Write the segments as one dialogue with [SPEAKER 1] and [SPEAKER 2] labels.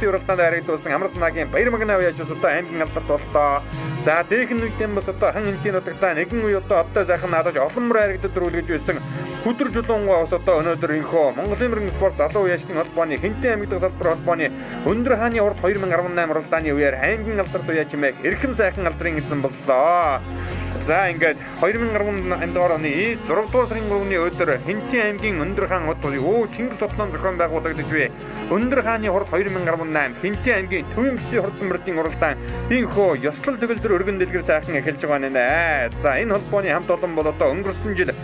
[SPEAKER 1] бүсийн уралдаанд харагдуулсан Амар санаагийн Баярмагнаа уяж одоо аймгийн алдарт боллоо. За дээхэн үеийн бас одоо хан энтийн нутагтаа нэгэн үе одоо сайхан наадаж олон мөр харагдад рүүлгэж байсан хүдөр жулуунгаас одоо өнөөдөр инхөө Монголын мөрөн спорт залуу уяжтын холбооны Хинтээ аймаг дахь салбар холбооны Өндөр хааны урд 2018 уралдааны үеэр аймгийн алдарт уяж хэмээх эрхэм сайхан алдрын эзэн боллоо. За ингээд 2018 оны 6 дугаар сарын 3-ны өдөр Хинтээ аймгийн Өндөр хаан хот Чингис хотноо зохион байгуулагдаж буй Өндөр хааны хурд 2018 Хинтээ аймгийн төвийн бүсийн хурдан мөрдийн уралдаан инхөө ёслол төгөлдөр өргөн дэлгэр сайхан эхэлж байгаа нэ. За энэ холбооны хамт олон бол одоо өнгөрсөн жил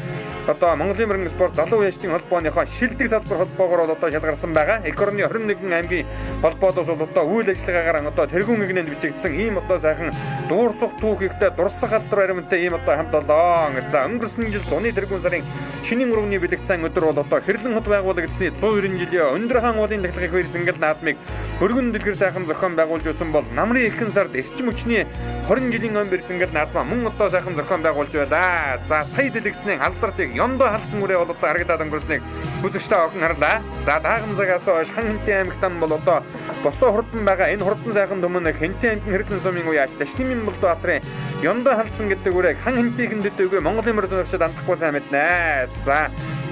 [SPEAKER 1] одоо Монголын мөрөн спорт залуу уяжтын холбооныхоо шилдэг салбар холбоогоор одоо шалгарсан байгаа. Эх орны 21 аймгийн холбоодоос одоо үйл ажиллагаагаар одоо тэргүүн игнэнд бичигдсэн ийм одоо сайхан дуурсах түүхийгтэй дурсах алдар баримттай ийм одоо хамт олоо. За өнгөрсөн жил зуны тэргүүн сарын шинийн 3-ны бэлэгцэн өдөр бол одоо Хэрлэн хот байгуулагдсны 190 жилийн Өндөр хаан уулын дахилгын хэр зингэл наадмыг өргөн дэлгэр сайхан зохион байгуулж байсан бол намрын эрхэн сард эрчим хүчний 20 жилийн омбер зингэл наадмаа мөн одоо сайхан зохион байгуулж байлаа. За сая дэлгэсний алдартыг Ёндоо халдсан үрээ бол одоо харагдаад өнгөрснийг үзэгчтэй охин харлаа. За даагам цагаас хойш хан Хинтээ аймагтан бол одоо босоо хурдан байгаа энэ хурдан сайхан төмөн Хинтээ аймгийн Хэрлэн сумын уяаж Дашнимын Булбаатарын Ёндоо халдсан гэдэг үрээг хан Хинтээхэн дэдэггүй Монголын мөр зөнөгчд андахгүй сайн мэднэ. За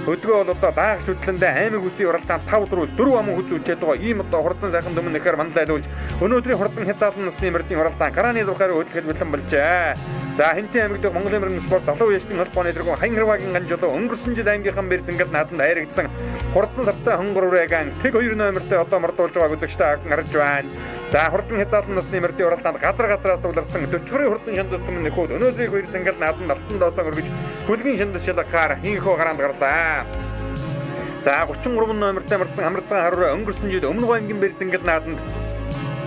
[SPEAKER 1] өдгөө бол одоо даах шүтлэндээ аймаг үсийн уралдаан 5 дөрөв 4 аман хүч үзчээд байгаа ийм одоо хурдан сайхан төмөн нэхэр мандайлуулж өнөөдрийн хурдан хязгаарлан насны мөрдийн уралдаан гарааны зургаар хөдөлгөл бэлэн болжээ. За Хинтээ аймаг дэх Монголын мөрөн спорт залуу уяжтын холбооны тэргүүн Хаян Хэрвагийн ганжуулаа өнгөрсөн жил аймгийнхан бэрсэнгэл нааданд хайрагдсан хурдан сартай хонгор үрээгаан тэг 2 номертой одоо мордуулж байгааг үзэгчтэй охин харж байна. За хурдан хязгаарлан насны мөрдийн уралдаанд газраас уларсан 40-р хурдан шандас төмөн нөхөд өнөөдрийн бэрсэнгэл нааданд алтан доосоо өргөж хөлгийн шандас шалгаар хинхөө гараанд гарлаа. За 33 номертой мордсон Амарцан харуу өнгөрсөн жил Өмнө аймгийн бэрсэнгэл нааданд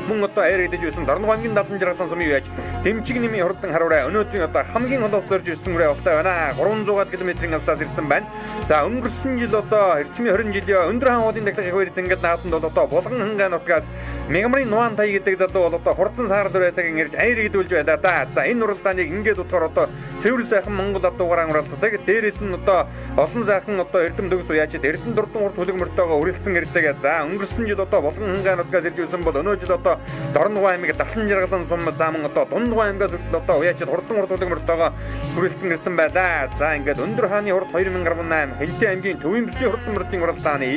[SPEAKER 1] мөн одоо айрагдаж байсан Дорног аймгийн 70 жаргалан сумын уяж Дэмчиг нэмийн хурдан харуурай өнөөдрийн одоо хамгийн холоос дөрж ирсэн үрээ болтой байна. 300 км-ийн алсаас ирсэн байна. За өнгөрсөн жил одоо эрчмийн 20 жилийн Өндөр хаан уулын дахилгын хавар зингэл нааданд бол одоо Булган хангаан нутгаас Мягмарын Нуан тай гэдэг залуу бол одоо хурдан саар дөрөөтэйг ирж айрагдуулж байлаа да. За энэ уралдааныг ингээд утгаар одоо цэвэр сайхан Монгол адуугараа уралддаг. Дээрээс нь одоо олон сайхан одоо эрдэм төгс уяачид эрдэнэ дурдан урт хөлөг мөртөөгөө үргэлжсэн ирдэг. За өнгөрсөн жил одоо Булган хангаан нутгаас ирж ирсэн бол өнөө жил одоо Дорног аймгийн 70 жаргалан сум зааман одоо Дундгой аймгаас хүртэл одоо уяачид хурдан урт хөлөг мөртөөгөө үргэлжсэн ирсэн байлаа. За ингээд Өндөр хааны хурд 2018 Хинтээ аймгийн төвийн бүсийн хурдан мөрдийн уралдааны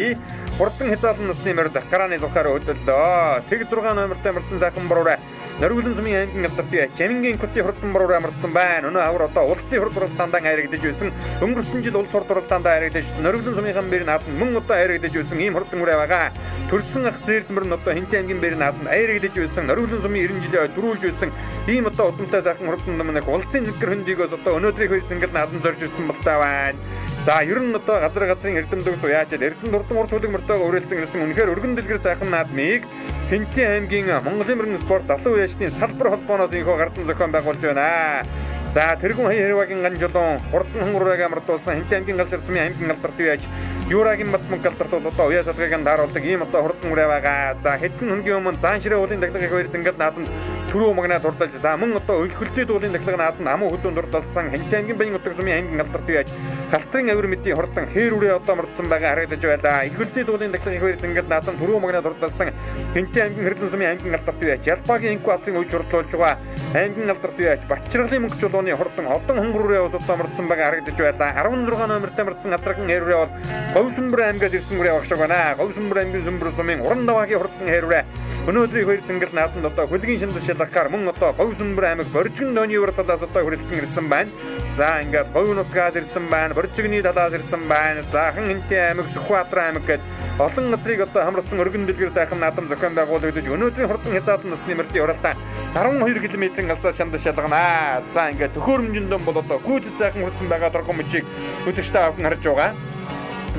[SPEAKER 1] хурдан хязгаарлан насны мөрд гарааны зургаар хөдөллөө. Тэг 6 номертой мөрдөн сайхан бороо Нөргөлөн сумын аймгийн алдартай Чамингийн Көти хурдан бороо амарсан байна. Өнөө хавар одоо улсын хурд уралдаанд хайрагдаж байсан. Өнгөрсөн жил улс хурд уралдаанд хайрагдаж байсан. Нөргөлөн сумын хан бэр нааданд мөн одоо хайрагдаж байсан ийм хурдан үрээ байгаа. Төрсөн ах зээрдмөр нь одоо Хинтээ аймгийн бэр нааданд хайрагдаж байсан. Нөргөлөн сумын 90 жилийн дөрүүлж байсан. Ийм одоо удамтай сайхан хурдан нэмнэг улсын зэнгэр хөндийгөөс одоо өнөөдрийн хоёр зэнгэл нааданд зорж ирсэн болтой байна. За ер нь одоо газрын эрдэм төгс уяачаад эрдэнэ дурдан урт хөлөг мөртөөгөө үргэлжсэн ирсэн үнэхээр өргөн дэлгэр сайхан наадмыг Хинтээ аймгийн Монголын мөрөн спорт залуу уяачны салбар холбооноос инхөө гардан зохион байгуулж байна. За тэргүүн Хаян Хэрвагийн ганжуулан хурдан хонгорыг амардуулсан Хинтээ аймгийн галшар сумын аймгийн алдарт уяаж Юурагийн Батмаг алдарт бол одоо уяа салгыг даруулдаг ийм одоо хурдан үрээ байгаа. За хэдэн хонгийн өмнө Заанширээ уулын дахилгын хоёр зингэл нааданд түрүү магнаа дурдалж за мөн одоо хөлцөөд уулын дахилгын нааданд амуу хүзүүн дурдалсан Хинтээ аймгийн Баян утга сумын аймгийн алдарт уяаж Галтрын авир мэдийн хурдан хээр үрээ одоо мордсон байгаа харагдаж байлаа. Их хөлцөөд уулын дахилгын хоёр зингэл нааданд түрүү магнаа дурдалсан Хинтээ аймгийн Хэрлэн сумын аймгийн алдарт уяаж Ялбаагийн Инку атын үеж хурдлуулж байгаа аймгийн алдарт уяаж Бачиргалын мөнгө чулууны хурдан одон хонгор үрээ одоо мордсон байгаа харагдаж байлаа. 16 номертой мордсон Азраган хээр үрээ бол Говьсүмбэр аймгаас ирсэн үрээ багшаа байна. Говьсүмбэр аймгийн Сүмбэр сумын Уран даваагийн хурдан хээр үрээ өнөөдрийн хоёр зингэл нааданд одоо хөлгийн шандас шалгахаар мөн одоо Говьсүмбэр аймаг Боржигн дооны урд талаас одоо хүрэлцэн ирсэн байна. За ингээд Говь нутгаас ирсэн байна. Боржигны талаас ирсэн байна. Заахан Хинтээ аймаг Сүхбаатар аймаг гээд олон газрыг одоо хамарсан өргөн дэлгэр сайхан наадам зохион байгуулагдаж өнөөдрийн хурдан хязгаарлан насны мөрдийн уралдаан 12 км-ийн алсаас шандас шалгана. За ингээд төхөөрөмжөндөө бол одоо гүйцэд сайхан хүрсэн байгаа дургуй мөчийг үзэгчтэй авах харж байгаа.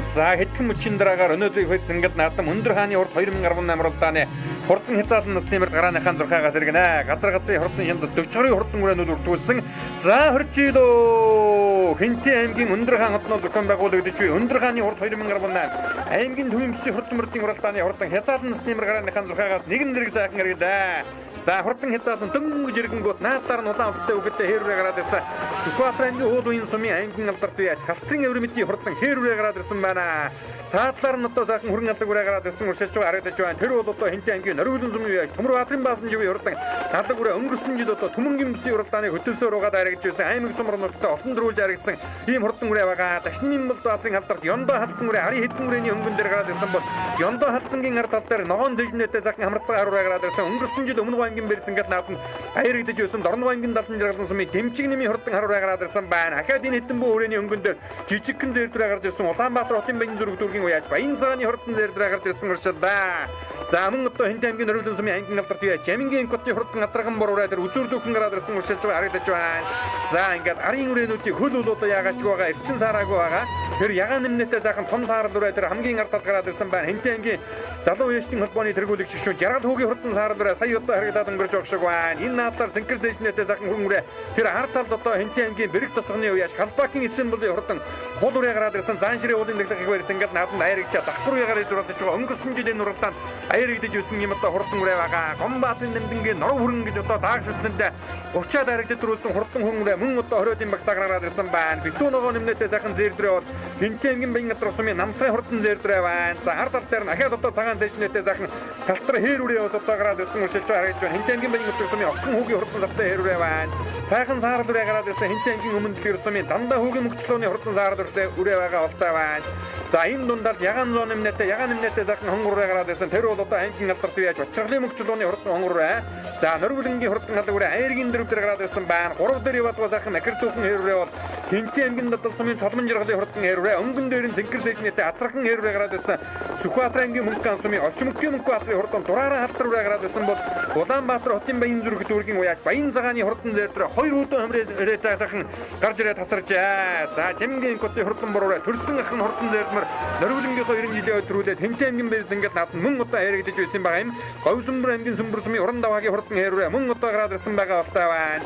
[SPEAKER 1] За хэдхэн мөчийн дараагаар өнөөдрийн хоёр зингэл наадам Өндөр хааны урд 2018 уралдааны хурдан хязгаарлан насны мөрд гарааныхаа зурхаагаас иргэнэ. Газрын хурдан шандас 40-р хурдан үрэнүүд үрдүүлсэн. За хөрчилөө Хинтээ аймгийн Өндөр хаан хотноос зохион байгуулагдаж буй Өндөр хааны урд 2018 аймгийн төвийн бүсийн хурдан мөрдийн уралдааны хурдан хязгаалan насны гарааныхаа зурхаагаас нэгэн зэрэг сайхан хэрэглээ. За хурдан хязгаалan дөнгөж иргэнгүүд наадаар нь улаан утастай үгэдтэй хээрүүрээ гараад ирсэн. Сүхбаатар аймгийн уул уян сумын аймгийн алдарт яаж халтрын өвөр мэдийн хурдан хээрүүрээ гараад ирсэн байна. Цаадлаар нь одоо сайхан хөрөнгө алдаг үрээ гараад ирсэн уршилж байгаа харагдаж байна. Тэр бол одоо Хинтээ аймгийн Нориулын сумын яаж Төмөрбаатарын баасан живийн хурдан алдаг үрээ өнгөрсөн жил одоо Түмэнгийн бүсийн уралдааны хөтөлсөөр угаад харагдж байсан. Аймаг сумар нутагт олон дөрүүлж харагдсан ийм хурдан үрээ байгаа. Дашны Баатарын алдарт Ёндоо халдсан үрээ Ари хэдэн үрээний өнгөн дээр гараад ирсэн бол Ёндоо халдсангийн ард тал дээр ногоон дэжнэтэй сайхан хамрацгаа харуура гараад ирсэн. Өнгөрсөн жил өмнө аймгийн бэрсэнгэл нааданд аярагдж байсан Дорнов аймгийн далан жаргалан сумын Дэмчиг нэмийн хурдан харуура гараад ирсэн байна. Ахаад энэ хэдэн бүү үрээний өнгөн дээр жижигхэн зэрдрээ гарч ирсэн. Улаанбаатар хотын баян зүрх дүүргийн уяаж баян цагааны хурдан зэрдрээ гарч ирсэн уршиллаа. За мөн одоо Хинтээ аймгийн Нориулын сумын аймгийн алдарт уяаж Жамингийн котын хурдан азарган бороо дээр үзүүр дүүхэн гараад ирсэн уршилж харагдаж байна. За ингээд арын үрээнүүдийн хөл бол одоо яагаад ч байгаа эрчин саараагүй байгаа. Тэр ягаан нэмнэтэй сайхан том саарал үрээ тэр хамгийн ард талд гараад ирсэн байна. Хинтээ аймгийн залуу үештийн холбооны тэргүүлэгч гишүүн Жаргал хүүгийн хурдан саарал үрээ сая одоо харагдаад өнгөрч байгаа шиг байна. Энэ наадлаар сэнкэр зэжнэтэй сайхан хөрөн үрээ тэр ард талд одоо Хинтээ аймгийн Бэрэг тосгоны уяаж Халбаакын Исэнбулын хурдан хол үрээ гараад ирсэн. Заанширын уулын дэглэг их барьсан ингээд нааданд аярагчаа давхар үрээ гараад ирүүлж байгаа. Өнгөрсөн жилийн уралдаанд аярагдж байсан юм одоо хурдан үрээ байгаа. Гомбаатын нэмдэнгийн норов хүрэн гэж одоо дааг шүтлэндээ учаад аярагдж төрүүлсэн хурдан хөрөн үрээ мөн одоо хориодын багцаа гараад ирсэн байна. Битүү ногоо нэмнэтэй сайхан зэрдрээ бол Хинтээ аймгийн баян газар сумын намсрын хурдан зэрдрээ байна. За ард тал дээр нь ахаад одоо цагаан зэжнэтэй сайхан халтар хээрүүрээ бас одоо гараад ирсэн уршилж харагдж байна. Хинтээ аймгийн баян газар сумын Окхон хүүгийн хурдан савтай хээрүүрээ байна. Сайхан саарал үрээ гараад ирсэн Хинтээ аймгийн өмнө дэлгэр сумын Дандаа хүүгийн мөчлөөний хурдан саарал үрээ байгаа болтой байна. За энэ дундаар ягаан зон нэмнэтэй сайхан хонгор үрээ гараад ирсэн. Тэр бол одоо аймгийн алдарт уяаж Бачргалын мөчлөөний хурдан хонгор үрээ. За Нориулынгийн хурдан халаг үрээ Аяргийн дөрөв дээр гараад ирсэн байна. 3 дээр яваад сайхан Макар дүүхэн хээрүүрээ бол Хинтээ аймгийн дадал сумын Цолмон жаргалын хурдан хээрүүрээ өнгөн дээр нь сэнкэр зэжнэтэй азархан хээрүүрээ гараад ирсэн. Сүхбаатар аймгийн Мөнхган сумын Очмөкгийн Мөнхбаатарын хурдан дураараа халтар үрээ гараад ирсэн бол Улаанбаатар хотын баян зүрх дүүргийн уяаж баян цагааны хурдан зэрдрээ 2 өдөө хамрээ сайхан гарч ирээд тасарчаа. За Жамингийн котын хурдан бороо төрсөн ахын хурдан зэрдмэр Нориулынгийнхоо 90 жилийн өдрүүлээд Хинтээ аймгийн бэрзэнгэл нааданд мөн одоо аярагдж байсан байгаа юм. Говьсүмбэр аймгийн Сүмбэр сумын Урандаваагийн хурдан хээрүүрээ мөн одоо гараад ирсэн байгаа болтой байна.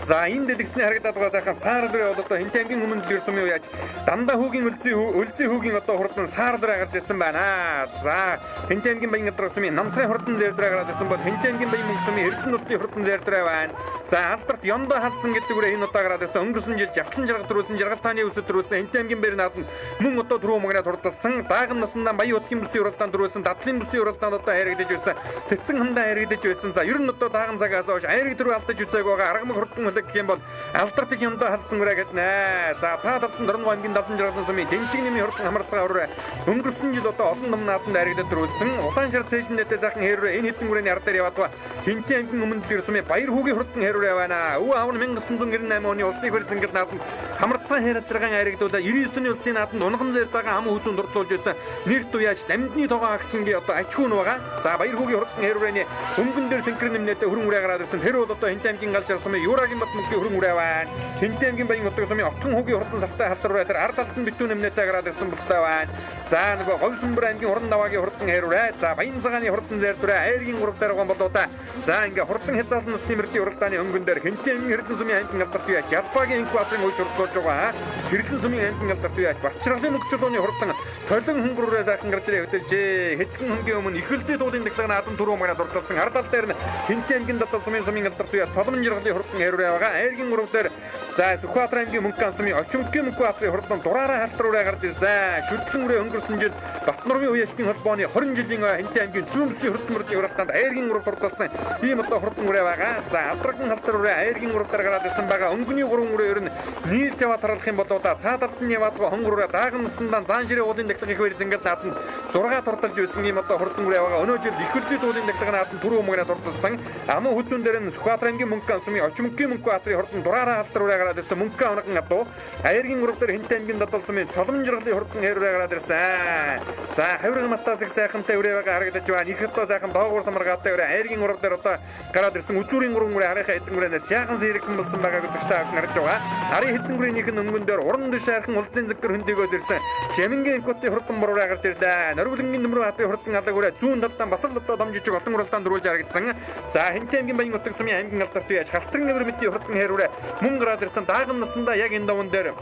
[SPEAKER 1] За энэ дэлгэсний харагдаад байгаа сайхан саарал үрээ бол одоо Хинтээ аймгийн өмнө дэлгэр сумын уяаж Дандаа хүүгийн өлзий хүүгийн одоо хурдан саарал үрээ гарч ирсэн байна. За Хинтээ аймгийн баян газар сумын намсрын хурдан зэрдрээ гараад ирсэн бол Хинтээ аймгийн баян мөнгө сумын Эрдэнэ нутгийн хурдан зэрдрээ байна. За алдарт Ёндоо халдсан гэдэг үрээ энэ удаа гараад ирсэн. Өнгөрсөн жил жавхлан жаргал төрүүлсэн жаргал тааны өсөд төрүүлсэн Хинтээ аймгийн бэр нааданд мөн одоо түрүү магнад хурдалсан дааган насандаа баян утгийн бүсийн уралдаанд төрүүлсэн дадлын бүсийн уралдаанд одоо аярагдж байсан. Сэтсэн хандаа аярагдж байсан. За ер нь одоо дааган цагаас хойш аяраг төрөө алдаж үзээг байгаа аргамаг хурдан гэх юм бол алдарт их Ёндоо халдсан үрээ гэднэ. За цаад талд нь Дорнов аймгийн далан жаргалан сумын Дэмчиг нэмийн хурдан хамрацгаа үрээ өнгөрсөн жил одоо олон ном нааданд аярагдж төрүүлсэн. Улаан шар цэжнэтэй сайхан хээрүүрээ энэ хэдэн үрээний ард дээр яваад байгаа. Хинтээ аймгийн өмнө дэлгэр сумын Баяр хүүгийн хурдан хээрүүрээ байна. Өвөө аав нь 1998 оны улсын хурц ангил нааданд хамрацгаа хэрцэргэн аярагдуулаад 99-ний улсын нааданд унган зэрдэгээ ам хүзүүн дурдуулж байсан. Нэрт уяаж дамжны тоогоо агсангийн одоо аж ахуйн байгаа. За Баяр хүүгийн хурдан хээрүүрээний өнгөн дээр сэнкэр нэмнэтэй хөрөн үрээ гараад ирсэн. Тэр бол одоо Хинтээ аймгийн гал шар сумын Юурагийн бат мөнгөний хөрөн үрээ байна. Хинтээ аймгийн баян утга сумын Окхон хүүгийн хурдан савтай халтар үрээ тэр ард талд нь битүү нэмнэтэй гараад ирсэн болтой байна. За нөгөө Говьсүмбэр аймгийн Урандаваагийн хурдан хээрүүрээ. За баян цагааны хурдан зэрдвэрээ Аяргийн 3 дээр байгаа болоо та. За ингээ хурдан хязгаалan насны мөрдийн уралдааны өнгөн дээр Хинтээ аймгийн Эрдэнэ сумын аймгийн алдарт уяаж Жалбаагийн Инкбатрын үеч хурдлуулж байгаа. Хэрлэн сумын аймгийн алдарт уяаж Бачргалын мөчлөөний хурдан толон хонгор үрээ сайхан гарч ирээ хөдөлжээ. Хэдхэн хоногийн өмнө их хөлзий дуудын дэглэг наадам түрүү магнад дурдсан. Ард тал дээр нь Хинтээ аймгийн дадал сумын алдарт уяаж Цолмон жаргалын хурдан хээрүүрээ байгаа. Аяргийн 3 дээр за Сүхбаатар аймгийн Мөнхган сумын Очмөкгийн Мөнхбаатарын хурдан дураараа халтар үрээ гарч ирсэн. Шүтлэн үрээ өнгөрсөн жил Батнорын уяалтын холбооны 20 жилийн Хинтээ аймгийн зүүн бүсийн хурдан мөрдийн уралдаанд Аяргийн 3 дурдсан. Ийм одоо хурдан үрээ байгаа. За азраган халтар үрээ Аяргийн 3 дээр гараад ирсэн байгаа. Өнгөний 3 үрээ ер нь нийлж аваад харуулах юм бол одоо цаадалд нь яваад байгаа хонгор үрээ дааган насандаа заанширын уулын дэглэг их барьсан ингээд нааданд 6 дурдалж байсан ийм одоо хурдан үрээ байгаа. Өнөө жил их хөлзий уулын дэглэг нааданд түрүү магнад дурдсан. Аман хүзүүн дээр нь Сүхбаатар аймгийн Мөнхган сумын Очмөкгийн Мөнхбаатарын хурдан дураараа халтар үрээ гараад ирсэн. Мөнхган оногон адуу Аяргийн 3 дээр Хинтээ аймгийн дадал сумын Цолмон жаргалын хурдан хээрүүрээ гараад ирсэн. За хавирга матаас их сайхантай үрээ байгаа харагдаж байна. Их одоо сайхан доогуур самаргаатай үрээ Аяргийн 3 дээр одоо гараад ирсэн. Үзүүрийн 3 үрээ харийнхаа хэдэн үрээнээс жаахан сэрэгэн болсон байгааг үзэгчтэй авах харж байгаа. Арын хэдэн үрээнийх нь өнгөн дээр уран дэш хайрхан улсын зэггэр хөндөгөөс ирсэн. Жамингийн котын хурдан бороо гарч ирлээ. Нориулынгийн Төмөрбаатарын хурдан алга үрээ зүүн талдаа бас л одоо дамжиж олон уралдаанд дөрүүлж харагдсан. За Хинтээ аймгийн баян утга сумын аймгийн алдарт уяаж халтран өвөр мэдийн хурдан хээрүүрээ мөн гараад ирсэн. Дааган насандаа яг энэ даван дээр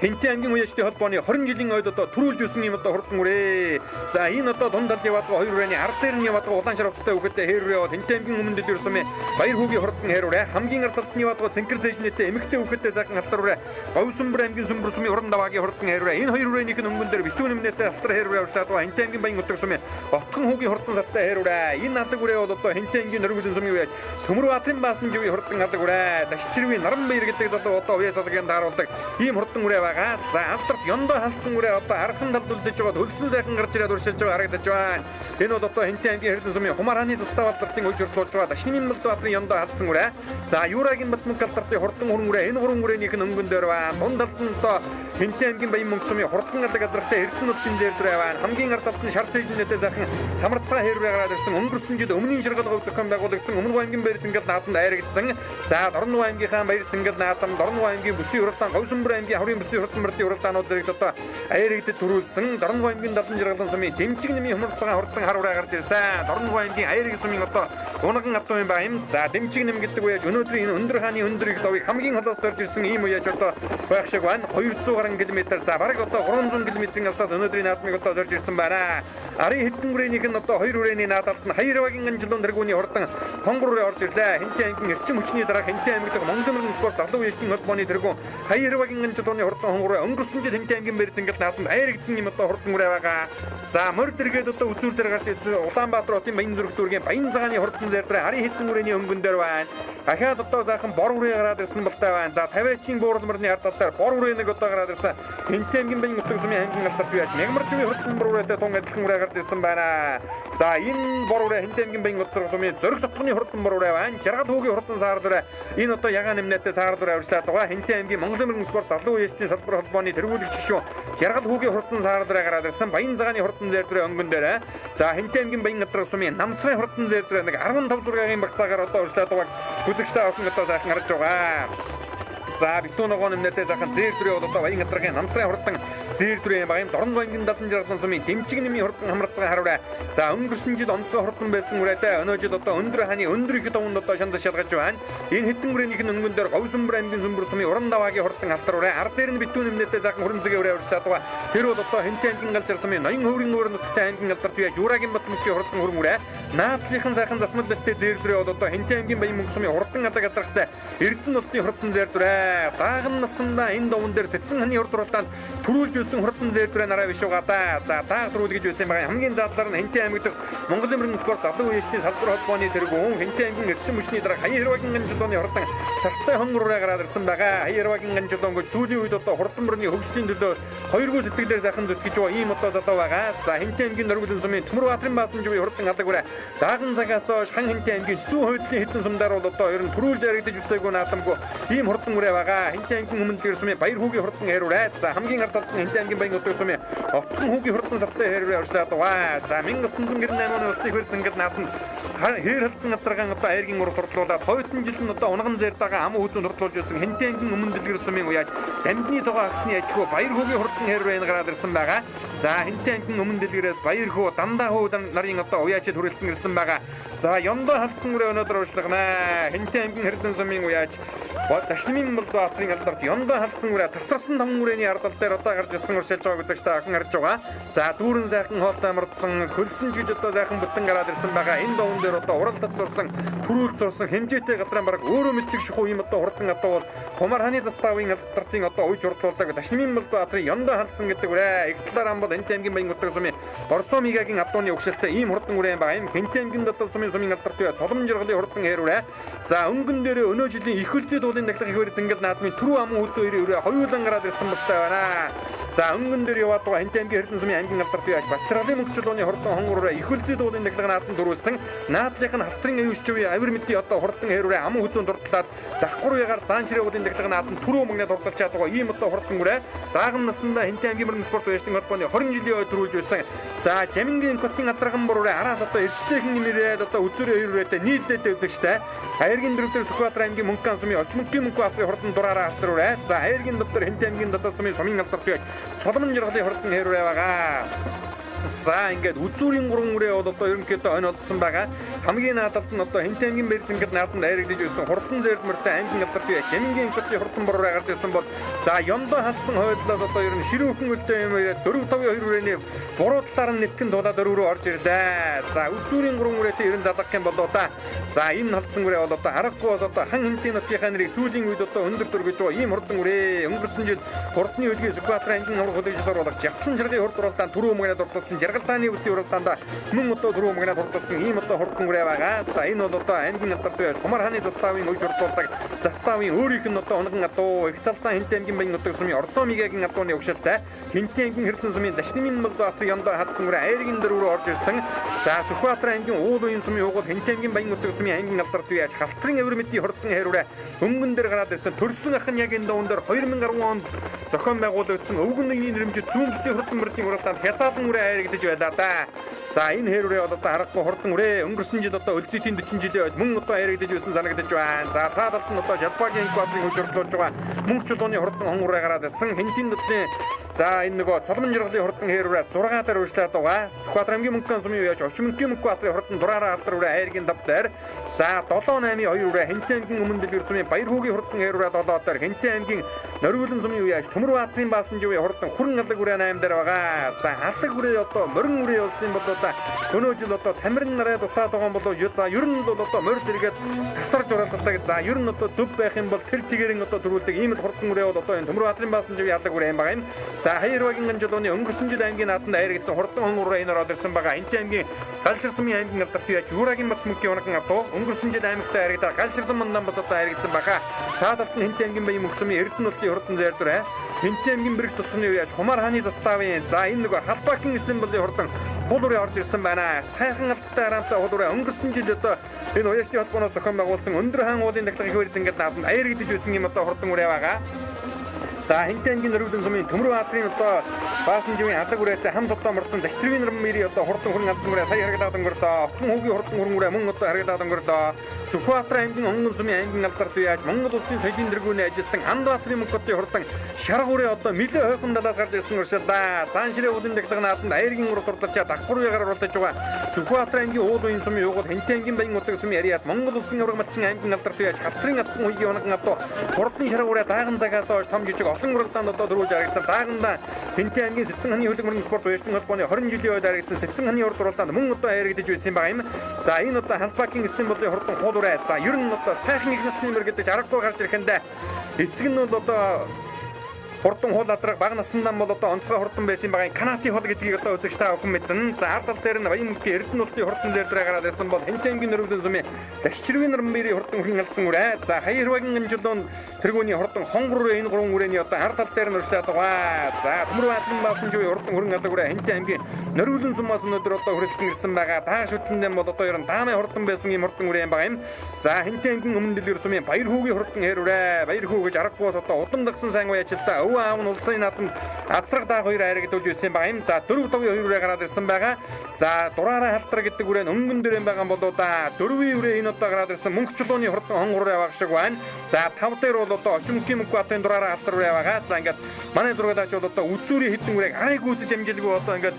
[SPEAKER 1] Хинтээ аймгийн уяачдын холбооны 20 жилийн ойд одоо төрүүлж өссөн юм одоо хурдан үрээ. За энэ одоо дундалд яваадгаа 2 үрээний ард дээр нь яваадгаа улаан шарвцтай үгэдтэй хэрвээ бол Хинтээ аймгийн өмнөд ирсэн мэ баяр хүүгийн хурдан хэрвээ хамгийн ард талд нь яваадгаа цэнхэр зэжнэтэй эмэгтэй үгэдтэй сайхан алтар үрээ. Говьсүмбэр аймгийн сүмбэр сүмийн уран даваагийн хурдан хэрвээ. Энэ 2 үрээнийх нь өнгөн дээр битүүн өмнөдтэй алтар хэрвээ уршаадгаа Хинтээ аймгийн баян утгсан мэ отхон хүүгийн хурдан сартай хэрвээ. Энэ алаг үрээ бол одоо Хинтээ аймгийн нөргөлөн сүмийн уяач Төмөр Баатарын баасан живийн хурдан алаг үрээ. Дашчирвийн наран баяр гэдэг одоо уяас алгийн дааруулдаг ийм хурдан үрээ байгаа. За Ёндоо халтсан үрээ одоо аргахан талд үлдэж байгаа хөлсөн сайхан гарч ирээд уршилж байгаа харагдаж байна. Энэ бол одоо Хинтээ аймгийн Эрдэнэ сумын Хумар хааны застав алдартын үеж хөрлөж байгаа Дашнымын Балбаатарын ёндоо халтсан үрээ. За Юурагийн Батмөнх алдартын хурдан хүрэн үрээ. Энэ гурван үрээнийх нь өнгөн дээр байна. Дунд талд нь одоо Хинтээ аймгийн Баян мөнгө сумын хурдан алдаг газартай Эрдэнэ нутгийн зээл дээр байна. Хамгийн ард талд нь шар цэжнэтэй сайхан хамарцгаа хэрвээ гараад ирсэн өнгөрсөн жил өмнгийн ширгал говь зохион байгуулагдсан Өмнөг аймгийн Баяр Цэнгэл наадамд айрагдсан. За Дорнов аймгийнхаа Баяр Цэнгэл наадам, Дорнов аймгийн Бүсийн уралдаан, Говьсүмбэр аймгийн Хаврын Бүсийн уралдаан уралдаанууд зэрэг одоо айрэгдэд төрүүлсэн Дорнов аймгийн Далан жиргалан сумын Дэмжиг нэмийн хумарцгаа хурдан хар ураа гарч ирсэн. Дорнов аймгийн Айрэг сумын одоо унган атуу юм байна юм. За Дэмжиг нэм гэдэг үеж өнөөдрийн энэ өндөр хааны өндөр их давыг хамгийн холоос зорж ирсэн ийм үеж одоо байх шиг байна. 200 гаруй км за бараг одоо 300 км-ийн асаад өнөөдрийн наадмыг одоо зорж ирсэн байна. Арын хэдэн үрээнийх нь одоо 2 үрээний наадалд нь Хаярвагийн Анжилуун тэргүүний хурдан хонгор ураа орж ирлээ. Хинтээ аймгийн эрчим хүчний дараа Хинтээ аймаг дэх Монгол мөрөн спорт залуу үеийн холбооны тэргүүн Хаярвагийн Анжилууны хурдан хонгор ураа өнгөрсөн жил Хинтээ аймгийн Баяр Цэнгэл наадамд айрагдсан юм одоо хурдан үрээ байгаа. За морь дэргээд одоо үзүүр дээр гарч ирсэн Улаанбаатар хотын Баян зүрх дүүргийн Баян цагааны хурдан зэр дээр арын хэдэн үрээний өнгөн дээр байна. Ахаад одоо сайхан бор үрээ гараад ирсэн болтой байна. За 50-ийн бууралморны ард талаар бор үрээ нэг одоо гараад ирсэн. Хинтээ аймгийн Баян утга сумын аймгийн алдарт бияж Мягмарживын хурдан бор үрээтэй тун адилхан үрээ гарч ирсэн байна. За энэ бор үрээ Хинтээ аймгийн Баян утга сумын зөрг дотгоны хурдан бор үрээ байна. Жаргал хүүгийн хурдан саар дээр энэ одоо ягаан нэмнэтэй саар дээр авчлаад байгаа. Хинтээ аймгийн Монгол мөрөн спорт залуу үеийн салбар холбооны тэргүүлэгч гишүүн Жаргал хүүгийн хурдан саар дээр гараад ирсэн. Баян цагааны хурдан зэр дээр өнгөн дээр. За Хинтээ аймгийн Баян утга сумын намсрын хурдан зэр дээр нэг 15 зургийн багцаагаар одоо урьшлаад байгааг үзэгчтэй охин одоо сайхан харж байгаа. За битүүн ногоон нэмнэтэй сайхан зэр дүрээ бол одоо Баян гадаргын намсрын хурдан зэр дүрээ багын Дорнов аймгийн Далан жиргалан сумын Дэмжиг нэмийн хурдан хамрацгаа харуулаа. За өнгөрсөн жил онцгой хурдан байсан үрээтэй өнөө жил одоо өндөр хааны өндөр их давнд одоо шандаж шалгаж байна. Энэ хэдэн үрээнийх нь өнгөн дээр Говьсүмбэр аймгийн сүмбэр сумын уран даваагийн хурдан алтар үрээ ард дээр нь битүүн нэмнэтэй сайхан хөрөмцөгийн үрээ урьшлаад байгаа. Тэр бол одоо Хинтээ аймгийн Галжир сумын Ноён хөврийн нүүр нутгийн аймгийн алдарт бияж Юурагийн Батмөнхийн хурдан хөрөн үрээ наадлынхан сайхан засмал бэлтээ зэр дүрээ бол одоо Хинтээ аймгийн Баян мөнгө сумын хурдан алаг газартай Эрдэнэ нутгийн хурдан зэр дүрээ дааган насандаа энэ довн дээр Сэцэн ханы урд уралдаанд төрүүлж өссөн хурдан зэр дүрээ нараа биш угаа да. За дааг төрүүлгэж байсан байгаа хамгийн заадлаар нь Хинтээ аймаг дэх Монгол мөрөн спорт залуу үеийн салбар холбооны тэргүүн Хинтээ аймгийн эрчим хүчний дараа Хаярвагийн Анжилууны хурдан сартай хонгор ураа гараад ирсэн байгаа. Хаярвагийн Анжилуун гэж сүүлийн үед одоо хурдан мөрний хөгжлийн төлөө хоёргүй сэтгэлээр сайхан зүтгэж байгаа ийм одоо залуу байгаа. За Хинтээ аймгийн нөргөлөн сумын Төмөр Баатарын баасан живийн хурдан алаг үрээ дааган цагаас хойш хан Хинтээ аймгийн зүүн хойдлын хэдэн сумдаар бол одоо ер нь төрүүлж яригдаж үцээгүй наадамгүй ийм хурдан үрээ байгаа. Хинтээ аймгийн өмнөд сумын Баяр хүүгийн хурдан хэрвээ. За хамгийн ард талд нь Хинтээ аймгийн Баян утга сумын Отхон хүүгийн хурдан сартай хэрвээ урьшлаад байгаа. За 1998 оны улсын их хурлын Цэнгэл наадамд хээр халдсан газаргаан одоо айргийн урд турдлуулаад хоёрдон жил нь одоо унган зэр дагаа ам үзүүн турдлуулж байсан Хинтээ аймгийн өмнөд дэлгэр сумын уяаж дамжны тогоо агсны ажгүй Баяр хүүгийн хурдан хэрвээ гараад ирсэн байгаа. За Хинтээ аймгийн өмнөд дэлгэрээс Баяр хүү дандаа хүү нарын одоо уяачид хүрэлцэн ирсэн байгаа. За ёндоо халтсан үрээ өнөөдөр урьшлагнаа. Хинтээ аймгийн Эрдэнэ сумын уяаж Дашнымын Балбаатарын алдарт ёндоо халтсан үрээ тасарсан том үрээний ардал дээр одоо гарч ирсэн урьшилж байгааг үзэгчтэй охин харж байгаа. За дүүрэн сайхан хоолтой амардсан хөлсөн гэж одоо сайхан бүтэн гараад ирсэн байгаа. Энэ довн дээр одоо уралдад сурсан, төрүүлж сурсан хэмжээтэй газрын бараг өөрөө мэддэг шихүү юм одоо хурдан одоо бол Хумар хааны заставын алдартын одоо үеж урдуулдаг Дашнымын Балбаатарын ёндоо халтсан гэдэг үрээ. Их талаар ам бол Хинтээ аймгийн Баян утга сумын Орсон мигагийн адууны өгшөлтэй ийм хурдан үрээ байгаа юм. Хинтээ аймгийн Далан сумын сумын алдарт бие цолом жиргалын хурдан хээр үрээ. За өнгөн дээр өнөө жилийн их хөлзөө дуулын дахлах их хөрийн Цэнгэл наадмын түрүү амун хөдөө үрээ хоёулан гараад ирсэн болтой байна. За өнгөн дээр яваад байгаа Хинтээ аймгийн Эрдэнэ сумын аймгийн алдарт бие Бачралын мөнгөчлөөний хурдан хонгор үрээ их хөлзөө дуулын дахлах наадманд төрүүлсэн. Наадлынх нь халтрын аюулчвын авир мэдээ одоо хурдан хээр үрээ амун хөдөөнд дурдлаад давхар уягаар заан ширээудын дахлах наадманд түрүү мөнгөнд дурдалж чадгаа ийм одоо хурдан үрээ дааган наснда Хинтээ аймгийн мөрөн спорт уяжтын холбооны 20 жилийн ой төрүүлж байсан. За Жамингийн Котын адраган бор үрээ араас одоо эрчтэйхэн нэмэрээд одоо үзүүрээ хоёр үрээтэй нийлдээтэй үзэгчтэй Хаяргийн дөрөвдөр Сүхбаатар аймгийн Мөнхган сумын Очмонгийн Мөнхбаатарын хурдан дураараа алтар үрээ. За Хаяргийн дэвтэр Хинтээ аймгийн Далан сумын сумын алдарт бие Соломон жиргалын хурдан хээр үрээ байгаа. За ингээд үзүүрийн 3 үрээ одоо ерөнхийдөө онолцсон байгаа. Хамгийн наадалд нь одоо Хинтэнгийн бэрз ингээд нааданд хайрагдаж ирсэн хурдан зэрд мөртэй аймгийн алдарт бие Жамингийн хотын хурдан бороо гарч ирсэн бол за Ёндоо хатсан хойдлоос одоо ер нь ширүүхэн үлдээ юм 4-5-2 үрээний буруу талаар нь нэтгэн дулаад 4 рүү орж ирлээ. За үзүүрийн 3 үрээтэй ерөн залгах юм бол одоо за энэ халдсан үрээ бол одоо аргагүй бас одоо хан Хинтийн нутгийнхаа нэрийг сүүлийн үед одоо өндөр дөргөж байгаа ийм хурдан үрээ өнгөрсөн жил хурдны хөлгийн Сүхбаатар аймгийн хурд хөдөлгөөлөөр болох Жавхлан ширгагийн хурд уралдаан түрүү өмгнээ дурдсан Жаргалдааны үсгийн уралдаанд мөн одоо түрүү өмгнээ дурдсан ийм одоо хурдан үрээ байгаа. За энэ бол одоо аймгийн алдарт бие Хумар хааны заставын үеж урдуулдаг заставын өөрийнх нь одоо онгон адуу их талдаа Хинтэн аймгийн баян нутаг сумын Орсоо мигагийн адууны угшаалтай Хинтэн аймгийн Хэрлэн сумын Дашнымын Молдоотын Ёндоо хатсан үрээ айргийн дөрөв рүү орж ирсэн. За Сүхбаатар аймгийн Уул уян сумын угол Хинтэн аймгийн баян нутаг сумын аймгийн алдарт бие Халтрын авир мэдийн хурдан хайрураа өнгөн дээр гараад ирсэн төрсөн ах нь яг энэ дуун дээр 2010 онд зохион байгуулагдсан өвгөн нэгний нэрмжид зүүнбэсийн хурдан мөрдийн уралдаанд хязгаалan үрээ хайрагдаж байлаа да. За энэ хайрураа одоо харахгүй хурдан үрээ өнгөрсөн жил одоо өлзитийн 40 жилийн ойд мөн одоо хайрагдаж байсан санагдаж байна. За цаадалт нь одоо Жалбаагийн квадрын хөлжөрлөж байгаа мөнх чулууны хурдан хон үрээ гараад ирсэн Хинтэн нутгийн за энэ нөгөө Цолмон жаргалын хурдан хайрураа 6 дээр үржлээд байгаа. Сүхбаатар аймгийн Мөнхөн сумын үеж Очмөнгийн квадрын хурдан дураараа алдар үрээ хайргийн дав дээр за 7-8-2 үрээ Хинтэн аймгийн өмнө дэлгэр сумын Баяр хүүгийн хурдан хайрураа 7 дээр Хинтэн аймгийн Нориулан сумын үеж Төмөрбаатарын Баасанжийн хурдан хүрэн алаг үрээ 8 дээр байгаа. За алаг үрээ одоо морин үрээ болсон бол одоо өнөө жил одоо тамирын нараа дутаад байгаа юм болоо за ер нь бол одоо морь дэргээд тасарч уралддаг. За ер нь одоо зөв байх юм бол тэр чигээрэн одоо төрүүлдэг ийм л хурдан үрээ бол одоо энэ Төмөрбаатарын Баасанжийн алаг үрээ юм байгаа юм. За Хайрвагийн жилийн өнгөрсөн жил аймгийн нааданд хайрагдсан хурдан хон үрээ энэ ороод ирсэн байгаа. Хинтэн аймгийн Галшир сумын аймгийн алдарт бие Юурагийн бат мөнхийн онгон адуу өнгөрсөн жил аймагтаа хайрагдаад Галшир сумын бас одоо хайрагдсан байгаа. Цаадалт нь Хинтэн аймгийн баян мөнх сумын Эрдэнэтийн хурдан зайрдураа Хинтэн аймгийн бэрх тусганы үеж Хумар хааны заставын за энэ нөгөө Халбаагийн Эсэмблийн хурдан хул үрээ орж ирсэн байна. Сайхан алдтай хараамтай хул үрээ өнгөрсөн жил одоо энэ уяачны холбооноос зохион байгуулсан өндөр хаан уулын дахилгын хөвөр зингээд нааданд хайрагдаж байсан юм одоо хурдан үрээ байгаа. За Хинтэн аймгийн Нориулан сумын Төмөрбаатарын одоо Баасанжийн алаг үрээтэй хамт одоо мордсон Даштрын нэрмэрийн одоо хурдан хүрэн алсан үрээ сая харагдаад өнгөрлөө. Отгон хүүгийн хурдан хүрэн үрээ мөн одоо харагдаад өнгөрлөө. Сүхбаатар аймгийн Онгон сумын аймгийн алдарт яаж Монгол улсын соёлын дэргүүний ажилтан Андбаатарын мөнхөдийн хурдан шарга үрээ одоо нэлээ хойхон далаас гарч ирсэн уршилаа. Цаан ширээ уулын дахилга нааданд айргийн урд дурлалчаа давхар үегаар оруулж байгаа. Сүхбаатар аймгийн Уул уян сумын угол Хинтэн аймгийн баян нутаг сумын яриад Монгол улсын авраг малчин аймгийн алдарт яаж Халтрын алтан үеийн онгон адуу хурдан шарга үрээ дааган цагаас хойш том жижиг олон уралдаанд одоо дөрвөлж харагдсан. Дааганда Хинтэн аймгийн Сэцэн хааны хөлөг мөрөн спорт уяачны холбооны 20 жилийн үед харагдсан Сэцэн хааны урд уралдаанд мөн одоо хайрагдаж байсан юм байна юм. За энэ одоо Халбаагийн Эсэмблийн хурдан хул үрээ. За ер нь одоо сайхан их насны мөр гэдэг аргагүй гарч ирэхэндээ эцэг нь бол одоо хурдан хул адраг бага наснаа бол одоо онцгой хурдан байсан байгаа канатын хол гэдгийг одоо үзэгч та бүхэн мэднэ. За ард тал дээр нь баян мөнхийн Эрдэнэтийн хурдан дээр гараад ирсэн бол Хинтэн аймгийн Нориулан сумын Дашчиргийн нэрмэрийн хурдан хүрэн алсан үрээ. За Хайрвагийн жилийн тэргүүний хурдан хонгор үрээ энэ 3 үрээний одоо ард тал дээр нь өршлээд байгаа. За Төмөрбаатарын Баасанжийн хурдан хүрэн алдаг үрээ Хинтэн аймгийн Нориулан сумаас өнөөдөр одоо хүрэлцэн ирсэн байгаа. Тааш хөтлөндөө бол одоо ер нь даамын хурдан байсан юм хурдан үрээ юм байгаа юм. За Хинтэн аймгийн өмнө дэлгэр сумын Баяр хүүгийн хурдан хэр үрээ. Баяр хүү гэж аргагүй одоо удам дагсан сайн гоё ажилтаа аав нь улсын нааданд азраг даах хоёр хайрагдуулж ирсэн байгаа юм. За 4-5-2 үрээ гараад ирсэн байгаа. За дураараа халтраа гэдэг үрээ нь өнгөн дээр юм байгаа болоо да. 4-ийн үрээ энэ одоо гараад ирсэн мөнх чулууны хурдан хонгор үрээ баг шиг байна. За 5 дээр бол одоо Очмөнгийн мөнхбатын дураараа халтар үрээ байгаа. За ингээд манай зургаач бол одоо үзүүрийн хитэн үрээг арайг үүсэж амжилгүй одоо ингээд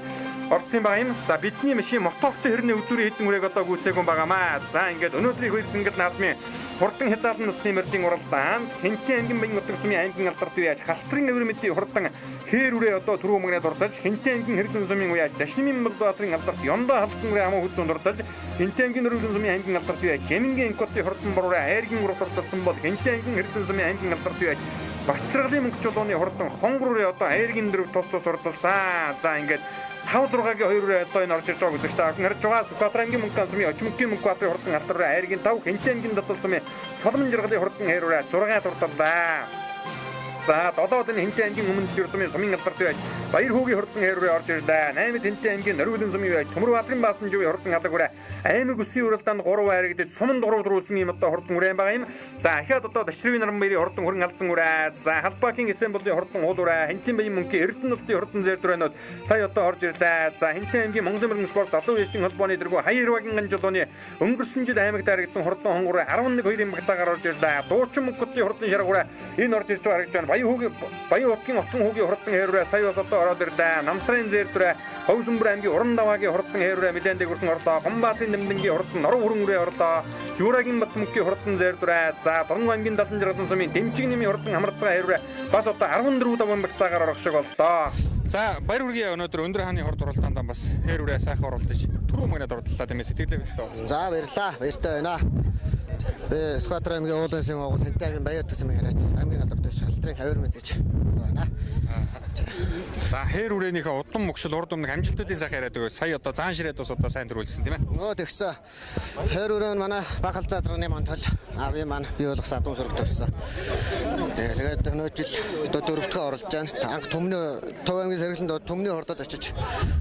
[SPEAKER 1] орцсон байгаа юм. За бидний машин мотортой хэрний үзүүрийн хитэн үрээг одоо гүйцээгүй байгаамаа. За ингээд өнөөдрийн хөрс ингээд наадмын хурдан хязгаалan насны мөрдийн уралдаан Хинтэн аймгийн баян нутаг сумын аймгийн алдарт үеж Халтрын авир мэдийн хурдан хээр үрээ одоо түрүү мөнгөний дурдаж Хинтэн аймгийн Хэрлэн сумын үеж Дашнымын Молдоотын алдарт Ёндоо халдсан үрээ хамаа хүзүүн дурдаж Хинтэн аймгийн Нориулан сумын аймгийн алдарт үеж Жамингийн хотын хурдан бороо хайргийн урд дурдсан бол Хинтэн аймгийн Хэрлэн сумын аймгийн алдарт үеж Бачргалын мөнх чулууны хурдан хонгор үрээ одоо хайргийн дөрөв тус тус урдсан. За ингээд 5-6-гийн 2 үрээ одоо энэ орж ирж байгаа гэж та харж байгаа. Сүхбаатар аймгийн Мөнхөн сумын Очмөнгийн мөнхбаатарын хурдан алтар үрээ хайргийн 5 Хинтэн аймгийн Дадал сумын Цолмон жаргалын хурдан хайр үрээ 6 дурдарлаа. За 7-д нь Хинтэн аймгийн өмнө дэлгэр сумын сумын алдарт байж Баяр хүүгийн хурдан хайр үрээ орж ирлээ. 8-д Хинтэн аймгийн Нориулан сумын байж Төмөрбаатарын Баасанжийн хурдан алаг үрээ аймаг үсгийн уралдаанд 3 хайрагдаж суманд 3 дөрүүлсэн юм одоо хурдан үрээ байгаа юм. За ахаад одоо Даштрын нэрмэрийн хурдан хүрэн алсан үрээ. За Халбаагийн Эсэмблийн хурдан хул үрээ Хинтэн баян мөнхийн Эрдэнэтийн хурдан зэрдүрэнүүд сая одоо орж ирлээ. За Хинтэн аймгийн Монгол мөрөн спорт залуу ээжийн холбооны дэргүү Хайрвагийн жилийн өнгөрсөн жил аймагт харагдсан хурдан хонгор 11-2-ын багцаагаар орж ирлээ. Дуучин мөнхөдийн хурдан шарга үрээ энэ орж ирж байгаа харагдж байна. Баян утгийн утган хүүгийн хурдан хэрвээ сая бас одоо ороод ирлээ. Намсрын зээрдрээ Ховсонбор аймгийн Уран даваагийн хурдан хэрвээ мэдээндээ хүртэн орлоо. Гомбаатын нэмдэнгийн хурдан Норон хөрөнгөрөө орлоо. Юурагийн Батмөнхийн хурдан зээрдрээ. За Дорн аймгийн Далан жаргалан сумын Дэмчиг нэмийн хурдан хамарцгаа хэрвээ бас одоо 14 даван багцаагаар орох шиг боллоо. За баяр хүргэе өнөөдөр өндөр хааны хорд уралдаанд бас хэрвээ сайхан оролдож түрүү мөнгөд орлоо тийм ээ сэтгэлээ бэлтээ.
[SPEAKER 2] За баярлаа. Баяртай байна. Сквадр аймгийн уулын сын оол хэнтэй баяр тагсан юм яриад аймгийн алдартай шалтрын хавир мэдээж байна.
[SPEAKER 1] За хээр үрээнийхээ удам мөгшил урд өмнө амжилтуудын сайхан яриад өгөө. Сая одоо заан ширээд бас одоо сайн төрүүлсэн тийм ээ.
[SPEAKER 2] Нөө тэгсэн. Хээр үрээн манай баг халзаазрын мантал ави маань бий болох садун сурагт төрсөн. Тэгээд өнөө жил одоо дөрөвдөгөө оролцож байна. Анх төмнөө Төв аймгийн сэргэлэнд төмний хордод очиж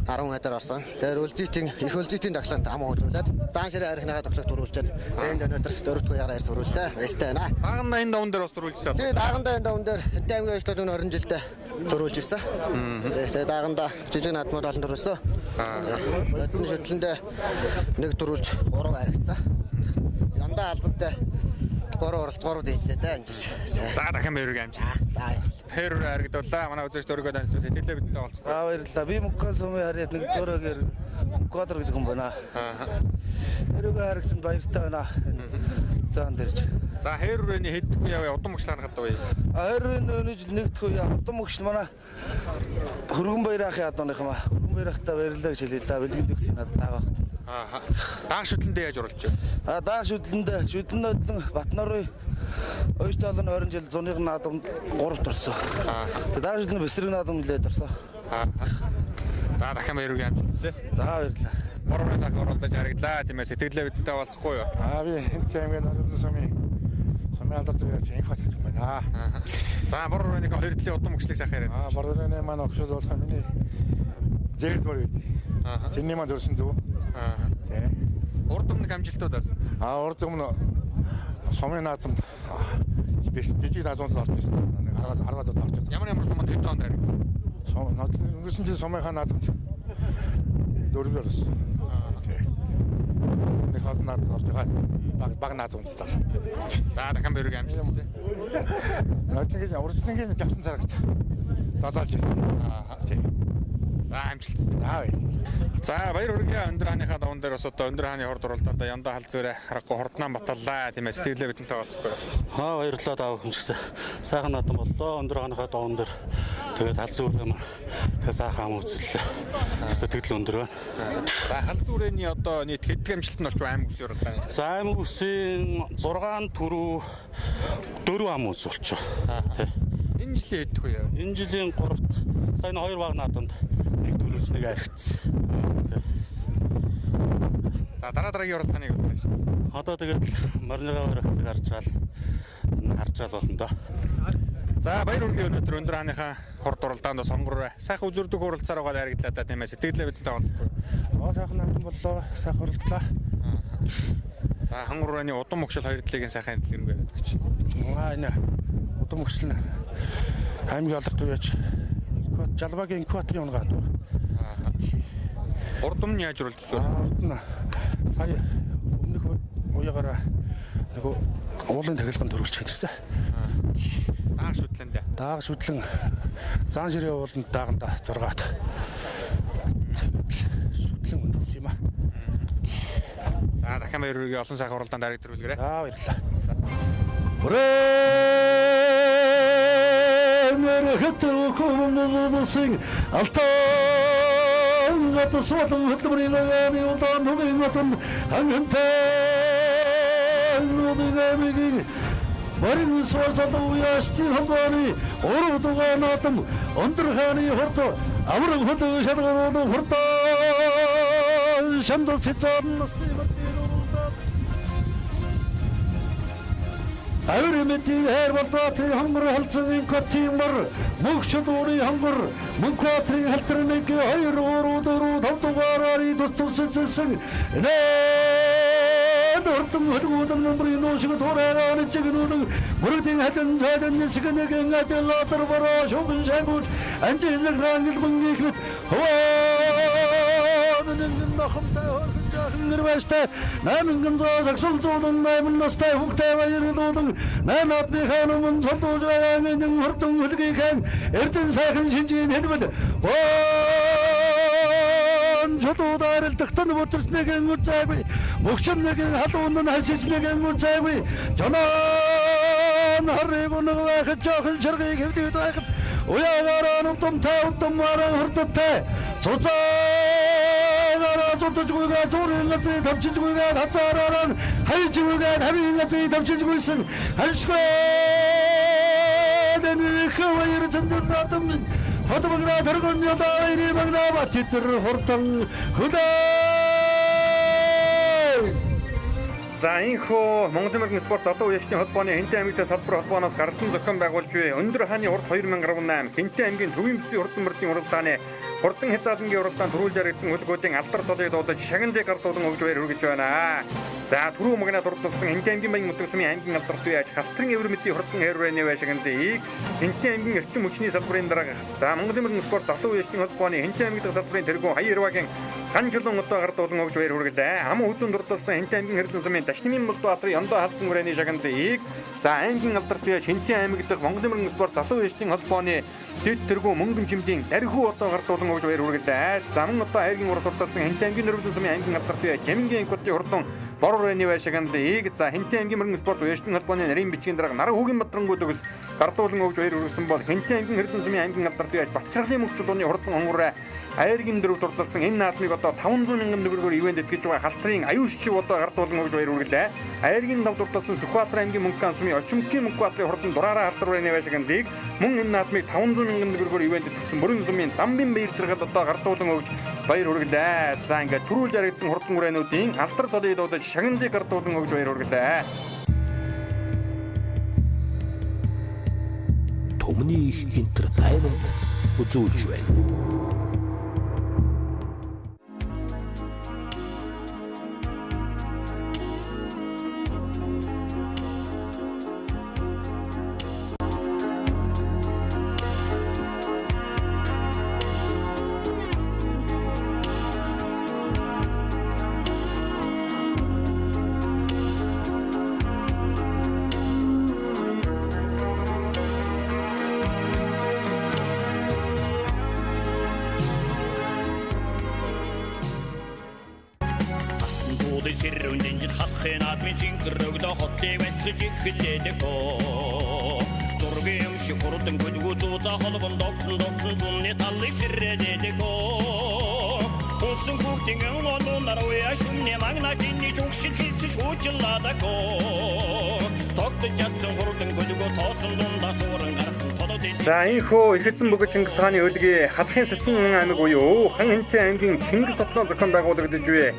[SPEAKER 2] 10 метр орсон. Тэгээд үлзитийн их үлзитийн тоглолт ам үзүүлээд заан ширээ арихныхаа тоглолт төрүүлчихэд энд өнөөдөр дөрөвдөгөө ягаар төрүүллээ. Баяртай байна.
[SPEAKER 1] Даган 80 даван дээр бас төрүүлжсэн.
[SPEAKER 2] Тэгээд даган 80 даван дээр хэнтэй аймгийн ажлууд өнөө 20 жилдээ төрүүлж ирсэн. Тэгээд даганда жижиг наадмууд олон төрүүлсэн. Өдний шүтлэндээ нэг төрүүлж 3 харигдсан. Яндаа алзантай 3 оролцоогоор дийлээ дээ энэ жил.
[SPEAKER 1] За дахин баярыг амжилт. Хэр харагдуулаа. Манай үзэгч дөрөгөө даньсан сэтгэлээ бидэнтэй олцгоо.
[SPEAKER 3] Баярлалаа. Би Мукан сумын харьяат нэг дөрөөгөр квадр гэдэг юм байна. Хэрүүгээ харагцсан баяртай байна. Заан дэрж.
[SPEAKER 1] За хэр үрээний хэдгүй яваа удам мөчлөө хангад уу.
[SPEAKER 3] Хэр үрээний жил нэгдэх үе удам мөчл манай хөргөн баярахын адууных юм аа. Хөргөн баярахтаа баярлалаа гэж хэлээ да. Бэлгэнд өгсөн надад дагаах.
[SPEAKER 1] Даах шүтлэндээ яаж оруулж байна?
[SPEAKER 3] Даах шүтлэндээ Батнарын Ойштой олон 20 жил зуны наадамд 3 төрсөн. Даах шүтлэнд бэсрэг наадамд нэлээд төрсөн.
[SPEAKER 1] За дахин баярыг амжилтсэ.
[SPEAKER 3] За баярлалаа.
[SPEAKER 1] Бороо сайхан оролдож харагдлаа тийм ээ. Сэтгэлээ бидэнтэй олцохгүй юу?
[SPEAKER 4] Би энэ аймгийн Орон сумын алдартай инх хот гэх юм байна.
[SPEAKER 1] За борооны хоёрдлын удам мөчлийг сайхан яриад.
[SPEAKER 4] Борооны маань огшол болох миний зэрэг мөр гэдэг. Тэрний маань төрсөн дүү. Тий.
[SPEAKER 1] Урд өмнөх амжилтуудаас.
[SPEAKER 4] Урд өмнө сумын наадамд бижиг наадамд орж ирсэн. Нэг 10-аад орж ирсэн.
[SPEAKER 1] Ямар суманд хэдэн онд хариг?
[SPEAKER 4] Өнгөрсөн жил сумынхаа наадамд 4-р орсон. Нэг хот наадамд орж байгаа. Баг наадамд цаас.
[SPEAKER 1] За дахин баярыг амжилтсэ.
[SPEAKER 4] Наадмын урьдчилангийн жавсан цагт дозоолж ирсэн. Тий. За амжилт. За баяр хүргэе өндөр хааныхаа даван дээр бас одоо өндөр хааны хорд уралдаанд яндаа халзуурэ харахгүй хорднaan баталлаа тийм ээ сэтгэлээ бидэнтэй олцгоо.
[SPEAKER 5] Баярлалаа тав хүнсээ. Сайхан наадам боллоо өндөр хааныхаа даван дээр тэгээд халзуурэ маань сайхан ам үзэллээ. Сэтгэл өндөр байна.
[SPEAKER 1] За халзуурээний одоо нийт хэдэн амжилт нь болж аймаг үсийн уралдааны.
[SPEAKER 5] За аймаг үсийн 6 төрөө 4 ам үз болчихоо. Тий.
[SPEAKER 1] Энэ жилийн хэдэх вэ?
[SPEAKER 5] Энэ жилийн 3-т сайн 2 баг наадамд нэг төрүүлж нэг аригдсан.
[SPEAKER 1] За дараагийн уралдааныг бодлоо шүү.
[SPEAKER 5] Одоо тэгээд морныгаа өргөцөг харж болно доо.
[SPEAKER 1] За баяр хүргэе өнөөдөр өндөр хааныхаа хорд уралдаанд сонгор сайхан үзүрдэх уралцаар байгаа харагдлаа та тийм ээ сэтгэлээ бидэнтэй онцгой.
[SPEAKER 4] Сайхан наадам боллоо. Сайхан уралдлаа.
[SPEAKER 1] За хангуурны удам мөкшил хоёр талын сайхан хэлбэр яриад өгч.
[SPEAKER 4] Энэ удам мөкшил аймгийн алдартай байж Жалбагийн инкваторын унгаад байна.
[SPEAKER 1] Урд өмнө яаж оруулж байна?
[SPEAKER 4] Урд нь сая өмнөх уягаар нэг уулын тахилганд төрүүлж хэлсэн.
[SPEAKER 1] Даах шүтлэндээ.
[SPEAKER 4] Даах шүтлэн заан ширээ ууланд дааганда 6-аад. Шүтлэн үндсэн юм аа.
[SPEAKER 1] За дахин баяр хүргэе олон сайхан уралдаанд хариг төрүүлгээрэй.
[SPEAKER 4] Баярлалаа.
[SPEAKER 6] Хэтэрхүүмнүсин алтан атасвалан хөтлөмрийн улаан хөвгөн хангантай нүднэмиг барин суулцалуу ястын хамгааны уруугаа наатам өндөр хааны хорт авраг хөдөө шалгаруу хурдан шандас цэцэн насны мартын уруудад Авирмэтийн хайр болтоотрын хонгор халцгийн котимор мөгчдүүрийн хонгор мөнхөтрийн халтрыныг 2 3 4 5 дугаараар тусцсан нэрдэн хөдөлгөөд номрын нөөшг туурайгаар чигнүүд бүрдийн халин цайдан нисгэнэг адилатар бороо шуган шагуул анжилэг рангил мөнгөйхмэт хаваа нэн нахамтай хөргөн гэрвэштэй найман гэнзөө сагсулзуудан найман настай хүүхтэй баярдуудан найм атны хаанумын цолдууж байгаа минь хурдан хөлгийхэн эрдэн сайхан шинжийн хэлбэл 저도다를 득단 못들 내게 못잡이 목숨 내게 하도는 할수 내게 못잡이 전원 하리고는 왜 그쪽을 저렇게 기대도 하고 오야가라는 tom타웃tom 말은 헐떡해 소자가라 쏟아주고가 조르는 것이 덮치주고가 가짜라는 하이주고가 답인 것이 덮치주고 있음 할 수가 되는 그 와이를 전전 놨던 허드먹나 들어건 여다 이리 먹나 바티트를 홀통 그다
[SPEAKER 1] За энэхүү Монголын мөргийн спорт залуу үеийн холбооны Хэнтэй аймгийн салбар холбооноос гардан зохион байгуулж буй өндөр хааны урд 2018 Хэнтэй аймгийн төвийн бүсийн хурдан мөрдийн уралдааны хурдан хязгаарлангийн уралдаанд төрүүлж яригдсан хөлгүүдийн алдар цолыг дуудаж шагналыг гардуулан өгж байр хүргэж байна. За түрүү магнад уралдсан Хэнтэй аймгийн баян өдрөг сумын аймгийн алдарт үеж халтрын эвэр мэдийн хурдан хэрвэний шагналыг Хэнтэй аймгийн эрчим хүчний салбарын дарга за Монголын мөргийн спорт залуу үеийн холбооны Хэнтэй аймгийн салбарын тэргүүн хаяр хаваагийн хан жилэн одоо гардуулан өгж байр хүргэлээ. Ам хүзүүн дурдсан Хэнтэй аймгийн хэрлэн сумын Дашнымын Булбаатарын Яндоо халдсан хүрээний шагналыг за аймгийн алдарт үеж Хэнтэй аймаг дахь Монголын мөргийн спорт залуу үеийн холбооны дэд тэргүүн мөнгөн чимдийн дархуу одоо гардуулан өгж байр хүргэлээ. За мөн одоо хайргийн урд дурдсан Хэнтэй аймгийн нэрвэлэн сумын аймгийн алдарт үеж Жамингийн инкотын хурдан бор хүрээний шагналыг за Хэнтэй аймгийн мөргийн спорт үеийн холбооны нарийн бичгийн дарга Наран хүүгийн Батрангууд өгс гардуулан өгж байр хүргэсэн бол Хэнтэй аймгийн хэрлэн сумын аймгийн алдарт үеж Бачралын мөнгө чулууны хурдан хонгороо хайргийн дөрөв дурдсан энэ наадмыг одоо 500 мянган төгрөгөөр ивент этгэж байгаа халтрын аюулчиг одоо гардуулан өгж байр хүргэлээ. Хайргийн тав дурдсан Сүхбаатар аймгийн мөнгөн сумын Очимгийн мөнгөбаатарын хурдан дураараа халдар хүрээний шагналыг мөн энэ наадмыг 500 мянган төгрөгөөр ивент этгэсэн бүрэн сумын Дамбын баяр жаргал одоо гардуулан өгж баяр хүргэлээ. За ингээд түрүүлж яригдсан хурдан хүрээнүүдийн алдар цолыг дуудаж шагналыг гардуулан өгж баяр хүргэлээ.
[SPEAKER 6] Томны их entertainment үзүүлж байна.
[SPEAKER 7] Сэрүүндэн жил халахын адмын сингэрөглө хотлыг байсгаж ихлээдэгөө зургийн өмшиг хурдан гүдгүү дуудаа холбон доктон түнний талыг сэрээдэгөө усан хүүхдийн өнгөнөр уяаш түмний магна чиний зүгшил хийц шүүжлаадагөө тогтож ядсан хурдан гүдгүү тоосон дундаа сууран гарах
[SPEAKER 1] За энэхүү ихэдсэн бөгөөд Чингис хааны өдгий халахын Сэцэн аймаг буюу Хан Хэнтэй аймгийн Чингис хотноо зохион байгуулагдаж буй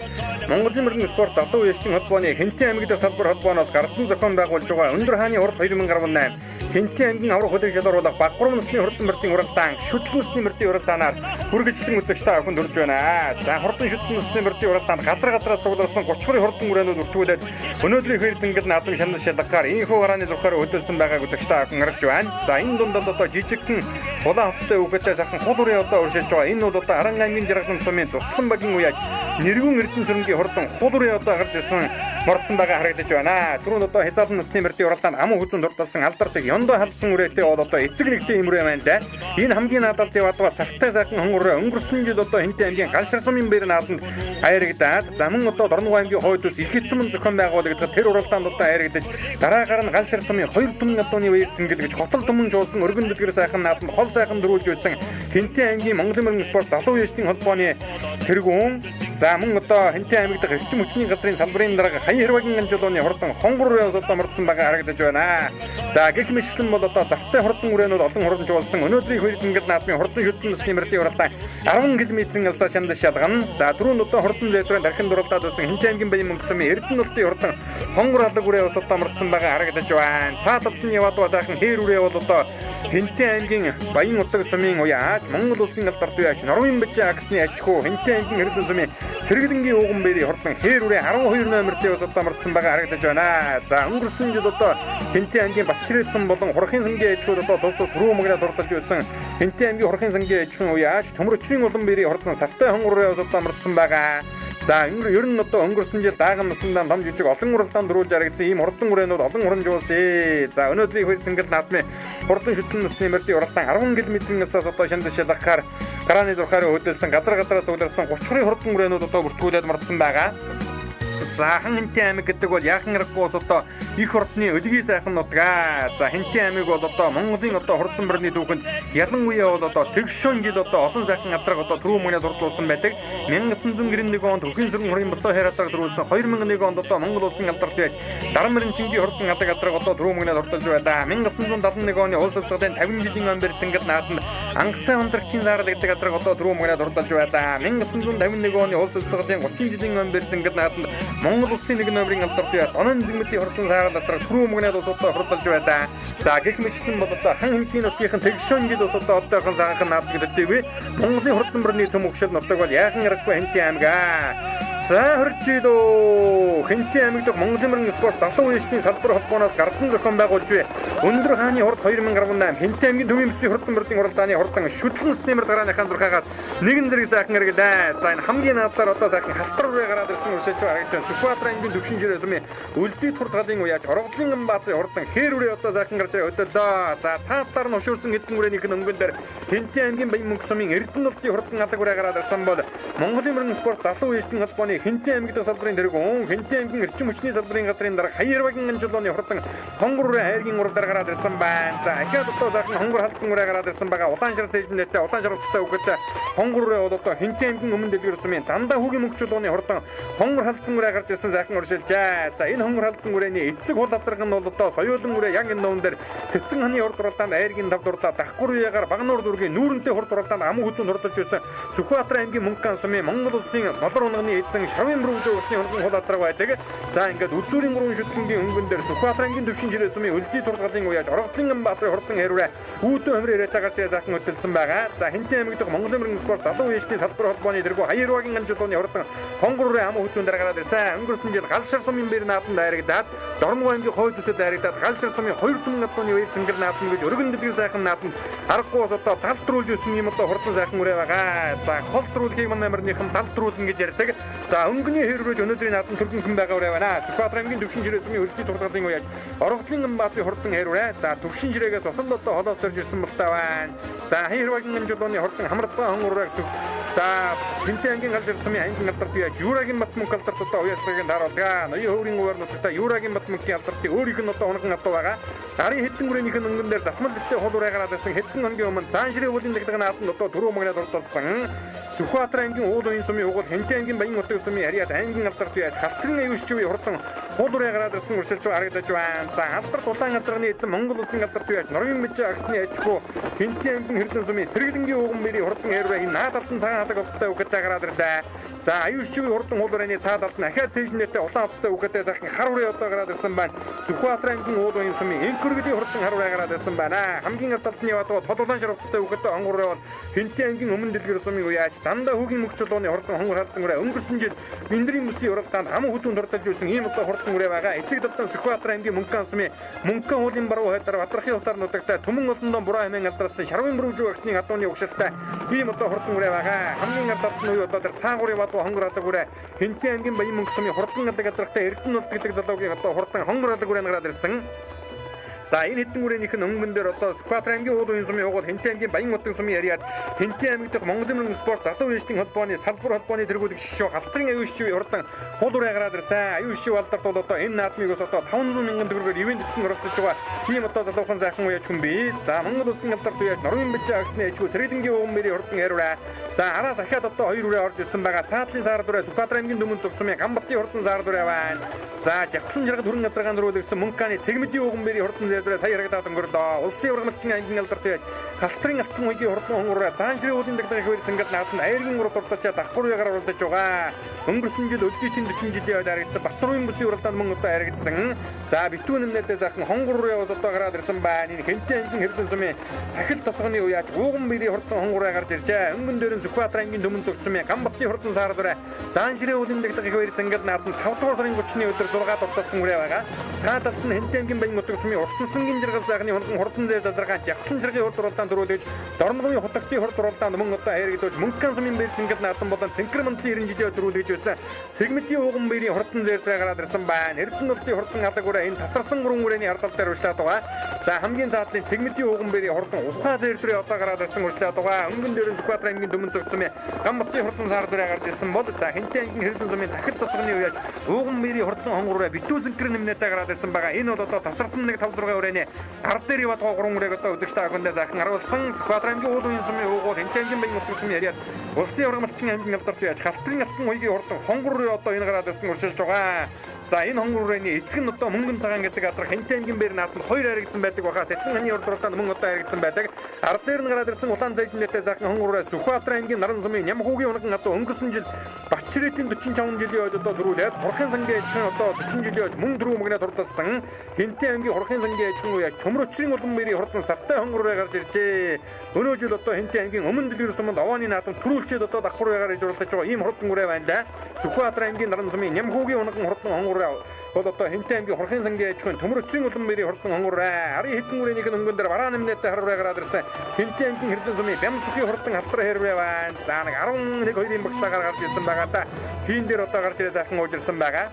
[SPEAKER 1] Монголын мөргийн спорт залуу үеийн холбооны Хэнтэй аймаг дахь салбар холбооноос гардан зохион байгуулж байгаа өндөр хааны урд 2018 Хэнтэй аймгийн аврах хөдөлж шалруулах Баггурам насны хурдан мөрдийн уралдаан шүтлэн насны мөрдийн уралдаанаар үргэлжлэн үзэгчтэй охин төрж байна. За хурдан шүтлэн насны мөрдийн уралдаанд газраас цугларсан 30 хүрээ хурдан үрээнүүд өртгүүлээд өнөөдрийн хэр зингэл наадам шанал шалгагаар энэхүү гарааны зурхаар хөдөлсөн байгааг үзэгчтэй охин харж байна. За энэ дундад одоо жижигхэн улаан хувцастай үгээтэй сайхан хул үрээ одоо уршилж байгаа. Энэ бол одоо Аран аймгийн Жаргалан сумын Цуслан багийн үеж нэргүүн эрдэнэ сүрэнгийн хурдан хул үрээ одоо гарч ирсэн мордсон байгаа харагдаж байна. Түрүүн одоо хязгаарлан насны мөрдийн уралдаанд ам хүзүүн дурдсан алдардаг Яндоо халдсан үрээтэй бол одоо эцэг нэгтэй юм үрээ байна да. Энэ хамгийн наадалд яваадгаа сартай сайхан хонгороо өнгөрсөн жил одоо Хэнтэй аймгийн Галшар сумын бэр нааданд хайрагдаад замун одоо Дорногов аймгийн хойд ус ихэдсэн зохион байгуулагдах тэр уралдаанд одоо хайрагдаж дараагаар нь Галшар сумын 2 түмэн адууны баяр цэнгэл гэж хотол түмэн жуулсан өргөн дэлгэр сайхан нааданд хол сайхан дөрүүлж байсан Хэнтэй аймгийн Монголын мөргийн спорт залуу үеийн холбооны тэргүүн за мөн одоо Хэнтэй аймаг дахь эрчим хүчний газрын салбарын дарга Хаяр хаваагийн анжуулууны хурдан хонгор үрээ одоо мордсон байгаа харагдаж байна. За гэх мэтлэн бол одоо завтай хурдан үрээнүүд олон хурдан жуулсан өнөөдрийн хөрөг зингэд наадмын хурдан шүтэн насны мөрдийн уралдаан 10 км-ийн алсаа шандаж шалгана. За түрүүн одоо хурдан зэтрэн дархин дурлаад байсан Хэнтэй аймгийн баян мөнгөсмийн Эрдэнэ нутгийн хурдан хонгор алдаг үрээ одоо мордсон байгаа харагдаж байна. Цаад талын яваадгаа сайхан хээр үрээ бол одоо Хэнтэй аймгийн баян утаг сумын уяаж Монгол улсын алдарт үеаш Норвын бажи агсны аж ахуй Хэнтэй аймгийн хэрлэн сумын Сэргэлэнгийн ууган бэрийн хурдан хээр үрээ 12 номертэй одоо мордсон байгаа харагдаж байна. За өнгөрсөн жил одоо Хэнтэй аймгийн Батчирээдсэн болон Хурхын сангийн ажихуд одоо тус түрүү мөгрөө дурдж байсан Хэнтэй аймгийн Хурхын сангийн ажихуд уяаж төмөрчрийн улан бэрийн хурдан сартай хонгор үрээ одоо мордсон байгаа. За ер нь одоо өнгөрсөн жил дааган насандаа том жижиг олон уралдаанд дөрүүлж харагдсан ийм хурдан хүрээнүүд олон хуран жуулсан. За өнөөдрийн хөл цэнгэл наадмын хурдан шүтэн насны мөрдийн уралдаан 10 км-ийн насаас одоо шанд шалгахаар гарааны зурхаараа хөдөлсөн газраас үлдсэн 30 хүрээ хурдан хүрээнүүд одоо бүртгүүлээд мартсан байгаа. За Хинтэн аймаг гэдэг бол яахан аргагүй одоо их хурдны өлгийн сайхан нутгаа. За Хинтэн аймаг бол одоо Монголын одоо хурдан мөрний түүхэнд ялангуяа бол одоо тэгшүүн жил одоо олон сайхан газар одоо түрүү мөнгөнд хурдлуулсан байдаг. 1991 онд Хөхийн сүрэн хорийн босоо хайраадаг дөрүүлсэн 2001 онд одоо Монгол улсын алдарт байж Дарамрын шингийн хурдан алдаг газар одоо түрүү мөнгөнд хурдлуулж байлаа. 1971 оны улс улсуудын 50 жилийн өн бэр цэнгэл нааданд Ангасан ундрагчийн заарал гэдэг газар одоо түрүү мөнгөнд хурдлуулж байлаа. 1951 оны улс улсуудын 30 жилийн өн бэр цэнгэл нааданд Монгол улсын нэг номерын алдарт яа онон зэгмэтийн хурдан саарал газар түрүү мөнгөнд усуудаа хурдалж байлаа. За гэх мэтлэн бол одоо хан хинтийн нутгийнхан тэгшүүн жил усуудаа одоохон саахан наад гэдэгтэйгүй Монголын хурдан мөрний төм өгшил нутаг бол яахан аргагүй Хинтэн аймаг. За хөрчидөө Хинтэн аймаг дахь Монголын мөрний спорт залуу үеийн салбар холбооноос гардан зохион байгуулж буй Өндөр хааны хурд 2018 Хинтэн аймгийн төмийн бүсийн хурдан мөрдийн уралдааны хурдан шүтлэн стимер дарааныхаа зурхаагаас нэгэн зэрэг сайхан хэрэглээ. За энэ хамгийн наадлаар одоо сайхан халтар үрээ гараад ирсэн уршилж харагдаж Сүхбаатар аймгийн төвшин ширээ сумын үлзий турд галын уяаж Оргодлын Ганбаатарын хурдан хээр үрээ одоо сайхан гарч хөдөлөө. За цаатаар нь ушуурсан хэдэн үрээнийх нь өнгөн дээр Хинтэн аймгийн Баян мөнгө сумын Эрдэнэтийн хурдан алаг үрээ гараад ирсэн бол Монголын мөрний спорт залуу үеийн холбооны Хинтэн аймгийн салбарын тэргүүн Хинтэн аймгийн эрчим хүчний салбарын газрын дарга Хаярвагийн анжилооны хурдан хонгор үрээ хайргийн уралдаар гараад ирсэн байна. За ахаад одоо сайхан хонгор халдсан үрээ гараад ирсэн байгаа. Улааншир цэжнэтэй улааншир утастай өгөхөд хонгор үрээ бол одоо Хинтэн аймгийн өмнө дэлгэр сумын дандаа хүүгийн мөнгөчүүлөөний хурдан хонгор халдсан үрээ гарч ирсэн сайхан уршилжээ. За энэ хонгор халдсан үрээний эцэг хул азраг нь бол одоо соёолын үрээ яг энэ нуун дээр Сэцэн ханы урд уралдаанд айргийн тав дурлаа Дахгүр үеэгээр Багнуур дүүргийн нүүрэнтэй хурд уралдаанд аман хүзүүнд хурдалж байсан Сүхбаатар аймгийн Мөнгөн сумын Монгол улсын долор унганы эзэн Шарвын бүрүүж өгсөний хурдан хул азраг байдаг. За ингээд үзүүрийн гурван шүтлэнгийн өнгөн дээр Сүхбаатар аймгийн төвшин ширээ сумын үлзий тургалын уяаж Оргодлын Ганбаатарын хурдан хэрвээ үүдэн хэмрээрээ тагарч сайхан хөдөлсөн байгаа. За Хинтэн аймаг дахь Монголын мөрний спорт залуу үеийн салбар холбооны тэргүү Хаярвагийн анжилооны хурдан хонгор үрээ аман хүзүүнд гараад ирсэн. Өнгөрсөн жил Галшир сумын бэр нааданд дайрагдаад Дорногов аймгийн хойд үсэд дайрагдаад Галшир сумын 2 түмэн одооны үеийн цэнгэл нааданд гэж өргөн дэлгэр сайхан нааданд аргагүй одоо талтруулж өсөн юм одоо хурдан сайхан үрээ байгаа. За холтруулахыг манай мөрнийхэн талтруулна гэж ярьдаг. За өнгөний хэрвэж өнөөдрийн нааданд төргөнхэн байгаа үрээ байна. Сүхбаатар аймгийн төвшин жирээ сумын үлзий тургалын уяаж Оргодлын Ганбаатарын хурдан хэрвээ. За төвшин жирээгээс бас л одоо холоос төрж ирсэн болтой байна. За Хаярвагийн анжилооны хурдан хамарцаа хонгор үрээ гэсэн. За Хинтэн аймгийн Галшир сумын аймгийн алдарт уяаж Юурагийн бат мөнгө алдарт одоо уяаслагын дараалгаа. Ноён хөврийн өвөр нутагта Юурагийн бат мөнгөний алдартыг өөрийнх нь одоо унган авдаг байгаа. Арын хэдэн үрээнийх нь өнгөн дээр засмал дэвтэй хол үрээ гараад ирсэн хэдэн хоногийн өмнө цаан ширээ уулын дагдаг нааданд одоо түрүү мөнгөнд дурдсан. Сүхбаатар аймгийн уул уян сумын угол Хинтэн аймгийн Баян утга сумын Ариад аймгийн алдарт уяаж Халтрын аюулчгүй хурдан хол үрээ гараад ирсэн уршилж харагдаж байна. За алдарт улаан газрын эзэн Монгол улсын алдарт уяаж Норвегийн мэжээ агсны ажгүй Хинтэн аймгийн Хэрлэн сумын Сэргэлэнгийн ууган мэрийн хурдан хэрвээ энэ наад алтан цагаан халаг оцтой өгөхөд гараад ирлээ. За аюулчгүй хурдан хол үрээний цаад алт нь ахаад цэжнэтэй улаан оцтой өгөхөд сайхан хар үрээ одоо гараад ирсэн байна. Сүхбаатар аймгийн уул уян сумын Энкүргэлийн хурдан хар үрээ гараад ирсэн байна. Хамгийн алдалтны яваа тодулаан шар оцтой өгөхөд хонгор үрээ бол Хинтэн аймгийн өмнө дэлгэр сумын уяаж дандаа хүүгийн мөнгөчүүлөөний хурдан хонгор халдсан үрээ өнгөрсөн жил Миндрийн бүсийн уралдаанд аман хүзүүнд хурдалж байсан ийм одоо хурдан үрээ байгаа. Эцэг далдан Сүхбаатар аймгийн Мөнгөн сумын Мөнгөн хуулийн баруун хайдар Бадрахын усаар нутагта Түмэн олондон буруу хэмээн алдарсан Шарвын бүрүүжүү агсны хатууны угшилтай ийм одоо хурдан үрээ байгаа. Хамгийн алдалт нь юу одоо тэр цаагуурын бадуу хонгор алаг үрээ Хинтэн аймгийн Баян мөнгө сумын хурдан алаг газартай Эрдэнэт гэдэг залуугийн одоо хурдан хонгор алаг үрээ гараад ирсэн. За энэ хэдэн үрээнийх нь өнгөн дээр одоо Сүхбаатар аймгийн уул уян сумын угол Хинтэн аймгийн Баян утга сумын Ариад Хинтэн аймаг дахь Монголын мөрний спорт залуу үеийн холбооны салбар холбооны тэргүүлэг шишөө Халтрын аюулчгүй хурдан хул үрээ гараад ирсэн. Аюулчгүй алдарт бол одоо энэ наадмыг бас одоо 500 мянган төгрөгөөр ивэнтэд оролцож байгаа. Ийм одоо залуухан сайхан уяаж хүн бий. За Монгол улсын алдарт уяаж Норвегийн мэжээ агсны ажгүй Сэргэлэнгийн ууган мэрийн хурдан хэрвээ. За араас ахаад одоо 2 үрээ орж ирсэн байгаа. Цаатлын саард үрээ Сүхбаатар аймгийн Дүмэн цогц сумын Ганбатын хурдан саард үрээ байна. За Жавхлан жаргал хөрөнгө газрын дөрүүлсэн Мөнгөний цэгмэдийн ууган мэрийн хурдан зэрдээ сая харагдаад өнгөрлөө. Улсын ургамалчин аймгийн алдарт уяаж Халтрын алтан уягийн хурдан хонгороо цаан ширээ уулын дагдаг хөвөр цэнгэл нааданд айргийн урд дурдалчаа Дахгүр уягаар уралдаж байгаа. Өнгөрсөн жил Өлзийтийн 40 жилийн үед харагдсан Батнуугийн бүсийн уралдаанд мөн одоо харагдсан. За битүүн нэмнээдээ сайхан хонгор ураа бас одоо гараад ирсэн байна. Энэ Хинтэн аймгийн Хэрлэн сумын Тахил тосгоны уяаж ууган мэрийн хурдан хонгороо гарч иржээ. Өнгөн дээр нь Сүхбаатар аймгийн Дүмэн цогц сумын Ганбатын хурдан саар дураа цаан ширээ уулын дагдаг хөвөр цэнгэл нааданд 5 дугаар сарын 30-ны өдөр өдөр 6 дуртасан үрээ байгаа. Цаад талд нь Хэнтэй аймгийн баян нутаг сумын уртан сэнгийн жиргал сайхны хурдан зэр дасаргаан жахлан жиргийн хурд уралдаанд төрүүлж Дорногын хутагтын хурд уралдаанд мөн одоо хайргдуулж мөнгөн сумын бэр зингэл наадам болон цэнхэр мандлын 90 жилийн төрүүлж байсан Цэгмэтийн ууган бэрийн хурдан зэр гараад ирсэн байна. Эрдэнэтийн хурдан алаг үрээ энэ тасарсан мөрөн үрээний ардал дээр урьшлаад байгаа. За хамгийн заадлын Цэгмэтийн ууган бэрийн хурдан ухаа зэр дээр одоо гараад ирсэн урьшлаад байгаа. Өнгөн дээрэн Сүхбаатар аймгийн Дөмөн цогц сумын Гамбатын хурдан сар дээр гарч ирсэн бол за Хэнтэй аймгийн Хэрлэн сумын Дахид тосгоны үеэд ууган бэрийн хурдан хонгороо битүү зэнхэр нэмнэтэй гараад ирсэн байгаа. Энэ бол одоо тасарсан 156 үрээний ард дээр яваад 3 үрээг одоо үзэгч та бүхэндээ захан харуулсан Сүхбаатар аймгийн уул уян сумын уугуул Хэнтэй аймгийн баян нутаг сумын яриад улсын ургамалчин аймгийн алдарт яаж халтрын алтан уйгийн хурдан хонгороо одоо энэ гараад ирсэн уршилж байгаа. За энэ хонгорооны эцэг нь одоо мөнгөн цагаан гэдэг газар Хэнтэй аймгийн бэр наадмад 2 харигдсан байдаг бахаас эцэг ханы урд уралдаанд мөн одоо харигдсан байдаг. Ард дээр нь гараад ирсэн улаан зайчнэтэй захан хонгороо Сүхбаатар аймгийн Наран сумын Нямхүүгийн унган одоо өнгөрсөн жил Бачирэтийн 45 жилийн ойд одоо дөрүүлээд Хурхын сангийн ээжхэн одоо 40 жилийн ойд мөн дөрөв мөгнө дурдсан Хэнтэй аймгийн Хурхын сангийн ээжхэн үеж төмөрөчрийн улан бэрийн хурдан сартай хонгороо гарч иржээ. Өнөө жил одоо Хэнтэй аймгийн өмнө дэлгэр суманд овооны наадам төрүүлчихэд одоо давхаргаар иж уралдаж байгаа ийм хурдан үрээ байна да. Сүхбаатар аймгийн Наран сумын Нямхүүгийн унган хурдан хонгороо бол одоо Хэнтэй аймгийн Хурхын сангийн ээжхэн төмөрөчрийн улан бэрийн хурдан хонгороо ари хэдэн үрээнийг өнгөн дээр бараа нэмнэтэй харвараа гараад ирсэн Хэнтэй аймгийн Хэрлэн сумын Бямсүхийн хурдан халтар хэрвээ байна. За нэг 11-2-ын багцаагаар гарч ирсэн байгаа та. Хийн дээр одоо гарч ирээ сайхан уужирсан байгаа.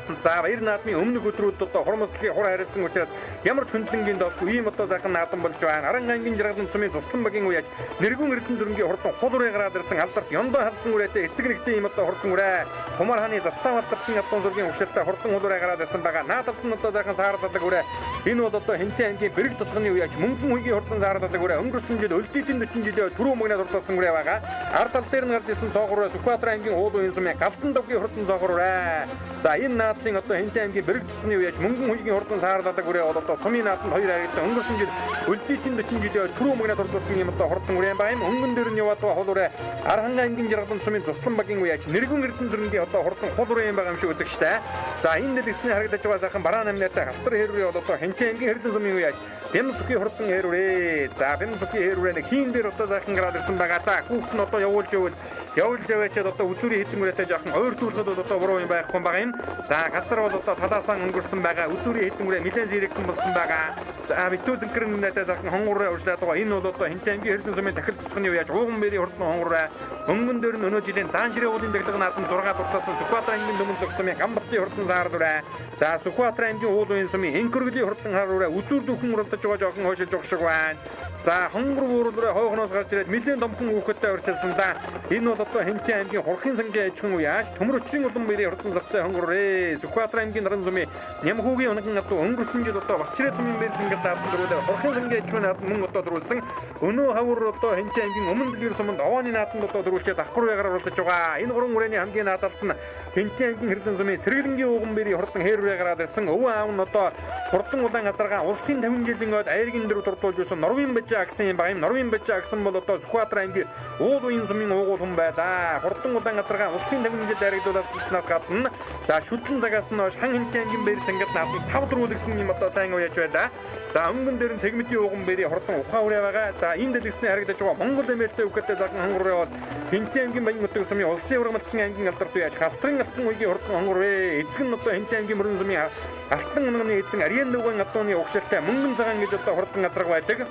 [SPEAKER 1] За баяр наадмын өмнөх өдрүүд одоо хормослогийн хур харилцсан учраас ямар ч хөндлөнгийн доосгүй ийм одоо сайхан наадам болж байна. Аран аймгийн Жаргалан сумын Цуслан багийн үеж нэргүүн эрдэнэ зүрэнгийн хурдан хул үрээ гараад ирсэн алдарт Ёндоо халдсан үрээтэй эцэг нэгтэй ийм одоо хурдан үрээ. Хумар хааны застав алдартын авто зургийн өгшөлтэй хурдан хул үрээ гараад ирсэн байгаа. Наадалд нь одоо сайхан саарлалаг үрээ. Энэ бол одоо Хэнтэй аймгийн Бэрэг тусганы үеж мөнгөн үйгийн хурдан саарлалаг үрээ. Өнгөрсөн жил Өлзийдийн 40 жилийн түрүү мөгнө дурдсан үрээ байгаа. Ард тал дээр нь гарч ирсэн цоогор Сүхбаатар аймгийн уул уян сумын Галдан давгийн хурдан цоогор үрээ. За энэ наадлын одоо Хэнтэй аймгийн Бэрэг тусганы үеж мөнгөн үйгийн хурдан саарлалаг үрээ бол одоо сумын нааданд 2 харигдсан. Өнгөрсөн жил Өлзийдийн 40 жилийн түрүү мөгнө дурдсан юм одоо хурдан үрээ байна. Өнгөн дээр нь яваад байгаа хул үрээ Архан аймгийн Жаргалан сумын Цуслан багийн үеж нэргүүн эрдэнэ зүрэнгийн одоо хурдан хул үрээ юм байгаа юм шиг үзэгчтэй. За энэ дэлгэсний харагдаж байгаа сайхан бараа намнаатай халтар хэрвээ бол одоо Хэнтэй аймгийн Хэрлэн сумын үеж Бямсүхийн хурдан хэрвээ. За Бямсүхийн хэрвээ нэг хийн дээр одоо сайхан гараад ирсэн байгаа та. Хүүхэд нь одоо явуулж аваачаад одоо үзүүрийн хэдэн үрээтэй жаахан ойртуулахад бол одоо буруу юм байхгүй байгаа юм. За газар бол одоо талаасаа өнгөрсөн байгаа. Үзүүрийн хэдэн үрээ нэлээд зэрэгтэн болсон байгаа. За битүү зэнхэр нэмнэтэй сайхан хонгороо урьшлаад байгаа. Энэ бол одоо Хэнтэй аймгийн Хэрлэн сумын Дахид тусганы үеж ууган бэрийн хурдан хонгороо. Өнгөн дээр нь өнөө жилийн Заан жирийн уулын дэглэг наадам 6 дуртасан Сүхбаатар аймгийн Дөмөн цогц сумын Гамбатын хурдан саар дүрэ. За Сүхбаатар аймгийн уул уян сумын Хэнкөргөлийн хурдан хар дүрэ. Үзүүр дүүхэн уралдаж байгаа жоохон хойшилж байгаа шиг байна. За хонгор бууруулраа хоогноос гарч ирээд нэлээд домхон хүүхэдтэй урьшилсан да. Энэ бол одоо Хэнтэй аймгийн Хурхын сангийн ээжхэн үеаш төмөрөчрийн улан бэрийн хурдан сартай хонгороо. Сүхбаатар аймгийн Наран сумын Нямхүүгийн унган одоо өнгөрсөн жил одоо Бачирет сумын бэр зингэлд наадам дөрүүлээ. Хурхын сангийн ээжхэн наадам мөн одоо дөрүүлсэн. Өнөө хавар одоо Хэнтэй аймгийн өмнө дэлгэр суманд овооны наадамд одоо дөрүүлчихэд давхар уягаар уралдаж байгаа. Энэ 3 үрээний хамгийн наадалд нь Хэнтэй аймгийн Хэрлэн сумын Сэргэлэнгийн ууган бэрийн хурдан хэрвээ гараад ирсэн. Өвөө аав нь одоо хурдан улаан газаргаа улсын 50 жилийн ойд айргийн дээр дурдуулж байсан Норвын Бажаа гэсэн юм байна. Норвын Бажаа гэсэн бол одоо Сүхбаатар аймгийн уул уян сумын уугуул хүн байлаа. Хурдан улаан газаргаа улсын 50 жил айргдуулснаас гадна за шүтлэн цагаас нь хойш хан Хэнтэй аймгийн бэр зангид наадам 5 дөрүүлсэн юм одоо сайн уяж байлаа. За өнгөн дээр нь Цэгмэтийн ууган бэрийн хурдан ухаан үрээ байгаа. За энэ дэлгэсний харагдаж байгаа Монгол эмээлтэй үхэтэй заган хонгороо бол Хэнтэй аймгийн баян нутаг сумын улсын ургамалчин аймгийн алдарт үеж халтрын алтан уйгийн хурдан хонгороо. Эцэг нь одоо Хэнтэй аймгийн мөрөн сумын алтан унганы эзэн Ариан нүгэн адууны угшилтай мөнгөн цагаан гэж одоо хурдан газар байдаг.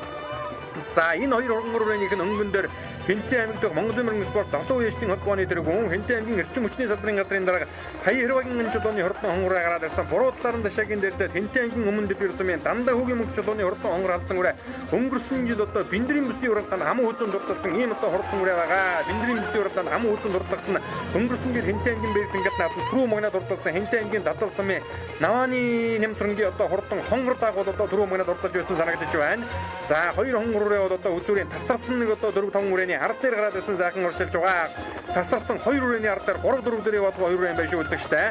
[SPEAKER 1] За энэ хоёр хонгорооных нь өнгөн дээр Хэнтэй аймаг дэх Монгол мөрөн спорт залуу үеийн холбооны тэргүүн Хэнтэй аймгийн эрчим хүчний салбарын газрын дарга хаяа хэрвэгийн чулууны хурдан хонгороо гараад ирсэн. Буруу талаар нь дашаагийн дээрдээ Хэнтэй аймгийн өмнө дэлгэр сумын дандаа хүүгийн мөнгө чулууны хурдан хонгороо алдсан үрээ. Өнгөрсөн жил одоо Биндрийн бүсийн уралдаанд хамаа хүзэн дурдсан ийм одоо хурдан үрээ байгаа. Биндрийн бүсийн уралдаанд хамаа хүзэн дурдлагт нь өнгөрсөн жил Хэнтэй аймгийн бэр зингэлд наадам түрүү мөгнө дурдсан Хэнтэй аймгийн Дадал сумын Навааны нэмсрэнгийн одоо хурдан хонгор дагуул одоо түрүү мөгнө дурдж байсан санагдаж байна. За хоёр хонгороо бол одоо үзүүрийн тасарсан нэг одоо 4-5 үрээний ард дээр гараад ирсэн сайхан уршилж байгаа. Тасарсан 2 үрээний ард дээр 3-4 дээр яваад 2 үрээн байшаа үзэгчтэй.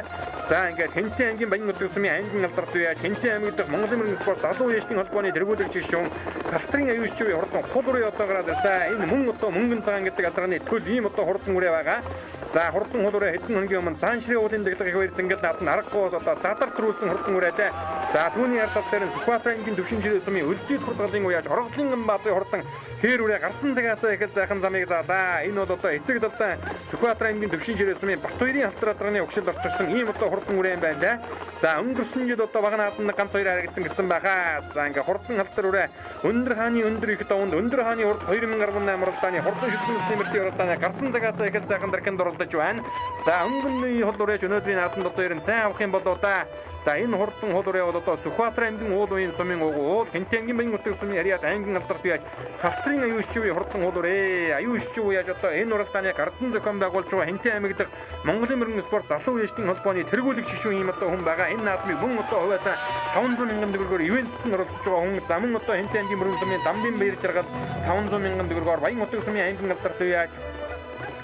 [SPEAKER 1] За ингээд Хэнтэй аймгийн баян нутаг сумын аймгийн алдарт үеж Хэнтэй аймаг дэх Монгол мөрөн спорт залуу үеийн холбооны тэргүүлэгч гишүүн Калтрын аюулчгүй хурдан хул үрээ одоо гараад ирсэн. Энэ мөн одоо мөнгөн цагаан гэдэг алдарны төл ийм одоо хурдан үрээ байгаа. За хурдан хулуураа хэдэн хоногийн өмнө цааншрын уулын дэглэг барьсан гэл над нарахгүй одоо задар төрүүлсэн хурдан хүрээтэй. За түүний ардал дээр нь Сүхбаатар аймгийн төвшин жирээ сумын өлжид хурдгалын уяаж Оргодлын баатарын хурдан хээр үрээ гарсан цагаас эхэл сайхан замыг заалаа. Энэ бол одоо эцэг талдаа Сүхбаатар аймгийн төвшин жирээ сумын Батбаярын халтраа цагны өгшөлд орчирсан ийм одоо хурдан үрээ юм байна лээ. За өнгөрсөн жил одоо баг нааданд ганц хоёр харагдсан гэсэн байхаа. За ингээ хурдан халтар үрээ өндөр хааны өндөр их давнд өндөр хааны урд 2018 уралдааны хурдан шүтгэнс нэмэрт уралдааны гарсан цагаас эхэл сайхан дархинд оролдож байна. За өнгөний хул үрээж өнөөдрийн нааданд одоо ерэн сайн авах юм болоо да. За энэ хурдан хул үрээ бол одоо Сүхбаатар аймгийн уул уян сумын уул Хэнтэнгийн баян утга сумын яриад аймгийн алдарт яаж халтрын аюулчгүй хурдан хул үрээ аюулчгүй яаж одоо энэ уралдааны гардан зохион байгуулж байгаа Хэнтэн аймаг дахь Монголын мөрөн спорт залуу ээжтийн холбооны тэргүүлэг жишүүн юм одоо хүн байгаа. Энэ наадмыг мөн одоо хуваасаа 500 мянган төгрөгөөр ивэнтэд нь оролцож байгаа хүн замын одоо Хэнтэн аймгийн мөрөн сумын дамбын баяр жаргал 500 мянган төгрөгөөр баян утга сумын аймгийн алдарт яаж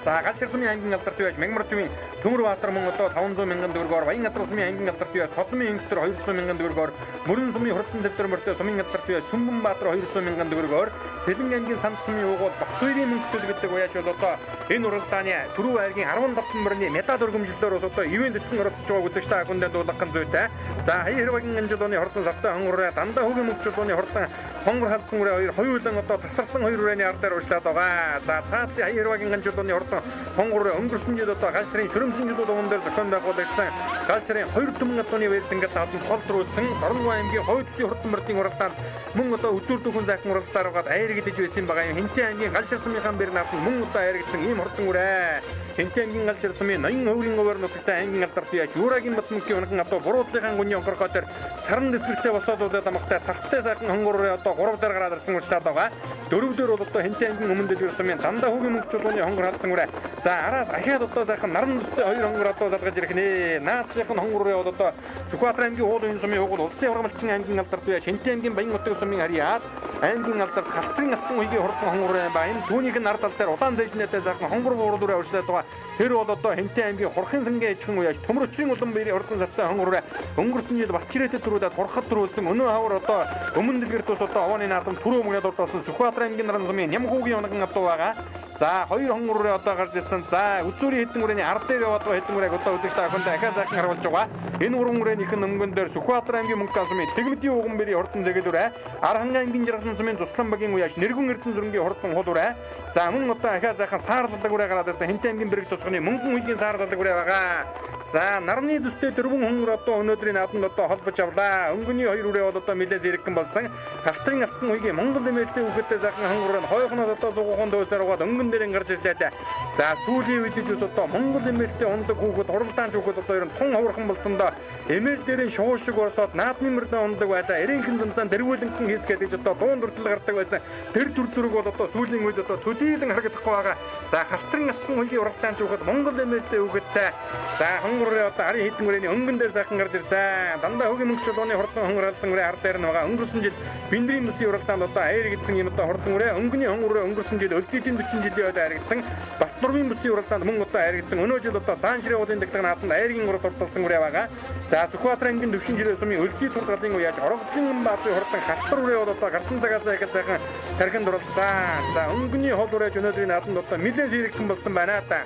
[SPEAKER 1] за галшир сумын аймгийн алдарт яаж Мягмарживын Төмөрбаатар мөн одоо 500 мянган төгрөгөөр баян адрал сумын аймгийн алдарт яаж Содмын өнгөтөр 200 мянган төгрөгөөр мөрөн сумын хурдан цэвтэр мөртөө сумын алдарт яаж Сүмбэнбаатар 200 мянган төгрөгөөр Сэлэн аймгийн Санд сумын уугуул Батбаярын мөнгөтөл гэдэг уяаж бол одоо энэ уралдааны түрүү аймгийн 15 мөрний медаль өргөмжлөлөөр бас одоо ивэнтэд нь оролцож байгааг үзэгч та хүндээ дуулгах зүйтэй. За хаяр багийн анжилууны хурдан сартай хонгороо дандаа хөгийн мөнгөчлөөний хурдан хонгор халдсан үрээ хоёулан одоо тасарсан хоёр үрээний ард дээр уучлаад байгаа. За цаатны хаяр багийн анжилууны хурдан хонгор өнгөрсөн жил одоо галшрын шөрөмсөн жилүүд өмнө дээр зохион байгуулагдсан галшрын 2 түмэн атууны байрсангад наадмын холдруулсан Дорногов аймгийн Хойд Төсийн хурдан мөрдийн уралдаанд мөн одоо үзүүр дөхөн захин уралдсаар угаад аярэгдэж байсан байгаа юм. Хэнтэн аймгийн галшир сумынхан бэр наадмын мөн одоо аярэгдсэн ийм хурдан үрээ. Хэнтэн аймгийн галшир сумын 80 хувийн овер нутагтай аймгийн алдарт яаж Юурагийн Батмөнхийн унган одоо буруудлынхан гүний онгорхоо дээр саран дэсгэртэй босоод удаад амгтай сахтай сайхан хонгороо одоо 3 дээр гараад ирсэн уурчлаад байгаа. 4 дээр бол одоо Хэнтэн аймгийн өмнө дэлгэр сумын дандаа хөгийн мөнгөчлөөний хонгор халдсан үрээ. За араас ахиад одоо сайхан наран зүстэй хоёр хонгор одоо залгаж ирэх нэ. Наадлынхан хонгороо бол одоо Сүхбаатар аймгийн уул уян сумын угуул улсын ургамалчин аймгийн алдарт яаж Хэнтэн аймгийн баян утга сумын харьяат аймгийн алдарт халтрын алтан уйгийн хурдан хонгороо байна. Түүнийг нь ард тал дээр улаан зэжнэтэй сайхан хонгор буурдураа урьшлаад байгаа. Тэр бол одоо Хэнтэн аймгийн хурхын сангийн ээжхэн уяаж төмөрчрийн улан баярын хурдан сартай хонгороо өнгөрсөн жил Батчирээтэд төрүүлээд хурхад төрүүлсэн өнөө хавар одоо өмнө дэлгэр тус одоо овооны наадам түрүү мөнгөд дурдсан Сүхбаатар аймгийн наран сумын Нямхуугийн унган авдаг байгаа. За хоёр хонгороо одоо гарч ирсэн. За үзүүрийн хэдэн үрээний ард дээр яваад байгаа хэдэн үрээг одоо үзэгч та бүхэнд ахаа сайхан харуулж байгаа. Энэ уран үрээнийх нь өмгөн дээр Сүхбаатар аймгийн мөнгөн сумын Тэгмэдийн уган бэрийн хурдан зэгэлүрэ Архан аймгийн Жаргалан сумын Цуслан багийн уяаж Нэргүн Эрдэнэ зүрэнгийн хурдан хулурэ. За мөн одоо ахаа сайхан саарлалдаг үрээ гараад ирсэн. Хэнтэн аймгийн бэрэг тусганы мөнгөн үеийн саарлалдаг үрээ байгаа. За нарны зүстэй дөрвөн хонгор одоо өнөөдрийн наадамд одоо холбож авлаа. Өнгөний хоёр үрээ бол одоо нэлээд зэрэгхэн болсон. Халтрын алтан уйгийн Монгол нэмэлтээ үхэдтэй сайхан хонгороо хойхноод одоо зугуухан дөөсөр угаад өнгөн дээр гарч ирлээ. За сүүлийн үед ч одоо Монгол нэмэлтээ ундаг хүүхэд уралдаан хүүхэд одоо ерөн тун ховорхон болсон доо. Эмээл дээрэн шуу шиг орсоод наадмын мөрдөө ундаг байлаа. Эренхэн замцаан дэргүүлэнхэн хийсгээд гэж одоо дуун дуртал гардаг байсан. Тэр төр зүрэг бол одоо сүүлийн үед одоо төдийлөн харагдахгүй байгаа. За халтрын алтан уйгийн уралдаан хүүхэд Монгол нэмэлтээ үхэдтэй. За хонгороо одоо ари хэдэн үрээний өнгөн дээр сайхан гарч ирсэн. Дандаа хөгийн мөнгөчлөөний хурдан хонгор халдсан үрээ ард дээр нь байгаа. Өнгөрсөн жил Биндрийн мөсийн уралдаанд одоо аяр гэдсэн юм одоо хурдан үрээ өнгөний хонгороо өнгөрсөн жил өлзийдийн 40 жилийн үед аярагдсан. Батнурын мөсийн уралдаанд мөн одоо аярагдсан. Өнөө жил одоо Зааншрын уулын дэглэг нааданд аяргийн урд дурдсан үрээ байгаа. За Сүхбаатар аймгийн төвшин жирээ сумын өлзий тургалын уяаж Оргодлын баатарын хурдан халтар үрээ бол одоо гарсан цагаас эхэл сайхан тархинд оролцсон. За өнгөний хол үрээж өнөөдрийн нааданд одоо нэлээд зэрэгхэн болсон байна та.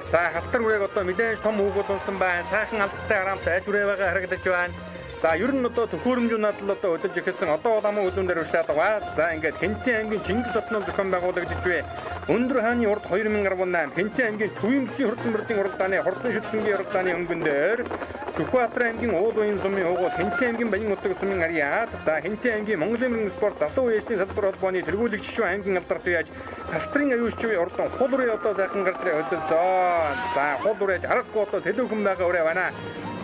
[SPEAKER 1] За халтар үрээг одоо нэлээд том хүүгүүд унсан байна. Сайхан алдтай хараамтай айж үрээ байгаа харагдаж байна. За ер нь одоо төхөөрөмжийн надад одоо удирж эхэлсэн одоо уламын үзүүн дээр ушлаад байгаа. За ингээд Хэнтэн аймгийн Чингис хотноо зохион байгуулагдаж буй Өндөр хааны урд 2018 Хэнтэн аймгийн Төвийн бүсийн хурдан мөрдийн уралдааны хурдан шүтлэнгийн уралдааны өнгөн дээр Сүхбаатар аймгийн уул уян сумын угуул Хэнтэн аймгийн баян утга сумын харьяат за Хэнтэн аймгийн Монголын мөрөн спорт залуу үеийн салбар холбооны тэргүүлэг жишүүн аймгийн алдарт яаж халтрын аюулчгүй урдан хул үрээ одоо сайхан гарч ирээ хөдөлсөн. За хул үрээж аргагүй одоо сэлүүхэн байгаа үрээ байна.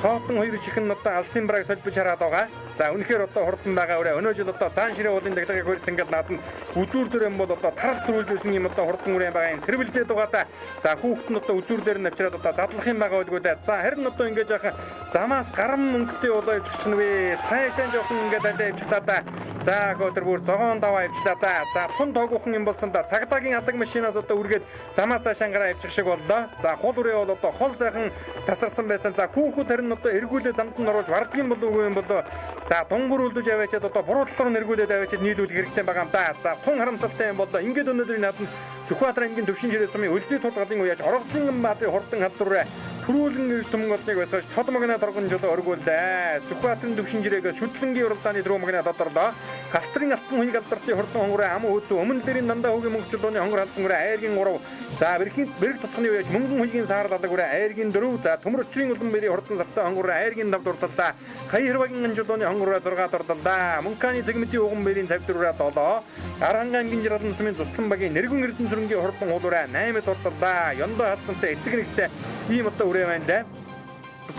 [SPEAKER 1] Соотон хоёр чихэн одоо алсын браг солбож хараад байгаа. За үнэхээр одоо хурдан байгаа үрээ. Өнөө жил одоо Зааншрын уулын дэглэгийг хөрсөн гэл нааданд үзүүр дээр юм бол одоо тарах төрүүлсэн юм одоо хурдан үрээ байгаа юм. Сэрвэлзээд байгаа та. За хүүхэд нь одоо үзүүр дээр нь авчираад одоо задлах юм байгаа байлгүй дээ. За харин одоо ингэж яхаа замаас гарам мөнгөтэй болоо явчих чинь вэ. Цаашаа жоохон ингэж алей явчихлаа да. За өдөр бүр зогоон даваа явчлаа да. За тун тоогоохон юм болсон да. Цагдаагийн алаг машинаас одоо үргээд замаасаа шангараа явчих шиг боллоо. За хол үрээ бол одоо хол сайхан тасарсан байсан. За хүүхэд харин одоо эргүүлээ замд нь оруулж вардгийн болов уу юм болоо. За дунгар үлдэж аваачаад одоо буруу талаар нь эргүүлээд аваачаад нийлүүлэх хэрэгтэй байгаа юм да. За тун харамсалтай юм болоо. Ингээд өнөөдрийн нааданд Сүхбаатар аймгийн төвшин жирээ сумын өлзий тулгалын уяаж Оргодлын баатарын хурдан халдвараа түрүүлэн ирж төмөн болныг байсаж тод магнаа торгон жолоо өргүүлдэ. Сүхбаатарын төвшин жирээгээс шүтлэнгийн уралдааны дөрөв магнаа доторлоо. Галтрын алтан хүнийг алдартын хурдан хонгороо ам өөцөө өмнө дээрийн дандаа хөгийн мөнгөчлөөний хонгор халдсангороо айргийн 3. За бэрэг тусганы уяаж мөнгөн хүйгийн саарал алагураа айргийн 4. За төмөр өчрийн улан бэрийн хурдан сартаа хонгороо айргийн 5 дурталдаа. Хаяр хэрвагийн анжуулооны хонгороо 6 дурталдаа. Мөнханы сегментийн уган бэрийн 54-аа 7. Аранга аймгийн жиралан сумын Цуслан багийн нэргэн эрдэнэ сүрэнгийн хурдан уулуураа 8 дурталдаа. Ёндоо хадсантай эцэг нэгтэй ийм одоо үрээ байна да.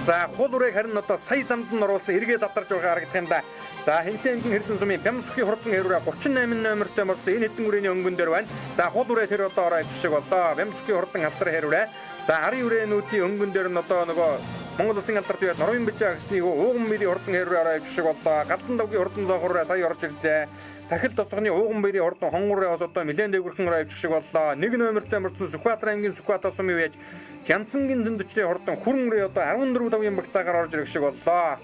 [SPEAKER 1] За хол үрэг харин одоо сая замд нь оруулсан эргээ задарж байгаа харагдах юм да. За Хэнтэй аймгийн Эрдэнэ сумын Пямсхийн хурдан хэрүүрээ 38 номертой мөрсөн энэ хэдэн үрээний өнгөн дээр байна. За хол үрээ тэр одоо ороо авчих шиг боллоо. Пямсхийн хурдан алдар хэрүүрээ. За арын үрээнүүдийн өнгөн дээр нь одоо нөгөө Монгол Улсын алдарт үед Норвын бижаа гэснийг ууган мэрийн хурдан хэрүүрээ ороо авчих шиг боллоо. Галдан давгийн хурдан зоогоороо сая орж ирлээ. Дахил тосгоны ууган бэрийн хурдан хонгороо одоо нэлээд дээгүүрхэн ороо авчих шиг боллоо. Нэг номертой мөрсөн Сүхбаатар аймгийн Сүхбаатар сумын үеж Жансангийн зөндөчлийн хурдан хүрэн үрээ одоо 14 давгийн багцаагаар орж ирэх шиг боллоо.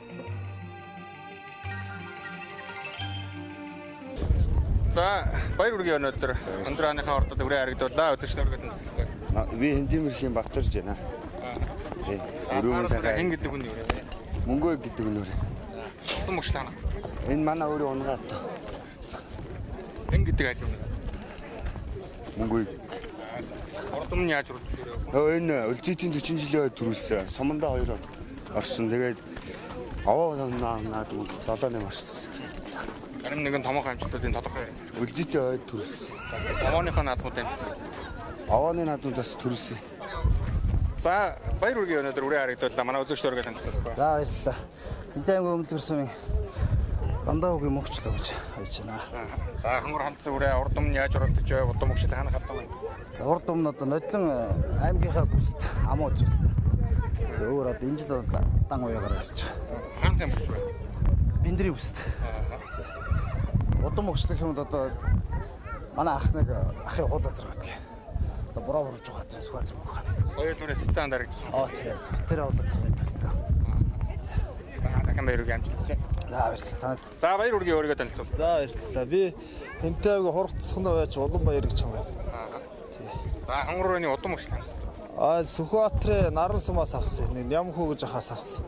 [SPEAKER 1] За баяр үргийн өнөөдөр өндрааныхаа хурдад үрээ харагдууллаа. Үзэгчдээ өргөд нь.
[SPEAKER 8] Би Хэндимэрхийн Баттарж байна. Тий. Өрөөний сайхан
[SPEAKER 1] хэн гэдэг хүн юу вэ?
[SPEAKER 8] Мөнгөө гэдэг хүн үү.
[SPEAKER 1] Хурдан мөчлөө.
[SPEAKER 8] Энэ манай өөрийн унгаад.
[SPEAKER 1] Хэн гэдэг айл юм.
[SPEAKER 8] Мөнгөө.
[SPEAKER 1] Хурдан нь яаж үргэлжлүүлээ?
[SPEAKER 8] Энэ Өлзийтийн 40 жилийн төрүүлсэн. Сумандаа 2 орсон. Тэгээд аваа наад 7-8 орсон.
[SPEAKER 1] Харин нэгэн томоохон амжилтуудын тодорхой.
[SPEAKER 8] Өлзийтэй төрүүлсэн.
[SPEAKER 1] Авааныхаа наадмууд байна.
[SPEAKER 8] Авааны наадмуудаас төрүүлсэн.
[SPEAKER 1] За баяр үргийн өнөөдөр үрээ харагдууллаа. Манай үзэгчдээ өргөд тань.
[SPEAKER 3] За баярлалаа. Хэнтэй аймгийн өмлгөр сумын дандаа хөгийн мөнгөчлөө гэж хайж байна.
[SPEAKER 1] За хонгор халдсан үрээ урд өмнө яаж уралдаж вэ? Удам мөгшил ханах хатдаг байна.
[SPEAKER 3] За урд өмнө одоо нодлон аймгийнхаа бүст ам үзүүлсэн. Тэгээ өөр одоо энэ жил бол дан уяагаар ярьж байгаа.
[SPEAKER 1] Хаантай бүс вэ?
[SPEAKER 3] Биндрийн бүст. Удам мөгшлөх юм одоо манай ахын хуулаа зэрэг. Одоо буруу бурууж байгаа тийм Сүхбаатар мөнх хаан.
[SPEAKER 1] Хоёр нүрээ сэцэн дарагдсан.
[SPEAKER 3] Тийм тэр хуулаа зэрэг төлөө.
[SPEAKER 1] За дахин баяр үргийн амжилт хүсье.
[SPEAKER 3] За баярлалаа.
[SPEAKER 1] За баяр үргийн өөрийгөө танилцуул.
[SPEAKER 3] За баярлалаа. Би Хэнтэй аймгийн хурцсгонд байж Уланбаяр гэж юм байна.
[SPEAKER 1] За хонгорооны удам мөгшил.
[SPEAKER 3] Сүхбаатарын наран сумаас авсан. Ням хүү гэж ахаас авсан.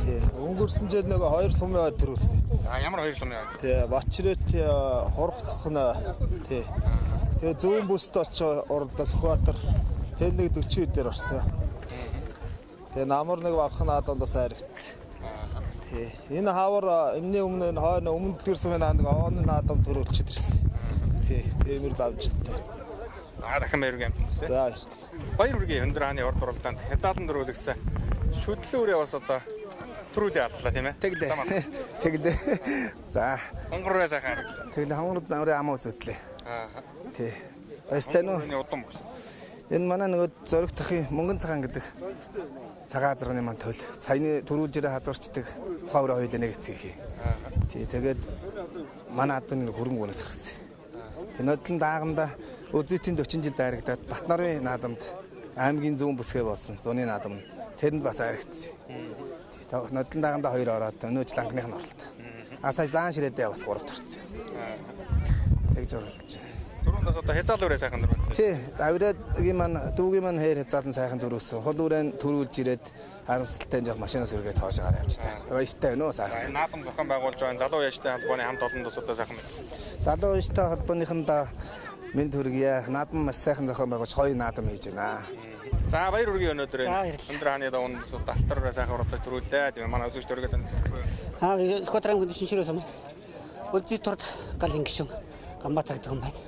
[SPEAKER 3] Тий. Өнгөрсөн жил нэг 2 сумын ойд төрүүлсэн.
[SPEAKER 1] За ямар 2 сумын ойд?
[SPEAKER 3] Тий. Бачрет хурх тасгана. Тий. Тэгээ зүүн бүст очиж уралдаа Сүхбаатар тэн нэг 40 дээр орсон. Тэгээ намар нэг багх наадандаас харагдсан. Тий. Энэ хавар энэний өмнө энэ хойно өмнө дэлгэр сумын нэг овооны наадам төрүүлчихэд ирсэн. Тий. Тиймэр л амжилттай.
[SPEAKER 1] Дахин баяр үргийн амжилт.
[SPEAKER 3] За
[SPEAKER 1] баяр үргийн өндөр хааны урд уралдаанд хязгаарлан дөрүүлгсэн шүтлэн үрээ бас одоо төрүүлээ аллаа тийм ээ.
[SPEAKER 3] Тэглээ. За.
[SPEAKER 1] Хонгороо сайхан.
[SPEAKER 3] Тэглээ хонгор үрээ ам үзүүлээ. Тий. Баяртай нөө.
[SPEAKER 1] Энэ удам мөгш.
[SPEAKER 3] Энэ манай нөгөө зөрөг тахын мөнгөн цагаан гэдэг цагаан зэрэгний маань төл. Саяны төрүүлж ирээ хадварчдаг ховроо хоёлаа нэг эцэг хий. Тий. Тэгээд манай адны нэг хөрөнгө үнэс гарсан. Тэнэдлэн дааганда Өлзийтийн 40 жилд харагдаад Батнарын наадамд аймгийн зүүн бүсгээ болсон. Зуны наадам тэрэнд бас харагдсан. Нодлон дааганда 2 ороод өнөө жил анхных нь оролт. Сая заан ширээдээ бас 3 тарцсан. Тэгж оролцож байна.
[SPEAKER 1] Дөрөндөөс одоо хязгаал үрээ сайхан дөрөв.
[SPEAKER 3] Тий. Авираагийн маань дүүгийн маань хээр хязгаалan сайхан дөрөвсөн. Хол үрэн төрүүлж ирээд харамсалтай жоох машинаас үргээд хоошоогоор явчихлаа. Баяртай байна уу сайхан.
[SPEAKER 1] Наадам зохион байгуулж байгаа залуу яштай холбооны хамт олондос одоо сайхан байна.
[SPEAKER 3] Залуу яштай холбооныхондоо Мэд хүргье. Наадам маш сайхан зохион байгуулж хоёр наадам хийж байна.
[SPEAKER 1] За баяр үргийн өнөөдөр өндөр хааны давнд алтараараа сайхан уралдаж төрүүлээ. Тийм манай үзэгч өргөд тань.
[SPEAKER 9] Сүхбаатар аймгийн шинжирээ сум. Өлзий турд гал гişүн Ганбаатар гэдэг юм байна.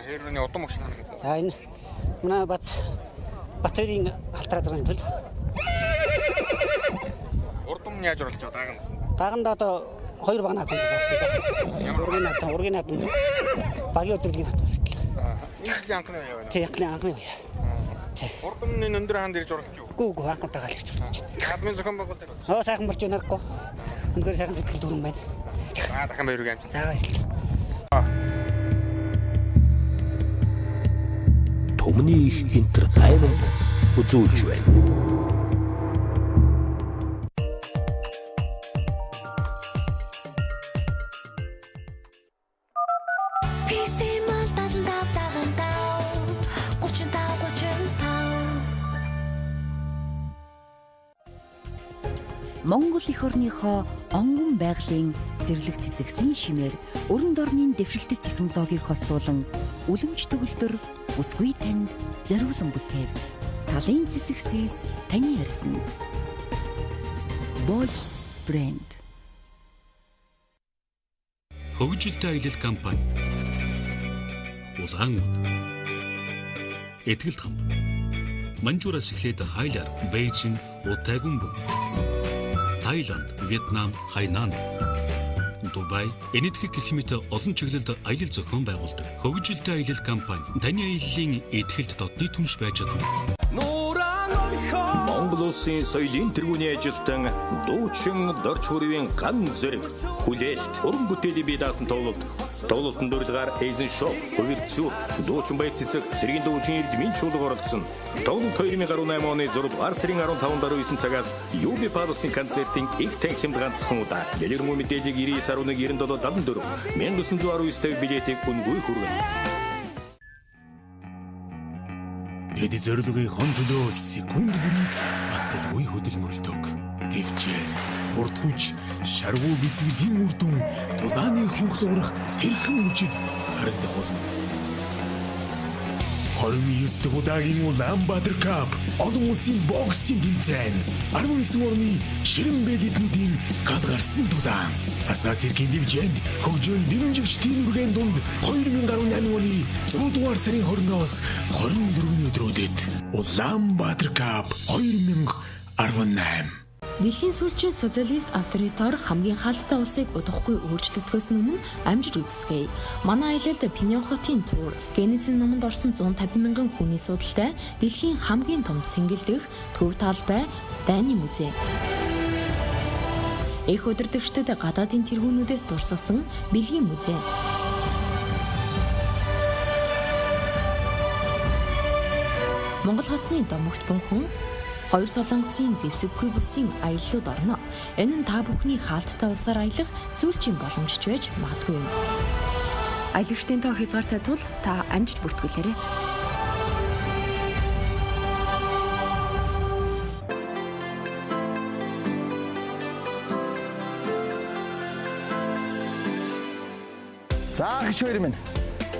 [SPEAKER 1] Хэрвээ удам мөгш наа.
[SPEAKER 9] За энэ манай батарейн алтараа зэрэг төл.
[SPEAKER 1] Урдум нь яаж оруулж байгаа даагнаас.
[SPEAKER 9] Дааганда одоо 2 баг наадам болсон. Ургийн наадам. Багийн өдрийн наадам.
[SPEAKER 1] Энэ анхны үе байна.
[SPEAKER 9] Тий, анхны үе.
[SPEAKER 1] Урдум нь өндөр хаанд ирж оруулж юу?
[SPEAKER 9] Гүү анхантайгаа л ирж оруулж.
[SPEAKER 1] Админ зохион байгуулалт.
[SPEAKER 9] Сайхан болж байна гоо. Үнэхээр сайхан сэтгэл дүүрэн байна.
[SPEAKER 1] Дахин баяр үргээ амжилт.
[SPEAKER 9] За баярлалаа.
[SPEAKER 10] Төмний их entertainment үзүүлж байна.
[SPEAKER 11] Монгол эх орныхоо онгон байгалийн зэрлэг цэцэгсийн шимээр өрн дорны дэвшилтэт технологиг хослуулан үлэмж төгөлдөр бүсгүй танд зориулсан бүтээв. Талын цэцэгсээс таны ярьсан. Bols брэнд.
[SPEAKER 10] Хөгжилтэй аялал компани. Улаанууд. Этгэлт хамт. Манжуураас эхлээд Хайлаар, Бээжин, Утагумб, Таиланд, Вьетнам, Хайнан, Дубай, энэтхэг гэх мэт олон чиглэлд аялал зохион байгуулдаг. Хөгжилтэй аялал компани таны аяллаа этгэлт дотны түнш байж чадна.
[SPEAKER 12] Монгол улсын соёлын тэргүүний ажилтан дуучин дорч хүрвийн ган зэрэг хүлээлт уран бүтээлийн бие даасан тоглолтын дурлалаар Эйзен шоу, хувир зүр, дуучин баяр цэцэг, цэргийн дуучин Эрдмийн чуулга оролцсон. Тоглолт 2018 оны 6 дугаар сарын 15-19 цагаас UB Palace-ын концертын их танхимд ганцхан удаа. Дэлгэрэнгүй мэдээллийг 9911 97 74 1919 билетийг үнгүй хүргэнэ.
[SPEAKER 10] Тэд зорилгын хон төлөө секунд бүрийг алдалгүй хөдөлмөрлөдөг. Тэвчээр, урд хүч, шаргуу бэлтгэлийн үр дүн тулааны хонхол урах хэрхэн мөчид харагдах болно. 29 дахь удаагийн Улаанбаатар кап олон улсын боксийн тэмцээн 19 орны ширэн бэлэднүүдийн гал гарсан дулаан. Асаа цэргийн леженд хөгжөөн дэмжигчдийн үргийн дунд 2018 оны 100 дугаар сарын 20-оос 24-ний өдрүүдэд Улаанбаатар кап 2018.
[SPEAKER 13] Дэлхийн сүүлчийн социалист авторитар хамгийн хаалттай улсыг удахгүй өөрчлөгдөхөөс өмнө амжиж үзцгээе. Манай аялалд Пиньон хотын тур, Генезийн номонд орсон 150 мянган хүний судалтай дэлхийн хамгийн том цэнгэлдэх төв талбай дайны музей. Эх удирдагчдад гадаадын тэргүүнүүдээс дурсгасан бэлгийн музей. Монгол хотны домогт бунхан хоёр солонгосын зэвсэггүй бүсийн аяллууд орно. Энэ нь та бүхний хаалттай улсаар аялах сүүлчийн боломжч байж магадгүй юм. Аялагчдын тоо хязгаартай тул та амжиж бүртгүүлээрэй.
[SPEAKER 6] За гэж хоёр минь.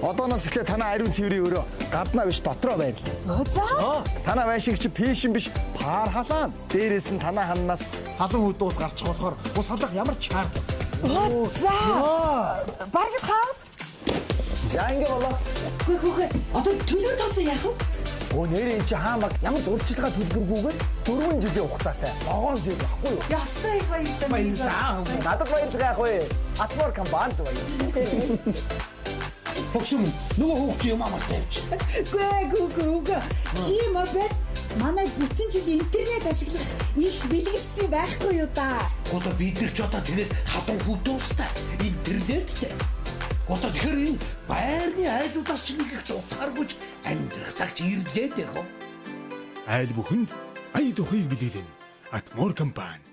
[SPEAKER 6] Одооноос эхлээд танаа ариун цэврийн өрөө гаднаа биш дотроо байрлаа. За. Танаа байшиг чи пэшн биш пар халаан. Дээрээс нь танаа ханнаас халуун хөд ус гарчих болохоор ус халах ямар ч шаардлага. За. Бараг хаус. За ингэ болоо.
[SPEAKER 14] Хөөе. Одоо төлөв тооцоо яах вэ?
[SPEAKER 6] Оо нэрээ чи хаамаг ямар ч урьдчилгаа төлбөргүйгээр 4 жилийн хугацаатай. Ногоон зүйл байхгүй юу?
[SPEAKER 14] Ястай их баярлалаа.
[SPEAKER 6] Надад баярлалаа яах вэ? Атмор компанид баярлалаа.
[SPEAKER 14] Хөгшим нөгөө хөгч юм амартай явж. Үгүй. Чи мобиль манай бүтэн жил интернет ашиглах их бэлгэлсэн байхгүй юу да?
[SPEAKER 10] Одоо бид нар ч одоо тэгээд хатан хөвдөөстэй интернеттэй. Одоо тэгэхээр энэ байрны айлуудаас ч нэг их цугтааргүйч амьдрах цаг чи ирлээд яг. Айл бүхэнд ая дохыг билээлэн. Атмор компани.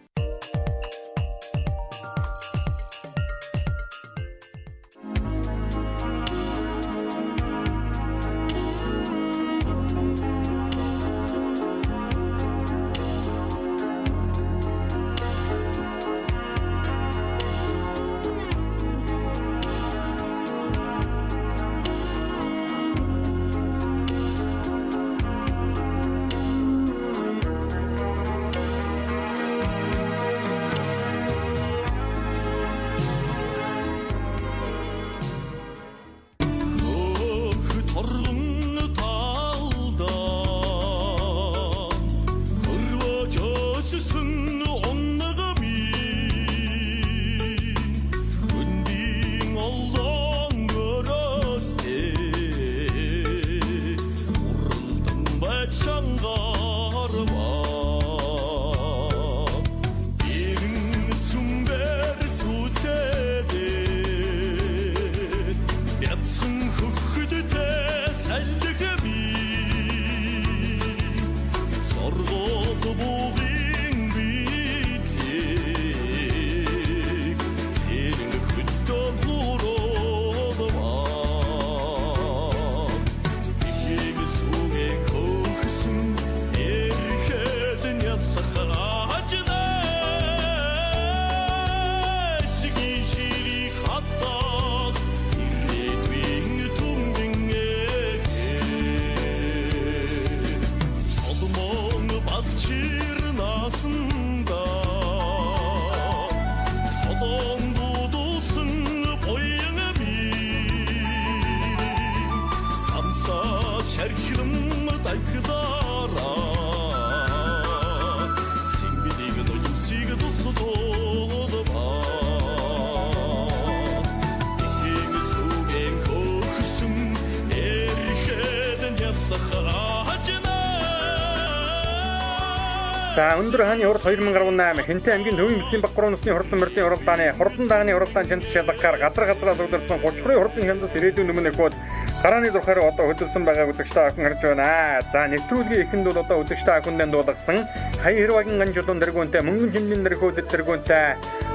[SPEAKER 1] За өндөр хааны хурд 2018 Хэнтэй аймгийн Төвийн Бүсийн Бакурын усны хурдан мөрдийн хуралдааны хурдан дааны хуралдаан чанд шалгаар газраас удирсан 32 хурдан хямдас ирээдүйн өмнө өгөөд гарааны зурхаар одоо хөдөлсөн байгааг үзэгчтэй охин харж байна. За нэвтрүүлгийн эхэнд бол одоо үзэгчтэй охиндээ дуулгасан хаяа хэрвагийн ганжуулан дэргүүнтэй мөнгөн хэмнэн дэргүүдэд дэргүүнтэй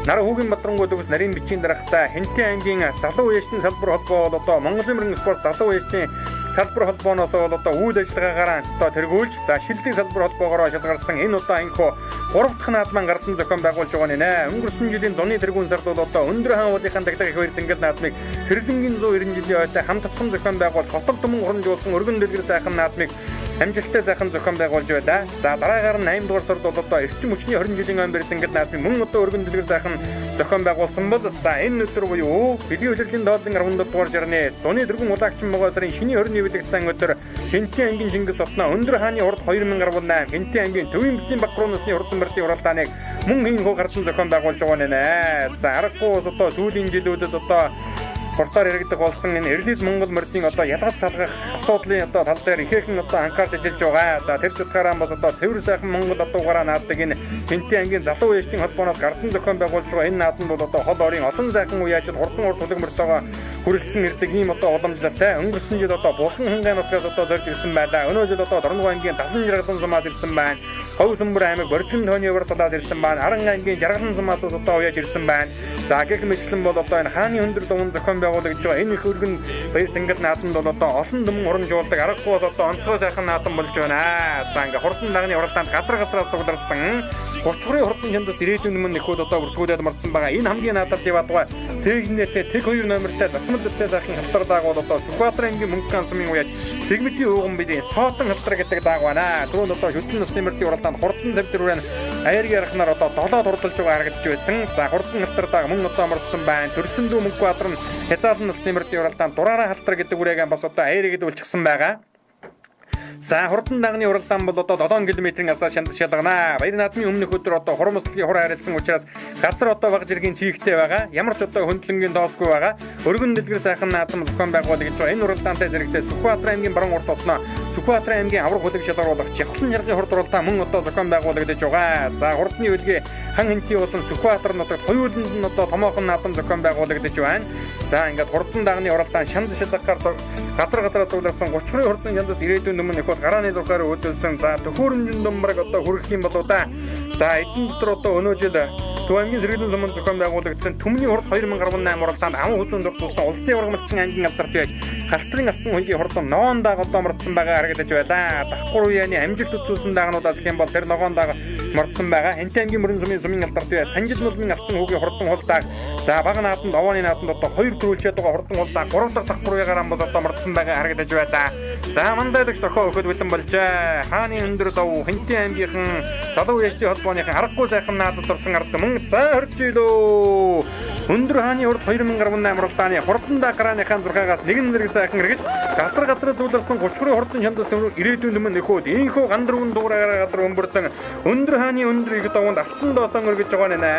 [SPEAKER 1] нар хүүгийн Бадрангууд өгс нарийн бичийн дарахтай Хэнтэй аймгийн залуу үештийн салбар холбоо бол одоо Монгол Эмэрэн спорт залуу үештийн салбар холбооноос бол одоо үйл ажиллагаагаар одоо тэргүүлж за шилдэг салбар холбоогоор шалгарсан энэ удаа анхоо 3 дахь наадман гардан зохион байгуулж байгаа нэ. Өнгөрсөн жилийн зуны тэргүүн сард бол одоо өндөр хаан уулынхаа даглаг их хоёр зингэл наадмыг хэрлэнгийн 190 жилийн ойтой хамтдсан зохион байгуулж хотод түмэн хурамжуулсан өргөн дэлгэр сайхан наадмыг амжилттай сайхан зохион байгуулж байна. За дараагаар нь 8 дугаар сард бол одоо эрчим хүчний 20 жилийн аймбэр зингэл наадмыг мөн одоо өргөн дэлгэр сайхан зохион байгуулсан бол за энэ өдөр буюу бэлгийн удирдлагын доотлон 14 дугаар жарны зуны тэргүүн улагчин могоо сарын шиний 20-ны үлэгдсэн өдөр Хэнтэй аймгийн Жингис отноо өндөр хааны хурд 2018 Хэнтэй аймгийн Төвийн Бүсийн Бакурын усны хурдан мөрдийн хуралдааныг мөн хийнхүү гардан зохион байгуулж байгаа нэ. За аргагүй одоо сүүлийн жилүүдэд одоо хурдаар хэрэгдэх болсон энэ Эрлиз Монгол мөрдийн одоо ялгаж салгах асуудлын одоо тал дээр ихээхэн одоо анхаарч ажиллаж байгаа. За тэр чухаараа бас одоо Тэвэр сайхан Монгол одуугаараа нааддаг энэ Хэнтэй аймгийн залуу үештийн холбооноос гардан зохион байгуулж байгаа энэ наадмад бол одоо хол орын олон сайхан үеачид хурдан урд төлөг мөртөөгөө хүрэлцэн ирдэг ийм одоо уламжлалтай. Өнгөрсөн жил одоо Булхан хангай нутгаас одоо зорж ирсэн байлаа. Өнөө жил одоо Дорногов аймгийн Талан жаргалан сумаас ирсэн байна. Хов Сүмбэр аймаг Борчин тооны өвөр талаас ирсэн байна. Аран аймгийн жаргалан сумаас одоо уяаж ирсэн байна. За гэх мэтлэн бол одоо энэ хааны өндөр дуун зохион байгуулагдж байгаа энэ их өргөн баяр цэнгэл наадманд бол одоо олон дүмэн урамжуулдаг аргагүй бас одоо онцгой сайхан наадам болж байна. За ингээ хурдан дагны уралдаанд газраас цугларсан 30 хурдан хямдас ирээдүйн өмнө нөхөд одоо бүртгүүлээд марцсан байгаа. Энэ хамгийн наадад яваадгаа цээгнээтэй тэг 2 номертай засмалтай сайхан халтар даагууд одоо Сүхбаатар аймгийн Мөнгөн сумын уяаж сегментийн ууган бидийн соотон халтар гэдэг дааг байна. Түрүүнд одоо шүтэн насны мөрдийн уралдаанд хурдан завдрын аяаргийн арахнаар одоо 7 хурдалж байгаа харагдаж байсан. За хурдан халтар дааг мөн одоо марцсан байна. Төрсөндөө Мөнгбаатар нь Хязаалан насны мөрдийн уралдаанд дураараа халтар гэдэг үрээгээ бас одоо аяарыг дүүлчихсэн байгаа. За хурдан дагны уралдаан бол одоо 7 км-ийн асаа шанд шалгана. Баяр наадмын өмнөх өдөр одоо хурамслалын хур харилцсан учраас газар одоо баг жиргийн чигтэй байгаа. Ямар ч одоо хөндлөнгийн доосгүй байгаа. Өргөн дэлгэр сайхан наадам зохион байгуулж байгаа. Энэ уралдаантай зэрэгтэй Сүхбаатар аймгийн Баруун урт отноо Сүхбаатар аймгийн авраг хөлөг шалгаруулах Чахлан жаргын хурд уралдаан мөн одоо зохион байгуулагдаж байгаа. За хурдны үлгээ хан хэнти болон Сүхбаатар нутагт хоёуланд нь одоо томоохон наадам зохион байгуулагдаж байна. За ингээд хурдан дагны уралдаан шанд шалгахаар газраас цугларсан 32 хурдан шандас ирээдүйн өмнө нөхөд гарааны зурхаар өдөлсөн. За төхөөрөмжийн думбараг одоо хүрэх юм болоо да. За эдэн дотор одоо өнөө жил Төв аймгийн сэргэлэн суманд зохион байгуулагдсан Түмний хурд 2018 уралдаанд ам хүлэн зурдуулсан улсын ургамалчин аймгийн алдарт байж халтрын алтан хөнгийн хурдан ногоон дааг одоо мордсон байгаа харагдаж байлаа. Давхар үеийн амжилт үзүүлсэн даагнуудаас хэм бол тэр ногоон дааг мордсон байгаа. Хэнтэй аймгийн Мөрөн сумын сумын алдарт бай Санжил нулмын алтан хүүгийн хурдан хулдааг за бага нааданд овооны нааданд одоо 2 төрүүлчээд байгаа хурдан хулдааг 3 дахь давхар үеийн ам бол одоо мордсон байгаа харагдаж байлаа. За мандайлагч тохио өгөхөд бэлэн болжээ. Хааны өндөр дов Хэнтэй аймгийнхан залуу үештийн холбооныхан аргагүй сайхан наадад орсон ард мөн за хорж илөө. Өндөр хааны хурд 2018 уралдааны хурдан дакрааныхаа зурхаагаас нэгэн зэрэг сайхан эргэж газар зүүлэрсэн 32 хурдан хямдас төвөр ирээдүйн өмнө нөхөд ийхүү гандар үн дуурайгаар газар өмбөрдөн өндөр хааны өндөр их даванд алтан доосон өргөж байгаа нэ.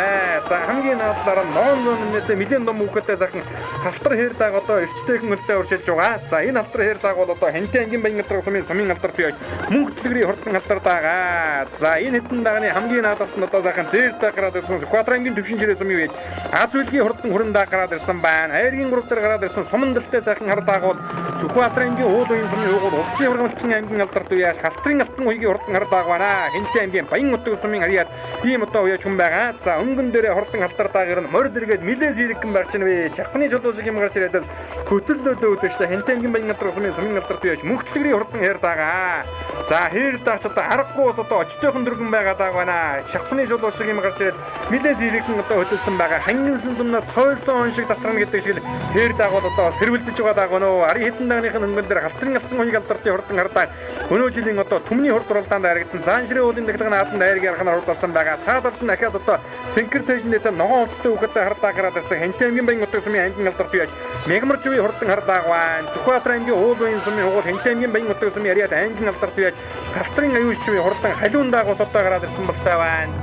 [SPEAKER 1] За хамгийн наадлаараа ноон нэмнэтэй нэлээд том хүүхэдтэй сайхан халтар хээр дааг одоо эрчтэйхэн өртөө уршиж байгаа. За энэ халтар хээр дааг бол одоо Хэнтэй аймгийн Баян гатрах сумын алдарт бий мөнх дэлгэрийн хурдан халтар даагаа. За энэ хэдэн дагны хамгийн наадалт нь одоо сайхан зээр дагараад ирсэн Сүхбаатар аймгийн Төвшин ширээ сумын үед Аз үлгийн хурдан хүрэн даагараад ирсэн байна. Аяаргийн гүрв дээр гараад ирсэн сумандалтай сайхан хар даагуул Сүхбаатар аймгийн Уул уян сумын уугуул улсын ургамалчин аймгийн алдарт үеаш халтрын алтан хүйгийн хурдан хар дааг байна. Хэнтэй аймгийн Баян утга сумын харьяад ийм одоо уяаж хүн байгаа. За өнгөн дээрээ хурдан халтар даагэр нь морд эргээд нилээ сэрэгэн байх чинь вэ. Чахны чулуу шиг юм гарч ирээд хөтөллөөдөө үзэж та Хэнтэй аймгийн Баян гатрах сумын алдарт үеаш мөнх дэлгэрийн хурдан хээр даагаа. За хээр даагч одоо аргагүй ус одоо очтойхон дөргөн байгаа дааг байна. Чахны чулуу шиг юм гарч ирээд нилээ сэрэгэн одоо хөтөлсөн байгаа. Хангилсан зумнаас тойлсон он шиг тасрана гэдэг шиг л хээр даагууд одоо сэрвэлзэж байгаа дааг байна. Ари хэдэн дагныхын өнгөн дээр халтрын алтан хүйг алдартын хурдан хардаг. Өнөө жилийн одоо Түмний хурд уралдаанд харагдсан заан ширээ уулын дэглэгэн нааданд аяаргийн арханаар хурдалсан байгаа. Цаадалд нь дахиад одоо сэнкэр цэжнэтэй ногоон уцтай хүүхэдтэй хардаг гараад ирсэн Хэнтэй аймгийн Баян утга сумын аймгийн алдарт бий Мегмар живийн хурдан хардаг байна. Сүхбаатар аймгийн Уул уян сумын угуул Хэнтэй аймгийн Баян утга сумын харьяад аймгийн алдарт бий халтрын аюулч живийн хурдан халуун даагуус одоо гараад ирсэн болтой байна.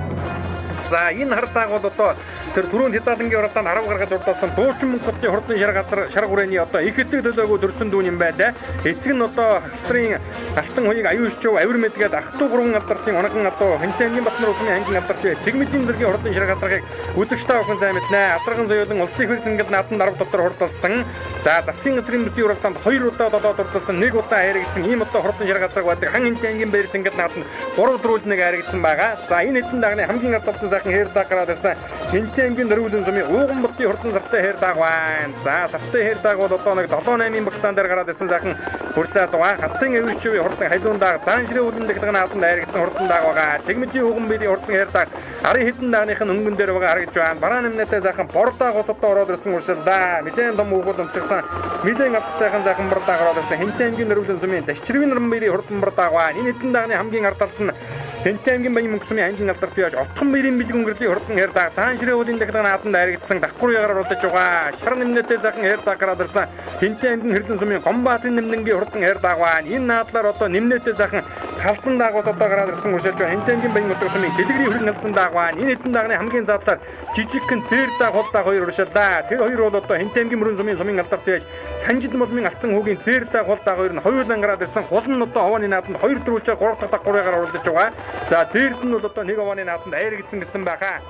[SPEAKER 1] За энэ хардааг бол одоо тэр түрүүнд хязгаарлангийн уралдаанд харав гаргаж урдуулсан дуучин мөнгөтэй хурдан шарга хүрээний одоо их эцэг төлөөгүй төрсөн дүүн юм байлаа. Эцэг нь одоо халтрын алтан хуйг аюулчуу авир мэдгээд ах トゥ гурван алдартын оногон одоо Хинтэнгийн Батнар улсын ангийн алдарт цэгмэдийн дэргийн хурдан шарга газрыг үзэгчтэй охин сайн мэднэ. Азарган соёлын улсын хэр зингэд наадан дарав дотор хурдалсан. За засгийн газрын бүсийн уралдаанд 2 удаа додоод урдалсан, 1 удаа харигдсан ийм одоо хурдан шарга газрыг байдаг хан Хинтэнгийн баяр зингэд наадан 3 дөрүүлнэг харигдсан байгаа. За энэ хэдэн дагны хамгийн ардталтан сайхан хэр даг гараад ирсэн Хинтэнгийн дөрвөлөн сумын ууган бутын хурдан сартай хэр даг байна. За сартай хэр даг бол одоо нэг 7-8-ийн багцаан дээр гараад ирсэн сайхан хурсаад байгаа. Халтын авирчвийн хурдан халуун даг заан ширээ үлэн дэгдэг нааданд харигдсан хурдан даг байгаа. Цэгмэдийн ууган бэрийн хурдан хэр даг арын хэдэн дагных нь өнгөн дээр байгаа харагдж байна. Бараа нэмнэтэй сайхан бордог усуудаа ороод ирсэн уршилдаа. Мэдэн том уугууд өмчгсөн мэдэн автайхан сайхан бордог ороод ирсэн Хинтэнгийн дөрвөлөн сумын ташчирвийн нэрмэн бэрийн хурдан бордог байна. Энэ хэдэн дагны хамгийн ардталт нь Хинтэнгийн баян мөнгөсмийн ангийн алдарт яаж отхон бэрийн бэлэг өнгөрлийн хурдан хэр даг цаан ширээ үлэн дэгдэг нааданд харигдсан давхар ягаар уралдаж байгаа. Шар нэмнэтэй сайхан хэр даг гараад ирсэн Хинтэнгийн хэрлэн сумын Гомбаатын нэмнэнгийн хурдан хэр даг байна. Энэ наадлаар одоо нэмнэтэй сайхан халдсан даагуус одоо гараад ирсэн үршилж байна. Хинтэнгийн баян мөнгөсмийн дэлгэрийн хөрөнгө халдсан даг байна. Энэ хэдэн дагны хамгийн задлаар жижигхэн цээр даг хол даг хоёр уршилдаа. Тэр хоёр бол одоо Хинтэнгийн мөрөн сумын сумын алдарт яаж санжид молмын алтан хүүгийн цээр даг хол даг хоёр нь хоёулан гараад ирсэн. Хол нь одоо овооны нааданд 2 дөрүүлчээр 3 дахь даггуураар уралдаж байгаа. За цээрд нь бол одоо нэг овооны нааданд айрагдсан гэсэн байхаа.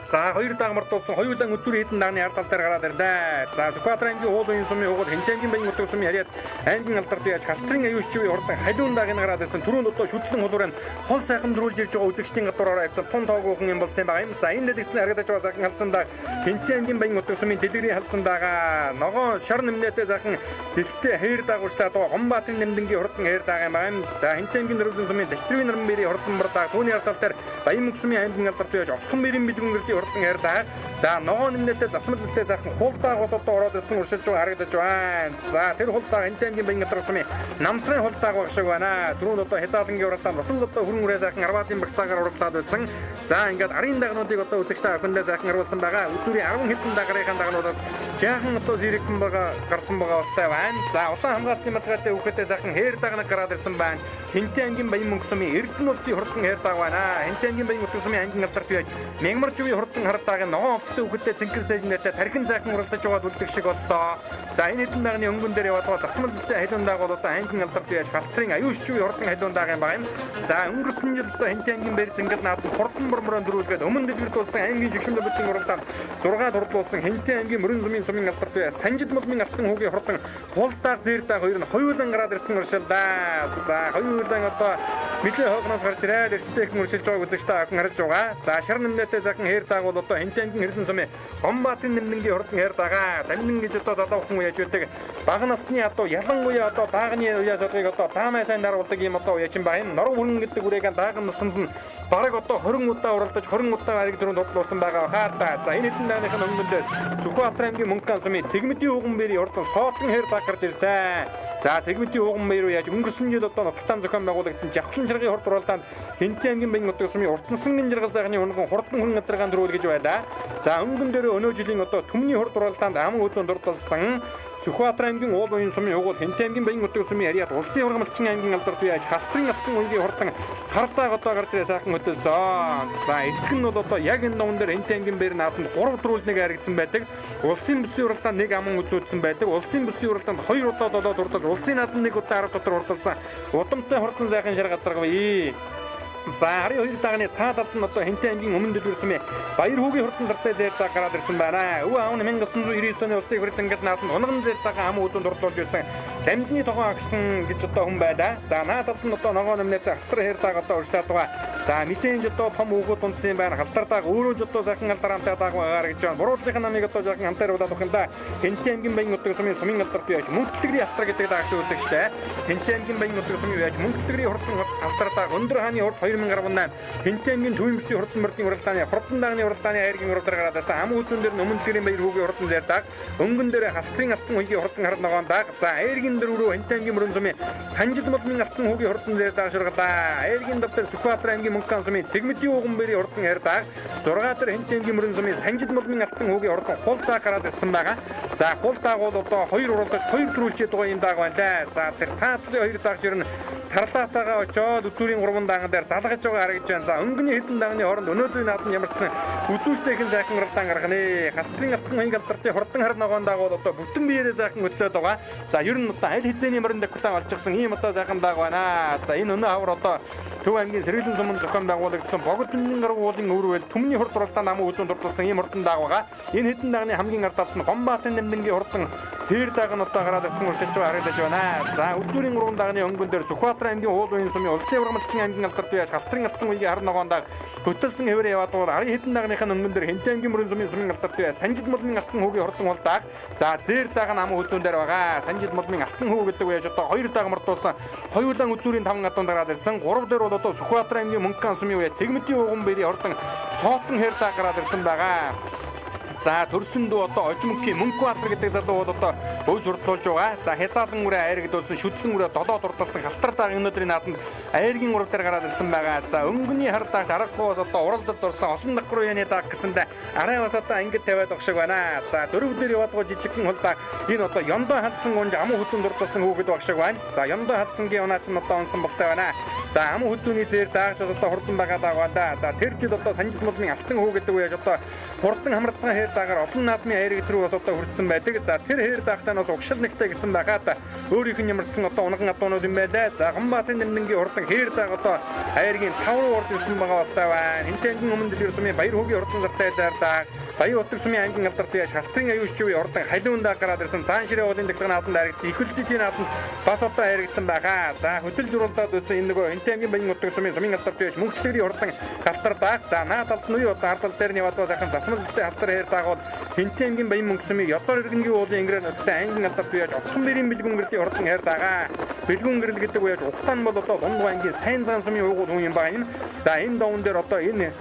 [SPEAKER 1] За хоёр дагмартуулсан хоёулаа өдөр хэдэн дагны ард тал дээр гараад ирлээ. За Сүхбаатарын уулын сумын угол Хинтэнгийн баян өдөр сумын яриад ангийн алдарт яаж халтрын аюулчвийн хурдан халуун дагны гараад ирсэн. Түрүүнд одоо шүтлэн хулуурын хол сайхан дөрүүлж ирж байгаа үзэгчдийн гадуураараа явсан тун тоогоохон юм болсон юм байна. За энэ дэлгэцний харагдаж байгаа сайхан халдсан даг Хинтэнгийн баян өдөр сумын дэлгэрийн халдсан дагаа ногоон шар нэмнэтэй сайхан дэлгтэй хэр дагууртай одоо Гомбаатын нэмдэнгийн хурдан хэр даг юм байна. За Хинтэнгийн дөрвөлөн сумын ташчирвийн нэрмэн бэрийн хурдан бардаг түүний ард тал дээр баян мөнгөсмийн ангийн алдарт яаж отхон бэрийн бэлэг өнгөрлийн хурдан хэр даг. За ногоон нэмнэтэй засмалтай сайхан хулдаг бол одоо ороод ирсэн уршилж байгаа харагдаж байна. За тэр хулдаг Хинтэнгийн баян өдөр сумын намтрын хулдаг баг шиг байна. Түрүүнд одоо хязгаарлангийн уралдаанд бас л одоо хөрөнгө үрээ сайхан Арбатын багцаагаар уралдаад байсан. За ингээд арын дагнуудыг одоо үзэгчтэй охиндоо сайхан харуулсан байгаа. Өдөрийн 10 хэдэн дагарынхаа дагнуудаас жаахан одоо зэрэгхэн байгаа гарсан байгаа болтой байна. За улаан хамгаалтын малгайтай хүүхэдтэй сайхан хэр дагнаг гараад ирсэн байна. Хинтэнгийн баян мөнгөсмийн Эрдэнэтийн хурдан хэр даг байна. Хинтэнгийн баян өдөр сумын ангийн алдарт байж Мягмарживийн хурдан хардаг ногоон офтой хүүхэдтэй цэнхэр зэжнэтэй тархин сайхан уралдаж байгаад үлдэх шиг боллоо. За энэ хэдэн дагны өнгөн дээр яваад засмалтай халуун даг бол одоо ангийн алдарт байж халтрын аюулчвийн хурдан халуун даг юм байна. За өнгөрсөн жил одоо Хинтэнгийн баяр зингэд наадам хурдан бормороо дөрүүлгээд өмнө дэлгэрдүүлсэн ангийн жигшин бүлгийн уралдаанд 6 дурлуулсан Хинтэнгийн мөрөн сумын алдарт байж санжид молмын алтан хүүгийн хурдан хулдаг зээрдэг хоёр нь хоёулан гараад ирсэн уршилдаа. За хоёулан одоо мэдээ хоогноос гарч ирээд эрсдэхэн уршилж байгааг үзэгчтэй охин харж байгаа. За шар нэмнэтэй сайхан хэр даг бол одоо Хинтэнгийн хэрлэн сумын Гомбаатын нэмнэнгийн хурдан хэр дагаа. Дамнин гэж одоо залуухан үеж байдаг. Бага насны одоо ялангуяа одоо даагны уяас одыг одоо таамай сайн даруулдаг юм одоо уяачин байна. Норон хүрэн гэдэг үрээгээ дааган насанд нь бараг одоо 20 удаа уралдаж 20 удаа ариг дөрөнд бодлуулсан байгаа хаа. За энэ хэдэн дааныхын өнгөн дээр Сүхбаатарын ангийн мөнгөн сумын цэгмэдийн ууган бэрийн хурдан соотон хэр даг гарч ирсэн. За цэгмэдийн ууган бэр яаж өнгөрсөн жил одоо Нотортан зохион байгуулагдсан жавхлан жаргын хурд уралдаанд Хинтэнгийн баян өдөр сумын уртансан жаргал сайхны хурдан хурдан газаргаан дөрүүл гэж байлаа. За өнгөн дээр өнөө жилийн одоо түмний хурд уралдаанд ам үзэн дурдалсан Сүхбаатарын ангийн уулын сумын угол Хинтэнгийн баян өдөр сумын яриад улсын ургамалчин ангийн алдарт яаж халтрын алтан үнгийн хурдан хардаг одоо гарч ирээ сайхан хөтөлсөн. За эцэг нь бол одоо яг энэ номон дээр Хинтэнгийн баяр нааданд 3 дөрүүлнэг харагдсан байдаг. Улсын бүсийн уралдаанд 1 аман үзүүлсэн байдаг. Улсын бүсийн уралдаанд 2 удаа додоод урдаж улсын нааданд 1 удаа 10 дотор урдалсан удамтай хурдан сайхан шар газаргавъя. За харын хоёр дагны цаад талд нь одоо Хинтэнгийн өмнө дэлгэрсэн баяр хүүгийн хурдан сартай зээрдэг гараад ирсэн байна. Өвөө аав нь 1999 оны улсын хурц ангид нааданд унган зээрдэг ам үзүүн дурдуулж ирсэн дамжны тогоо агсан гэж одоо хүн байлаа. За наад талд нь одоо ногоо нэмнэтэй халтар хэрдэг одоо урьдчилаад байгаа. За нэлээд одоо том хүүгүүд унтсан юм байна. Халтар даг өөрөө ч одоо сайхан алдарамтай даг байгаа гэж байна. Буруулгын намыг одоо сайхан хамтааруулаад өгөх юм да. Хинтэнгийн баян өдөр сумын алдарт яаж мөнгөлгөрийн халтар гэдэг даг шиг үзэгчтэй. Хинтэнгийн баян өдөр сумын яаж мөнгөлгөрийн хурдан халтар даг өндөр хааны хурд 2018 Хинтэнгийн төвийн бүсийн хурдан мөрдийн уралдааны хурдан дагны уралдааны айргийн уралдаар гараад ирсэн ам үзүүн дээр өмнө дэлгэрийн баяр хүүгийн хурдан зээрдэг. Өнгөн дээр халтрын алтан хүүгийн хурдан хард ногоон даг. За айргийн дөрвөө Хинтэнгийн мөрөн сумын санжид молмын алтан хүүгийн хурдан зээрдэг шургалаа. Айргийн давтар Сүхбаатарын ангийн мөнгөн сумын цэгмэдийн ууган бэрийн хурдан ярддаг. 6 дээр Хинтэнгийн мөрөн сумын санжид молмын алтан хүүгийн хурдан хулдаг гараад ирсэн байгаа. За хулдаг бол одоо 2 уралдаж 2 төрүүлчээд байгаа юм даг байна лээ. За тэр цаатлын 2 даг жирэн тарлаатайгаа очоод үзүүрийн 3 даан дээр залгаж байгаа харагдж байна. За өнгөний хэдэн дааны хооронд өнөөдрийн наадам ямарчсан үзүүштэйхэн сайхан уралдаан гаргана. Халтрын алтан хоног алдартай хурдан харин ногоон дагууд одоо бүтэн биеэрээ сайхан хөтлөөд байгаа. За ер нь одоо аль хэзээний морин доктортай олчихсан ийм одоо сайхан даг байна. За энэ өнөө хавар одоо Төв аймгийн Сэргэлэн сумын зохион байгуулагдсан богд үнэн гаргуулын өвөрвөл төмний хурд уралдаан намын үзүүн дурдсан ийм хурдан даг байгаа. Энэ хэдэн дагны хамгийн ард талд нь Гомбаатын нэмдэнгийн хурдан хээр даг нь одоо гараад ирсэн уршилж байгаа харагдаж байна. За үзүүрийн 3 дагны өнгөн дээр Сүхбаатар аймгийн Уул уян сумын Улсын ургамалчин аймгийн алдарт яаш халтрын алтан үеийн харин ногоон даг хөтөлсөн хэвээр яваад байгаа. Арын хэдэн дагныхын өнгөн дээр Хэнтэй аймгийн мөрөн сумын алдарт яаш Санжид мулмын алтан хүүгийн хурдан улдаг. За зээр даг нь амын үзүүн дээр байгаа. Санжид мулмын алтан хүү гэдэг үеж одоо 2 даг мартуулсан хоёулаа үзүүрийн 5 гадуун дараад ирсэн. 3 дээр бол одоо Сүхбаатар аймгийн Мөнгөн сумын үе Цэгмэтийн ууган бэрийн хурдан соотон хээр даг гараад ирсэн байгаа. За төрсөн дүү одоо Ожмөнхийн Мөнхбаатар гэдэг залуу бол одоо өөж хурдлуулж байгаа. За хязаалан үрэ айрагдуулсан шүтлэн үрэ додоод урдалсан халтар даг өнөөдрийн наадамд айргийн урав дээр гараад ирсэн байгаа. За өнгөний хар дагш аргагүй одоо уралдаж зурсан олон дагруу яны даг гэсэндээ арай бас одоо ангид тавиад огшиг байна. За дөрөв дээр яваадгүй жижигхэн хулдаг энэ одоо Ёндоо хадсан гонж аман хөтөн дурдсан хүүхэд багшиг байна. За Ёндоо хадсангийн унаач нь одоо онсон болтой байна. За аман хөтөний зээр даагч одоо хурдан байгаа даа байна. За тэр жил одоо Санжид мулмын алтан хүү гэдэг үеж одоо хурдан хамрацсан хээр дагаар олон наадмын айрэг рүү бас одоо хүрдсэн байдаг. За тэр хээр даагтай бас угшил нэгтэй гэсэн байгаад өөрийнх нь ямарсан одоо унган адуунууд юм байлаа. За Гомбаатын нэмдэнгийн хурдан хээр дааг одоо айргийн 5 руу орж ирсэн байгаа болтой байна. Хэнтэй аймгийн өмнө дэлгэр сумын Баяр хүүгийн хурдан зартай заардаг. Баян утга сумын аймгийн алдарт яаш халтрын аюулчгүй хурдан халиун даг гараад ирсэн. Цаан ширээ уулын дэглэг наадамд харагдсан. Их үлзийдийн наадамд бас одоо харагдсан байгаа. За хөтөлж уралдаад байсан энэ нөгөө Хэнтэй аймгийн Баян утга сумын алдарт яаш мөнхлөгрийн хурдан халтар даг. За наад талд нь юу одоо ардал дээр нь яваад сайхан засмалтай халтар хээр даг бол Хэнтэй аймгийн Баян мөнгө сумын Ёдор иргэнгийн уулын ingрээр нуттай аймгийн алдарт яаш Утхан бэрийн бэлгүүн гэрлийн хурдан хээр дагаа. Бэлгүүн гэрэл гэдэг үеж ухтан бол одоо Дундгой аймгийн Сайн цаан сумын уугуул хүн юм ба юм. За энэ доон дээр одоо энэ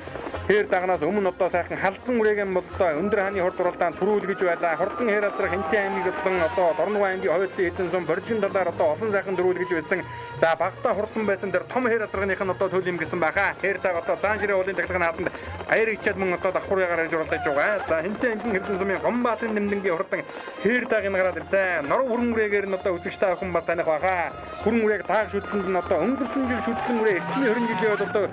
[SPEAKER 1] хээр дагнаас өмнө одоо сайхан халдсан үрээгэм бол одоо өндөр хааны хурд уралдаан төрүүлгэж байлаа. Хурдан хээр азрах Хэнтэй аймгийн болон одоо Дорногой аймгийн хоёулын хэдэн сум боржин талаар одоо олон сайхан төрүүлгэж байсан. За багтаа хурдан байсан дээр том хээр азрахных нь одоо төлөм гэсэн баха. Хээр даг одоо Заан ширээ уулын дэглэг наадамд айрэгчээд мөн одоо давхурыгаар ирж уралдаж байгаа. За Хэнтэй аймгийн хэдэн сумын Гомбаатын нэмдэнгийн хурдан хээр даг нь гараад ирсэн. Нор хүрэн үрээгээр нь одоо үзэгч та бүхэн бас таних баха. Хүрэн үрээг дааг шүтлэнд нь одоо өнгөрсөн жил шүтлэн үрээ эртний 20 жилийн үед одоо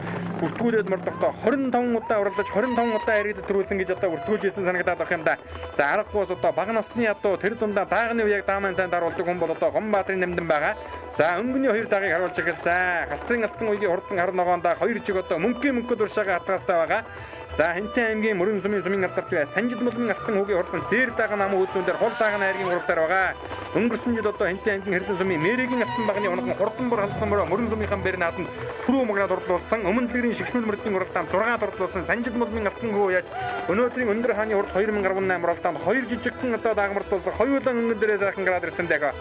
[SPEAKER 1] бүртгүүлээд мордохдоо 25 удаа уралдаж 25 удаа иргэдэд төрүүлсэн гэж одоо бүртгүүлж ирсэн санагдаад байх юм да. За аргагүй бас одоо бага насны одоо тэр дундаа даагны үеийг дааман сайн даруулдаг хүн бол одоо Гомбаатын нэмдэн байгаа. За өнгөний 2 дагийг харуулж эхэлсэн. Халтрын алтан үеийн хурдан харин ногоондоо 2 жиг одоо мөнгөний уршаага хатгаастай байгаа. За Хэнтэй аймгийн Мөрөн сумын алдарт бай Санжид мулмын алтан хүүгийн хурдан зээр даг намын үүднүүн дээр хол даг найргийн урав дээр байгаа. Өнгөрсөн жил одоо Хэнтэй аймгийн Хэрлэн сумын Мэрэгийн алтан багны унаган хурдан бор халдсан Мөрөн сумынхан бэр нааданд түрүү магнад урдлуулсан. Өмнө дэлгэрийн шигшмэл мөрдийн уралдаанд 6 дурдлуулсан Санжид мулмын алтан хүү яаж өнөөдрийн өндөр хааны хурд 2018 уралдаанд 2 жижигхэн одоо дагмартуулсан хоёулаа өнгөн дээрээ сайхан гараад ирсэн дэг.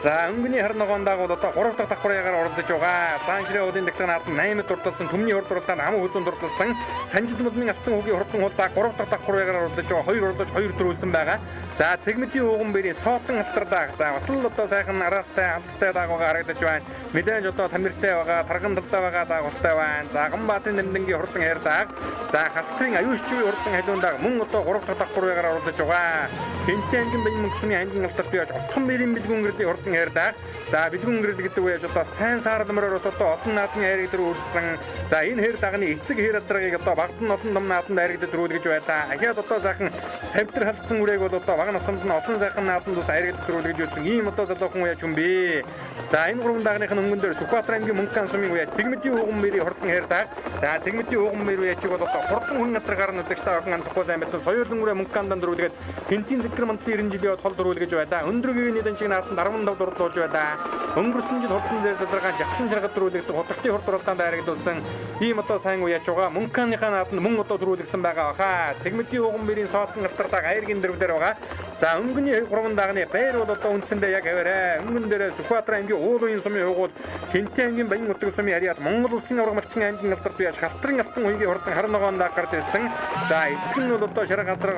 [SPEAKER 1] За өнгөний харин ногоон дагууд одоо 3 дахь давхрыгаар уралдаж байгаа. Заан ширээ уулын дэглэг наадамд 8 дурдсан төмний хурд уралдаанд аман хөдөн дурдсан. Санжид мулмын алтан хүүгийн хурдан хулдаа 3 дахь давхрыгаар уралдаж байгаа. 2 уралдаж 2 төрүүлсэн байгаа. За Цэгмэтийн ууган бэрийн соотон халтар даг. За бас л одоо сайхан араатай хамттай даг байгаа харагдаж байна. Мэдээж одоо тамиртай байгаа, тарган талтай байгаа дагуултай байна. За Гомбаатын нэмдэнгийн хурдан хээр даг. За халтрын аюулчгүй хурдан халиун даг мөн одоо 3 дахь давхрыгаар уралдаж байгаа. Хэнтэй аймгийн Баян мөнгө сумын аймгийн алдарт яж Утхан бэрийн бэлгүүн гэрлийн хурдан хээр даг. За бэлгүүн гэрэл гэдэг үеж одоо сайн саард мөрөөр одоо олон наадмын хайрыг дээр үрдсэн. За энэ хээр дагны эцэг хээр азрагыг одоо багдан олон том наадмын хайрыг дээр төрүүлгэж байлаа. Ахиад одоо сайхан цавтар халдсан үрээг бол одоо бага наснд нь олон сайхан наадмын ус хайрыг дээр төрүүлгэж байсан. Ийм одоо залуухан үеж юм бэ. За энэ 3 дагныхын өнгөн дээр Сүхбаатар аймгийн Мөнгөн сумын үе Цэгмэтийн ууган бэрийн хурдан хээр даг. За Цэгмэтийн ууган бэр үеч бол одоо хурдан хүн газар гарна үзэгч та охин андахгүй сайн байтан соёлын үрэ Мөнгөнданд төрүүлгээд Хэнтийн зэкэр мантлын 90 жилийн хол төрүүлгэж байлаа. Өндрөгийн нийтэн шиг нааданд 15 дурдлуулж байлаа. Өнгөрсөн жил хурдан зэр засаргаан жавхан жаргад төрүүлсэн хутгтын хурд уралдаанд харагдуулсан ийм одоо сайн үеч байгаа. Мөнгөныхаа нааданд мөн одоо төрүүлсэн байгаа баха. Цэгмэтийн ууган бэрийн соотон алтар даг айргийн дэрв дээр байгаа. За өнгөний 3 дагны байр бол одоо үндсэндээ яг аваарэ. Өнгөн дээр Сүхбаатар аймгийн Уул уян сумын уугуул Хэнтэй аймгийн Баян утга сумын ариад Монгол улсын ургамалчин аймгийн алдарт яаш халтрын алтан үеийн хурдан харин ногоон даг гарч ирсэн. За эцэг нь бол одоо шарга газар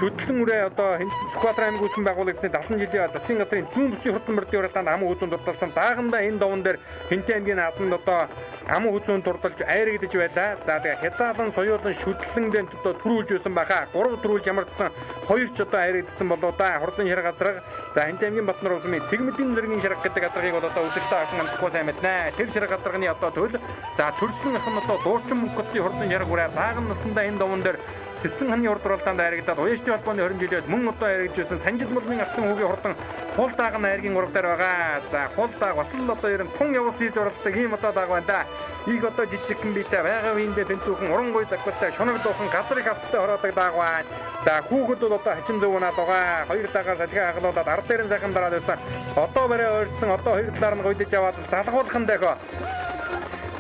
[SPEAKER 1] шүтлэн үрээ одоо Сүхбаатар аймаг үүсгэн байгуулагдсан 70 жилийн засгийн газрын зүүн бүсийн хурдан мөрдийн уралдаанд аман үзүүн дурдсан даагандаа энэ довон дээр Хинтээ аймгийн наадманд одоо аман үзүүн дурдалж айрагдж байлаа. За тэгээ хязгаалan соёолон шүтлэндээ одоо төрүүлж байсан баха. 3 төрүүлж ямардсан 2 ч одоо айрагдсан болоо да. Хурдан шар газар. За Хинтээ аймгийн Батнар улсын цэгмэдийн зэргийн шарга гэдэг газрыг бол одоо үзэгчтэй ахын амтгүй сайн мэднэ. Тэр шарга газрын одоо төл за төрсөн ахын одоо дуучин мөнгөтний хурдан шарга үрээ дааган наснда энэ довон дээр Сэцэн ханы урд уралдаанд айрагдаад уяшны холбооны 20 жилийн мөн одоо айрагдж байсан Санжид мөрмийн алтан хүүгийн хурдан хул дааган айргийн ураг дээр байгаа. За хул дааг бас л одоо ерөн тун явуулсан хийж уралдаг ийм одоо дааг байна да. Их одоо жижигхэн биетэй байгаа үедээ тэнцүүхэн урангуй дагвартай шунаг дуухан газрыг хавцтай хороодаг дааг байна. За хүүхэд бол одоо хачин зөв унаад байгаа. Хоёр даагаар салхи хаглуулад ард дээр нь сайхан дараад байсан. Одоо барай ойрдсон одоо хоёр талаар нь гойдож аваад залгуулхан дөхөө.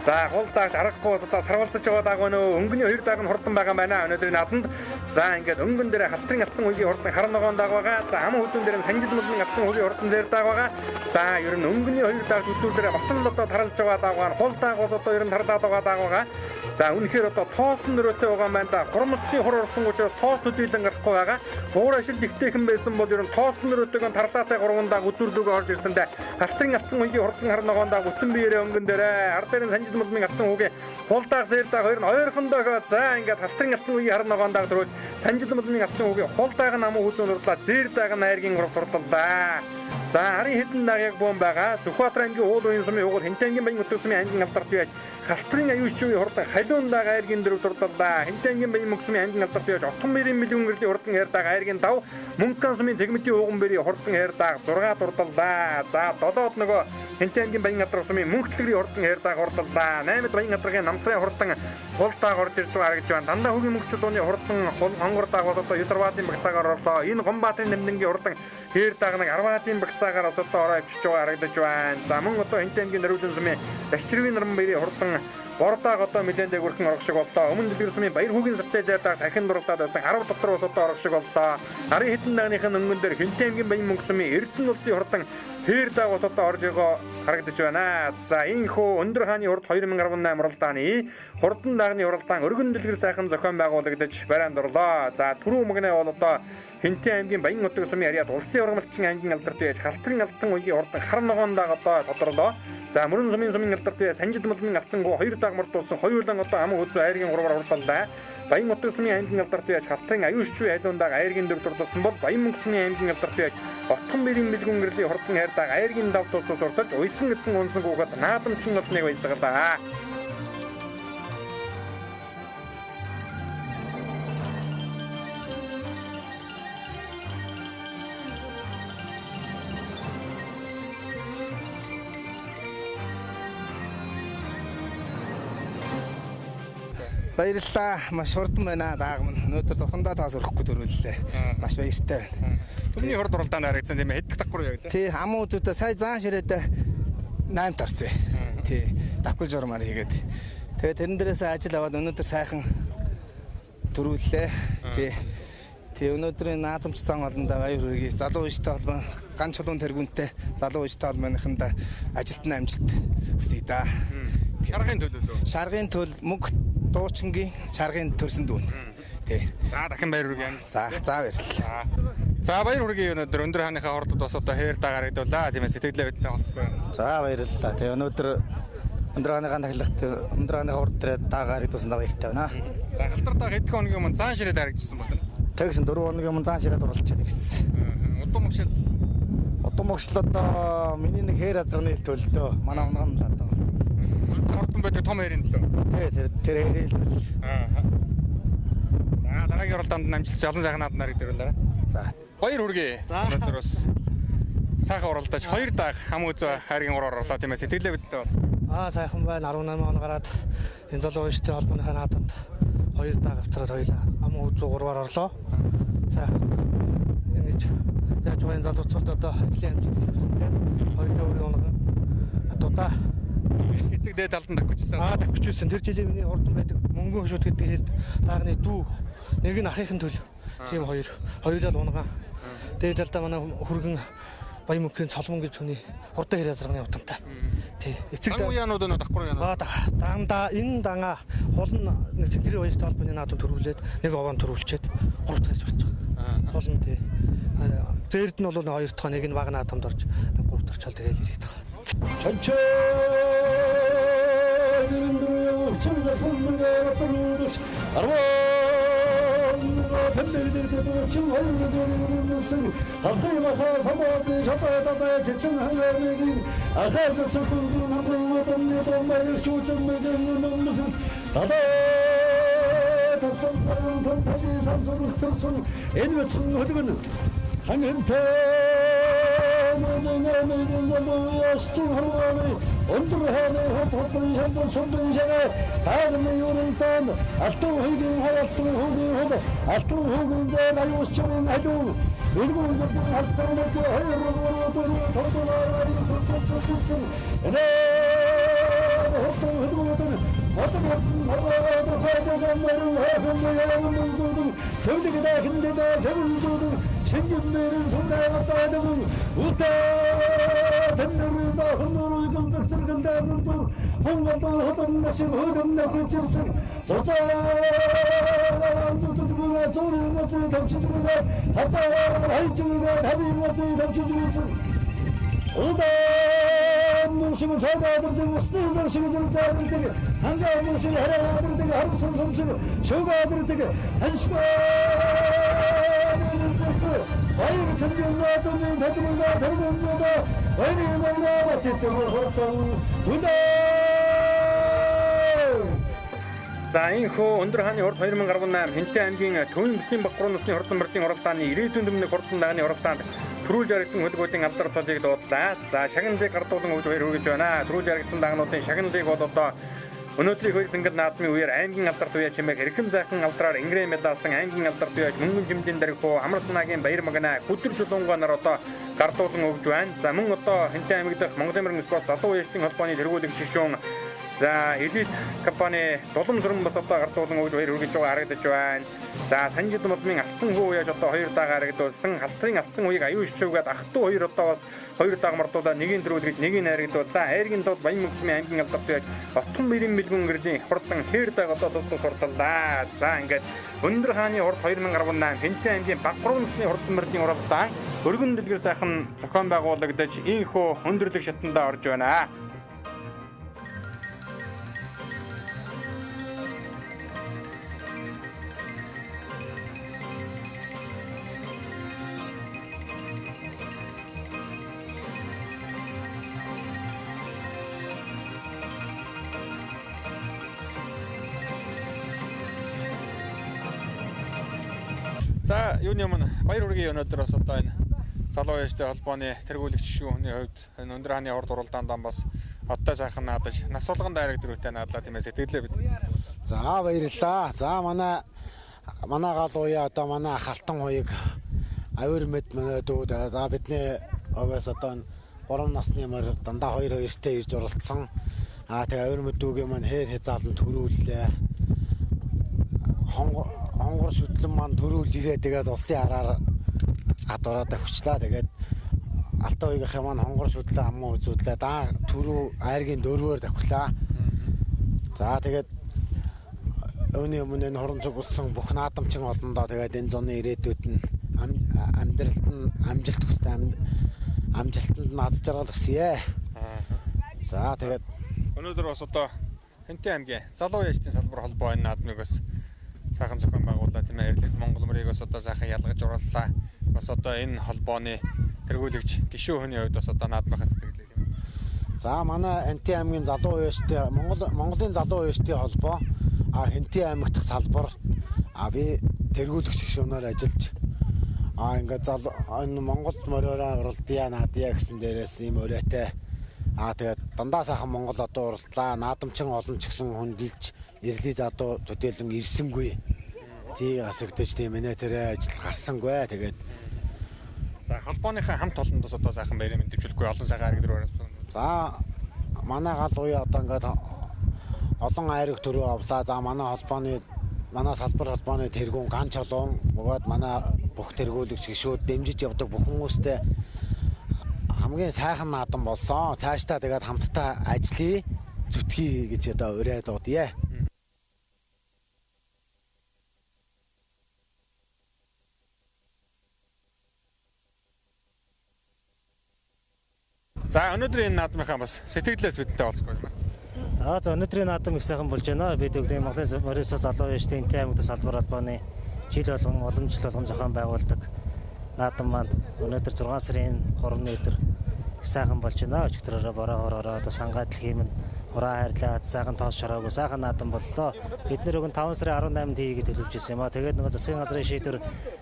[SPEAKER 1] За хул дааш аргагүй одоо сарвалцаж байгаа дааг өнөө өнгөний хоёр дааг нь хурдан байгаа байна. Өнөөдрийн нааданд за ингээд өнгөн дээр халтрын алтан үеийн хурдан хар ногоон дааг байгаа. За аман хүзүүн дээр нь Санжид мөрмийн алтан үеийн хурдан зэр дааг байгаа. За ер нь өнгөний хоёр дааг үзүүл дээр бас л одоо таралж байгаа дааг байна. Хул дааг бас одоо ер нь тарлаад байгаа дааг байгаа. За үнэхээр одоо тоосон нөрөөтэй байгаа юм байна да. Хурамстын хур орсон учраас тоос төдийлэн гарахгүй байгаа. Хуур ашил дихтэйхэн байсан бол ер нь тоосон нөрөөтэйг нь тарлаатай 3 дааг үзүүрлөөгөө орж ирсэн дээ. Халтрын алтан үеийн хурдан хар ногоон дааг бүтэн биеэрээ өнгөн дээрээ ард дээр нь Санжид мөрмийн алтан үеийн хул дааг зэр дааг хоёр нь ойрхон дохоо. За ингээд халтрын алтан үеийн хар ногоон дааг төрөөж Санжид мөрмийн алтан үеийн хул дааг намуу хүзүүн урлаа зэр дааг нь айргийн ураг турдаллаа. За харин хэдэн дааг яг буун байгаа. Сүхбаатар аймгийн уул уян сумын уул Хинтээ аймгийн баян өтөсмийн аймгийн алдарт байж халтрын аюулчийн хурдан халуун дааг айргийн дөрөв турдаллаа. Хинтээ аймгийн баян мөнгөсмийн аймгийн алдарт байж отхон мэрийн мэлгэн гэрлийн хурдан хайр дааг айргийн дав мөнгөн сумын цэгмэтийн ууган бэрийн хурдан хайр дааг 6 турдаллаа. За 7-д нөгөө Хинтээ аймгийн баян алдарт сумын мөнхтлэгрийн хурдан хайр дааг хурдаллаа. 8-д баян алдаргийн намсрын хурдан хул дааг орж ирж байгаа гэж байна. Дандаа хөгийн мөнгө чулууны хурдан хонгор дааг бас одоо 9 сарватын багцаагаар орлоо. Энэ Гомбаатын нэмдэнгийн хурдан хайр дааг нэг 10-атын багцаагаар бас одоо ороо авчиж байгаа харагдаж байна. За мөн одоо Хинтээ аймгийн Нариулан сумын Дашчирвийн наран баярын хурдан бордааг одоо нэлээд дээгүүрхэн орох шиг боллоо. Өмнө дэлгэр сумын баяр хүүгийн сартай зайдаг дахин дурлаад байсан 10 дотор ус одоо орох шиг боллоо. Гарын хэдэн дааныхын өнгөн дээр Хинтээ аймгийн баян мөнгө сумын Эрдэнэ улсын хурдан хайр дааг бас одоо орж байгаа харагдаж байна. За энэхүү өндөр хааны хурд 2018 уралдааны хурдан даагны уралдаан өргөн дэлгэр сайхан зохион байгуулагдаж барайнд орлоо. За түрүү мөгнөө бол одоо Хинтээ аймгийн баян нутаг сумын харьяат улсын ургамалчин аймгийн алдарт байж халтрын алтан үеийн хурдан хар ногоон дааг одоо тодорлоо. За мөрөн сумын алдарт байж Санжид мөрмийн алтан гоо 2 дааг мөрдүүлсэн хоёулан одоо аман үзүү айргийн 3-аар хурдаллаа. Баян нутаг сумын аймгийн алдарт байж халтрын аюулчгүй айлуун дааг айргийн 4 дурдсан бол баян мөнгө сумын аймгийн алдарт байж отхон бэрийн мэлгэн гэрлийн хурдан хайр дааг айргийн 5 дурдсан сурталж уйсан гэсэн унсан гуйхад наадамчин нотныг баясгалаа.
[SPEAKER 3] Баярлалаа. Маш хурдан байна дааг минь. Өнөөдөр тухандаа тоос өрөхгүй төрүүллээ. Маш баяртай байна.
[SPEAKER 1] Түмний хурд уралдаанд харагдсан тийм ээ. Хэд дах дагвар яг лээ.
[SPEAKER 3] Тий, аман үзүүдэд сая заан ширээд 8 тарсан. Тий, давхул журмаар хийгээд. Тэгээд тэрэн дээрээс ажил аваад өнөөдөр сайхан төрүүллээ. Тий, өнөөдрийн наадамч цан олондоо баяр хүргэе. Залуу иштэй холбоо ган чулуун тэргүүнтэй залуу иштэй холбооныхында ажилд нь амжилт хүсье да.
[SPEAKER 1] Шаргын төлөө.
[SPEAKER 3] Шаргын төл мөнгө дуучингийн шаргын төрсөн дүүн. Тий.
[SPEAKER 1] За дахин баяр хүргэе.
[SPEAKER 3] За баярлалаа.
[SPEAKER 1] За баяр хүргэе өнөөдөр өндөр хааныхаа хурдад бас одоо хайр дагаар хэдүүлээ. Тийм ээ сэтгэлээ хөдлөө олцгүй.
[SPEAKER 6] За баярлалаа. Тэгээ өнөөдөр өндөр хааныхаа тахилгт өндөр хааныхаа хурд дээр дагаар хэдүүлсэн баяртай байна.
[SPEAKER 1] За халдар дааг хэдхэн хоногийн өмнө заан ширээд харагдчихсан байна.
[SPEAKER 6] Тэгсэн 4 хоногийн өмнө заан ширээд уралчаад ирсэн.
[SPEAKER 1] Удам могшил.
[SPEAKER 6] Удам могшил одоо миний нэг хайр азрын төлдөө манай унган лаа.
[SPEAKER 1] Хурдан байдаг том хайрын төлөө.
[SPEAKER 6] Тий, тэр хайрын төлөө.
[SPEAKER 1] За дараагийн уралдаанд амжилт олон сайхан нааднаар ирдэрүүлээ.
[SPEAKER 6] За
[SPEAKER 1] баяр хүргэе. Өнөөдөр бас сайхан уралдаж 2 дааг хам үзөө хайргийн 3-аар орлоо тийм ээ. Сэтгэлээ хөдлөө.
[SPEAKER 9] Сайхан байна. 18 он гараад энэ залуу иштэй холбооныхаа наадамд 2 дааг авчраад хоёлаа хам үзөө 3-аар орлоо. Сайхан ингэж яаж байна залууцууд одоо ажлын амжилт хийвчтэй. Хоёулаа өөрийн унган атуудаа
[SPEAKER 1] эцэг дээд талд нь давхижсэн.
[SPEAKER 9] Давхижсэн. Тэр жилийн миний хурдан байдаг мөнгөн хөшөөт гэдэг хэрэг даагны дүү нэг нь ахыхын төл. Тийм хоёулаа л унган. Дээд талдаа манай хүргэн баян мөнхийн цолмон гэж хүний хурдан хэрэг азарганы утамтай. Тий. Эцэг
[SPEAKER 1] даанууд нь давхар яана.
[SPEAKER 9] Дандаа энэ дангаа хол нь нэг цэнгэрийн баяртай холбооны наадам төрүүлээд нэг овоон төрүүлчихэд 3 дахь хийж болчих. Олон тий. Зээрд нь бол 2 дахь нэг нь баг наадамд орж 3 дахь орчол тэгээд ирээд байгаа.
[SPEAKER 15] 전체 이름들을 청자 손물가 떨어져 알아 던데기도 지금 하는 것은 앞서나가 사모한테 잡아다가 제청하는 아가서 석군군 한번 못합니다 말을 조정 먹는 무슨 다다 덕분에 덕분에 삼소를 들었으니 애니가 청하거든 한현태 뭐야 시청하는 언더하네 호포폰 샴푸 손분샤가 다음에 요를 딴 알통 회긴 알통 회긴 하다 알통 회긴 자 나요 시청은 아주 일본 같은 알통 먹고 하여로 도도나라리 도도소소소 네 호통 회고는 어떤 나라도 가져간 말을 하고 문소등 성대가 힘들다 세분조등 생긴데는 손다가 따다군 웃다 던데르다 흔들어 건설 들어간다는 또 홍관도 허덤낚시고 허덤낚고 찌르승 저자 조도주부가 조리는 것을 덮치주부가 하자 하이주부가 답인 것을 덮치주부승 오다 몽식은 자다들 되고 스테이장식은 좀 자들 되게 한가한 몽식이 하나들 되게 하루 선성식은 쇼가들 되게 한시간 와이를 천정과 던진 다툼과 달고입니다 와이를 먹나 마티뜨고 호통 부다
[SPEAKER 1] За энэ хөө өндөр хааны урд 2018 Хэнтэй аймгийн Төвийн бүсийн Бакруу насны хурдан мөрдийн уралдааны 90 дэмнэг хурдан дааны уралдаанд төрүүлж яригдсан хөдөлгөөдийн алдар цолыг дуудлаа. За шагналыг гардуулан өгж хоёр хүргэж байна. Төрүүлж яригдсан дагануудын шагналыг бол одоо өнөөдрийн хоёр сэнгэл наадмын үеэр аймгийн алдар туяа чимээг хэрхэм сайхан алдраар ингрээ медалсан аймгийн алдар туяач мөнгөн жимдийн дарихуу Амар санаагийн Баяр Магна Хүтэр Чулуунгаа нар одоо гардуулан өгж байна. За мөн одоо Хэнтэй аймаг дахь Монголын мөрөн спорт залуу үеийн холбооны тэргүүлэгч шишүүн за элит компани Дулам Сүрэн бас одоо гардуулан өгж хоёр хүргэж байгаа харагдаж байна. За Санжид Модмын алтан хүү яаж одоо хоёр даага харагдуулсан халтрын алтан үеийг аюу ишчүүгээд ах トゥ хоёр одоо бас хоёр даага мартуулаад нэгийг дөрүүлгэж нэгийг харагдууллаа. Хайргийн тод Баян мөнгөсмийн аймгийн алдар туяач Отхон Бэрийн мэлгүн гэрлийн хурдан хээр даага одоо тус хурдаллаа. За ингээд өндөр хааны урд 2018 Хэнтэй аймгийн Бакруу насны хурдан мөрдийн уралдаан өргөн дэлгэр сайхан зохион байгуулагдаж ийхүү өндөрлөг шатндаа орж байна. За юуны өмнө Баяр хүргийн өнөөдөр бас одоо энэ залуу яжтай холбооны тэргүүлэгч шүүхний хувьд энэ өндөр хааны урд уралдаанд бас одтой сайхан наадаж нас болгон дайраг дөрөвтэй наадлаа тийм ээ сэтгэлээ бид.
[SPEAKER 6] За баярлалаа. За манай гал уяа одоо манай халтан хуйг авир мэд дүүд за бидний овоос одоо 3 насны мөр дандаа 2-2-тэй ирж оролцсон. Тэгээ авир мэд дүүгээ маань хээр хязаалан төрүүллээ. Хонгор шүтлэн маань төрүүлж ирээ тэгээд улсын хараар хадуураад хүчлээ. Тэгээд алтан уягийнхаа маань хонгор шүтлэн аммаа үзүүлээ. Даа төрүү айргийн дөрвөөр давхлаа. За тэгээд өөний өмнө энэ хорон цугласан бүх наадамчин олондоо тэгээд энэ зуны ирээдүйд нь амьдралд нь амжилт хүстэй амжилтанд нь аз жаргал хүсье. За тэгээд
[SPEAKER 1] өнөөдөр бас одоо Хэнтэй аймгийн залуу яжтын салбар холбоо энэ наадмыг бас сайхан зохион байгууллаа тийм ээ. Хэрлээс Монгол мөрийг бас одоо сайхан ялгаж орууллаа. Бас одоо энэ холбооны тэргүүлэгч гишүүн хүний хувьд бас одоо наадмынхаа сэтгэлээ тийм ээ.
[SPEAKER 6] За манай Хэнтэй аймгийн залуу яжтай Монголын залуу яжтын холбоо Хэнтэй аймаг дахь салбар би тэргүүлэгч гишүүнээр ажиллаж ингээд энэ Монгол мориороо уралдаа наадъя гэсэн дээрээс ийм өрөөтэй тэгээд дандаа сайхан Монгол одоо уралдлаа наадамчин олон ч гэсэн хөндлөж ирлий задуу төдийлөн ирсэнгүй. Тий асагдаж тийм ээ тэрэ ажил гарсангүй. Тэгээд
[SPEAKER 1] за холбооныхаа хамт олондоос одоо сайхан баярын мэдвжүүлэхгүй олон сайхан арга дөрөөр.
[SPEAKER 6] За манай гал уяа одоо ингээд олон айраг төрөө авлаа. За манай салбар холбооны тэргүүн ган чулуун бөгөөд манай бүх тэргүүлэгч гишүүд дэмжиж явдаг бүх хүмүүстэй хамгийн сайхан наадам болсон. Цаашдаа тэгээд хамтдаа ажиллая, зүтгэе гэж одоо ураад удъя.
[SPEAKER 1] За өнөөдөр энэ наадмынхаа бас сэтгэлдээс бидэнтэй уулзах байна.
[SPEAKER 16] За өнөөдрийн наадам их сайхан болж байна. Бид бүгд Монголын морьцоо залуу яштай энтэй аймагт салбар албаны жил болгон олон жил болгон зохион байгуулдаг наадам маань өнөөдөр 6 сарын 3-ны өдөр их сайхан болж байна. Өчигдрөөрөө бороо одоо сангаа дэлхийм ураа хайрлаад сайхан тоос шороогүй сайхан наадам боллоо. Бид нэр өгөн 5 сарын 18-нд хийгээд төлөвлөж ирсэн юм аа. Тэгээд нөгөө засгийн газрын шийдвэр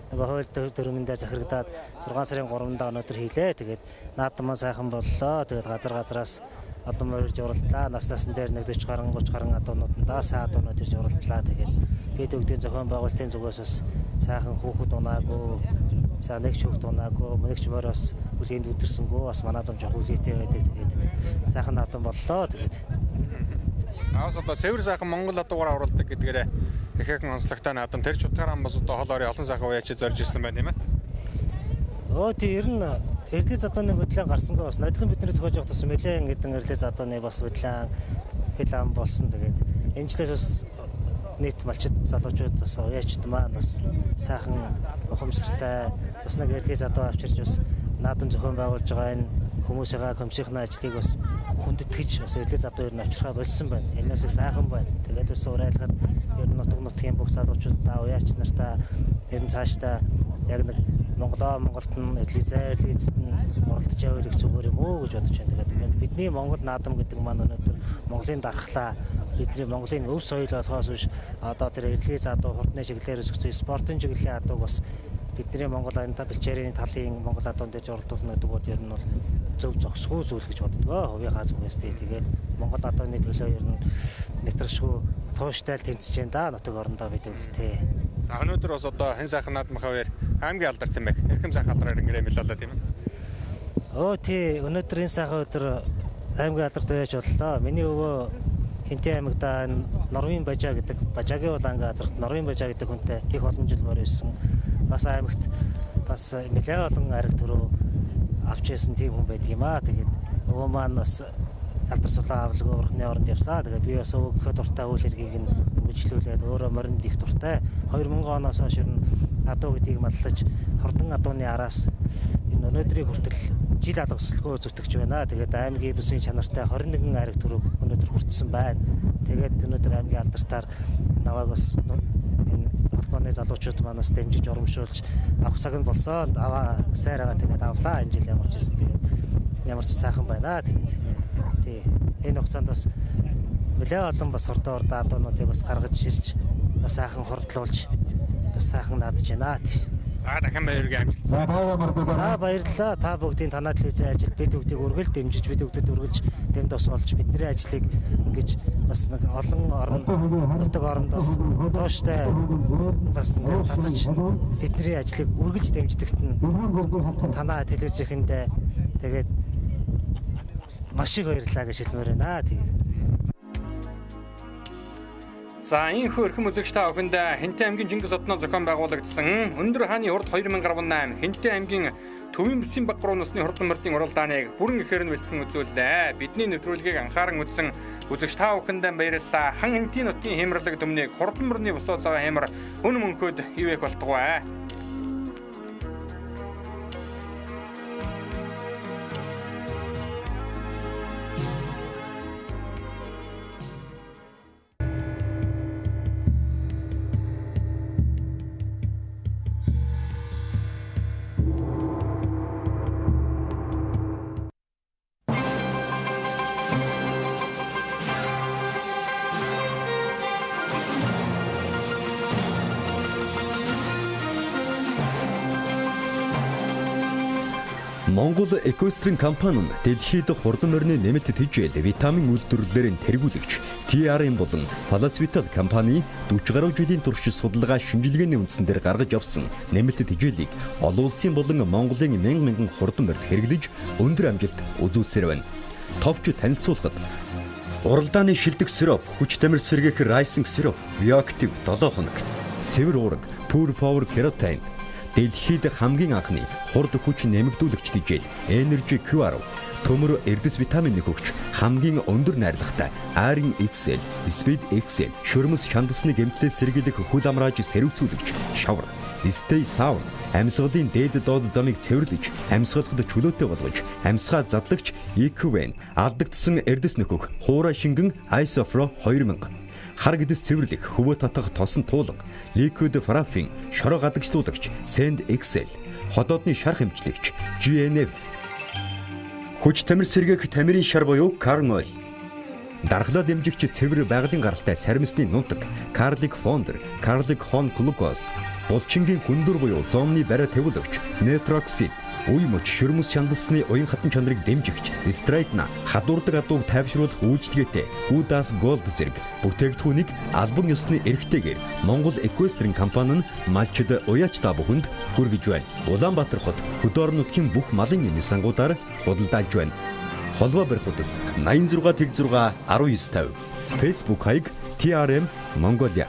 [SPEAKER 16] нөгөө хууль төрөмөндөө захирагдаад 6 сарын 3-нд өнөөдөр хийлээ. Тэгээд наадам маань сайхан боллоо. Тэгээд газраас олон морьж уралдлаа. Наснасан дээр 40 гаруй 30 гаруй адуунуудаа сайн адуунууд ирж уралдлаа. Тэгээд бид бүгдийн зохион байгуулалтын зүгээс бас сайхан хүүхэд унаагүй, сайн нэг ч хүүхэд унаагүй, нэгч морьоос хүлээнд өдөрсөнгөө бас манай зам жоо хүлээтэй байдаг. Тэгээд сайхан наадам боллоо. Тэгээд
[SPEAKER 1] Аавс одоо цэвэр сайхан Монгол адуугаар оруулдаг гэдгээрээ ихээхэн онцлогтой наадам тэр ч утгаараа бас одоо хоолойрын олон сайхан уяач зорж ирсэн байна тийм ээ.
[SPEAKER 16] Тийм ер нь эрлээ задууны бодлоо гарсангүй бас нодлон бидний зохиож явах тус нэлээд ингэдэн эрлээ задууны бас бодлоо хэлэм болсон. Тэгээд энэ жилээс бас нийт малчид залуучууд бас уяачд маань бас сайхан ухамсартай бас нэг эрлээ задуу авчирч бас наадам зохион байгуулж байгаа энэ хүмүүсийн комиссийн ажлыг бас хүндэтгэж бас эрлээ задуу ер нь авчрахаа болсон байна. Энэ бас сайхан байна. Тэгээд бас урайлахад ер нь нутгийн бүх залуучуудаа уяач нартаа ер нь цаашдаа яг нэг Монголд нь эрлийцэд нь оролдож явах их зүгээр юм уу гэж бодож байна. Тэгээд бидний Монгол наадам гэдэг маань өнөөдөр Монголын дархлаа бидний Монголын өв соёл болохоос биш одоо тэр эрлээ задуу хурдны чиглэлээр өсгсөн спортын чиглэлийн адууг бас бидний Монгол анда бэлчээрийн талын Монгол адуун дээр оролдох нөтгүүд ер нь бол зөв зогсгүй зүйл гэж боддгоо. Хувийнхаа зүгээс тэгээд Монгол адууны төлөө ер нь нэвтршгүй тууштай тэмцэж байна да нутаг орондоо бид үзтээ.
[SPEAKER 1] За өнөөдөр бас одоо хэн сайхан наадмынхаа үеэр аймгийн алдарт юм бэ? Эрхэм сайхан алдраар ингэрээ мэлэлээ тийм ээ.
[SPEAKER 16] Тий өнөөдрийн сайхан өдөр аймгийн алдарт байж боллоо. Миний өвөө Хинтээ аймагта Норвын бажаа гэдэг бажаагийн улаангийн газарт Норвын бажаа гэдэг хүнтэй их олон жил морьсон. Бас аймагт бас нэлээд олон арга төрөө авч яасан тийм хүн байдаг юм аа. Тэгээд өвөө маань бас алдар сулаа авлагын урхны оронд явсаа. Тэгээд би бас өвгөхөд дуртай үйл хэргийг нь үргэлжлүүлээд өөрөө моринд их дуртай. 2000 оноос хойш ер нь адуу гэдгийг маллаж хурдан адууны араас энэ өнөөдрийн хүртэл жил алга өсөлгөө зүтгэж байна. Тэгээд аймгийн бүсийн чанартай 21 арга төрөв өнөөдөр хүртсэн байна. Тэгээд өнөөдөр аймгийн алдартаар наваг бас энэ албаны залуучууд манаас дэмжиж урамшуулж авах цаг нь болсон. Аваа сайраа тэгээд авлаа энэ жил ямарч ирсэн. Тэгээд ямар ч сайхан байна. Тэгээд тий энэ хугацаанд бас нэлээд олон бас хордоо адуунуудыг бас гаргаж ирж бас сайхан хордлуулж бас сайхан наадж байна.
[SPEAKER 1] За дахин баяргийн амжилт.
[SPEAKER 16] За баярлалаа. Та бүгдийн танаа телевизийн ажил бид бүгдийг үргэлж дэмжиж бид бүгдэд үргэлж дэм тос болж бидний ажлыг ингэж бас нэг олон орн нутаг оронд бас тууштай бас ингэ цацаж бидний ажлыг үргэлж дэмждэгт нь танаа телевизийнхэндээ тэгээд маш их баярлалаа гэж хэлмээр байна. Тэгээд
[SPEAKER 1] За энэхүү эрхэм үзэгч та бүхэнд Хинтээ аймгийн Жингис одноо зохион байгуулагдсан Өндөр хааны урд 2018 Хинтээ аймгийн Төвийн бүсийн баг гурван насны хурдан мордын уралдааныг бүрэн ихээр нь бэлтгэн үзүүллээ. Бидний нэвтрүүлгийг анхааран үзсэн үзэгч та бүхэнд баярлалаа. Хан Хинтийн нутгийн хямралаг төмнийг хурдан морны босоо цагаан хямар өн мөнхөд хивээх болтугай.
[SPEAKER 17] Монгол Экострин компани нь дэлхийд хурдан морины нэмэлт тэжээл витамин үйлдвэрлэлээр тэргүүлэгч TRM болон Falasvital компани 40 гаруй жилийн турш судалгаа шинжилгээний үндсэн дээр гаргаж авсан нэмэлт тэжээлийг олон улсын болон Монголын мянган хурдан морьд хэрэглэж өндөр амжилт үзүүлсээр байна. Товч танилцуулахад уралдааны шилдэг сироп, хүч тамир сэргээх Rising сироп, Bioactive 7 хоног, цэвэр уурга, Pure Power Keratin дэлхийд хамгийн анхны хурд хүч нэмэгдүүлэгч тэжээл Energy QR төмөр эрдэс витамин хөгч хамгийн өндөр найрлагатай Iron XL, Speed XL шөрмөс шандасны гэмтлээс сэргийлэх хөл амрааж сэрүүцүүлэгч Shower, Stay Sound амьсгалын дээд доод замыг цэвэрлэж, амьсгалахад чөлөөтэй болгож, амьсгаа задлагч EQN, алдагдсан эрдэс нөхөх хуура шингэн Isofro 2000, хар гэдэс цэвэрлэх, хөвөө татах тосон туулга, Liquid Paraffin, шороо гадагшлуулагч Send Excel, ходоодны шар хэмжлэгч GNF, хүч тамир сэргээх тамирын шар буюу Carn Oil, дархлаа дэмжигч цэвэр байгалийн гаралтай саримсны нунтаг Carlic Founder, Carlic Home Glucose, булчингийн хүндүр буюу зомны бариа тавиулагч Netroxid, үе мөч шөрмөс шандасны уян хатан чанарыг дэмжигч Straightna, хадуурдаг адууг тайвшруулах үйлчлэгээтэй Udas Gold зэрэг бүтээгдэхүүнийг албан ёсны эрхтэйгээр Монгол Equestrian компани нь малчид уяач та бүхэнд хүргэж байна. Улаанбаатар хот хөдөө орон нутгийн бүх малын эмийн сангуудаар худалдаалж байна. Холбоо барих утас 86 тэг 6 1950. Facebook хаяг TRM Mongolia.